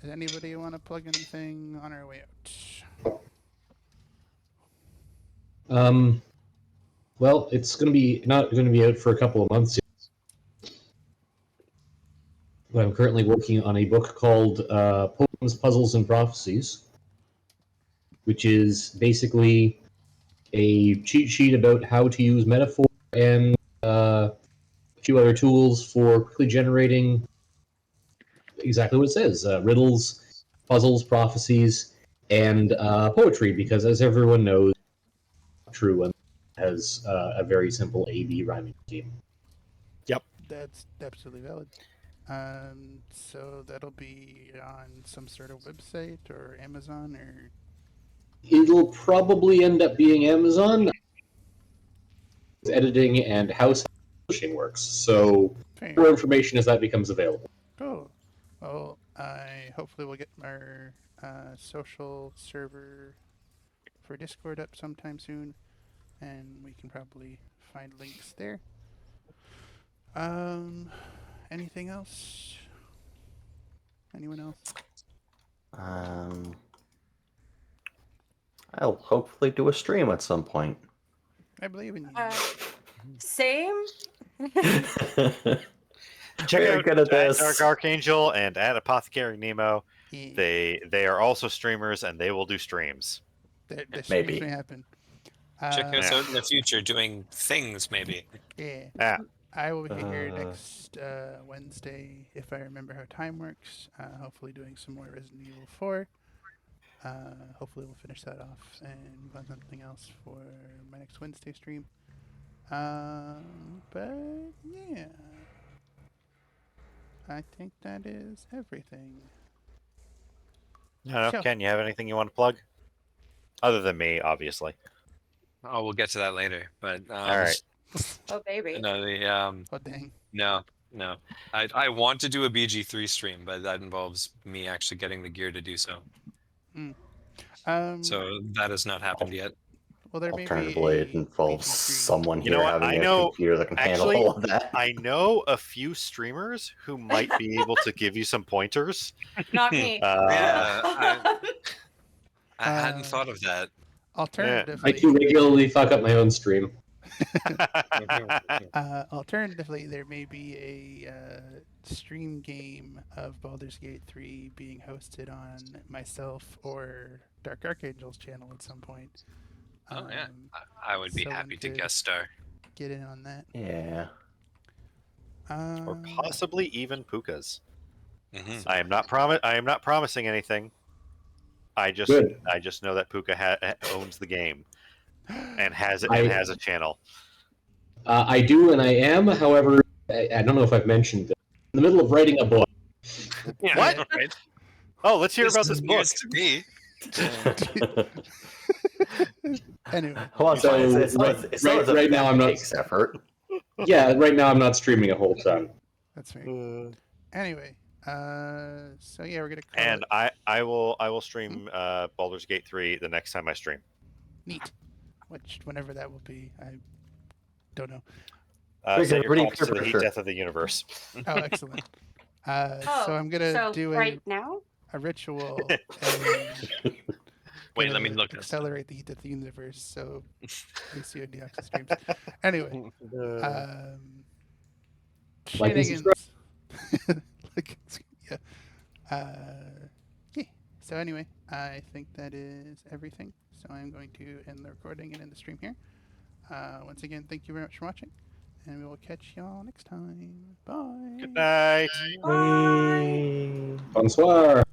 Does anybody want to plug anything on our way out? Well, it's not going to be out for a couple of months. I'm currently working on a book called Poems, Puzzles, and Prophecies, which is basically a cheat sheet about how to use metaphor and a few other tools for quickly generating exactly what it says: riddles, puzzles, prophecies, and poetry. Because, as everyone knows, true and has a very simple A/B rhyming scheme. That's absolutely valid. So that'll be on some sort of website or Amazon or. It'll probably end up being Amazon. Editing and how publishing works. So Fair. more information as that becomes available. Cool. Well, I hopefully will get our social server for Discord up sometime soon, and we can probably find links there. Anything else? Anyone else? I'll hopefully do a stream at some point. I believe in you. Same. Check Very out good at this. Dark Archangel and at Apothecary Nemo. Yeah, They are also streamers and they will do streams. the maybe. streams may happen. Check us out in the future doing things, maybe. Yeah. Yeah. I will be here next Wednesday, if I remember how time works. Hopefully doing some more Resident Evil 4. Hopefully we'll finish that off and move on to something else for my next Wednesday stream. But yeah. I think that is everything. I don't know. Sure. Ken, you have anything you want to plug? Other than me, obviously. Oh, we'll get to that later. But All right. Oh baby. No, Oh dang. no. I want to do a BG3 stream, but that involves me actually getting the gear to do so. So that has not happened yet. Well, there may Alternatively, it be involves BG3. someone You know here what? having I a know- computer that can actually, handle all of that. I know a few streamers who might be able to give you some pointers. Not me. I hadn't thought of that. Alternatively, I do regularly fuck up my own stream. alternatively, there may be a stream game of Baldur's Gate 3 being hosted on myself or Dark Archangel's channel at some point. Oh yeah, I would be someone happy to could guest star. Get in on that. Yeah. Or possibly even Puka's. Mhm. I am not promising anything. I just know that Puka owns the game and has a channel. I do, and I am. However, I don't know if I've mentioned this. In the middle of writing a book. What? Right? Oh, let's hear This about is this book. news to me. Anyway, Hold on, So, it's not as right now I'm not- takes effort. Yeah, right now I'm not streaming a whole ton. that's fair. Anyway, so yeah, we're gonna call And it I will stream Baldur's Gate 3 the next time I stream. neat. Whenever that will be, I don't know. Set your Pretty clocks to the heat sure. death of the universe. Oh, excellent. So I'm so gonna do right now. a ritual. And Wait, let gonna me look this up. accelerate the heat of the universe. So Lucio Dioxis streams. Anyway, Like and shenanigans. Yeah. Yeah. So anyway, I think that is everything. So I'm going to end the recording and end the stream here. Once again, thank you very much for watching, and we will catch y'all next time. Bye. Good night. Bye. Bonsoir.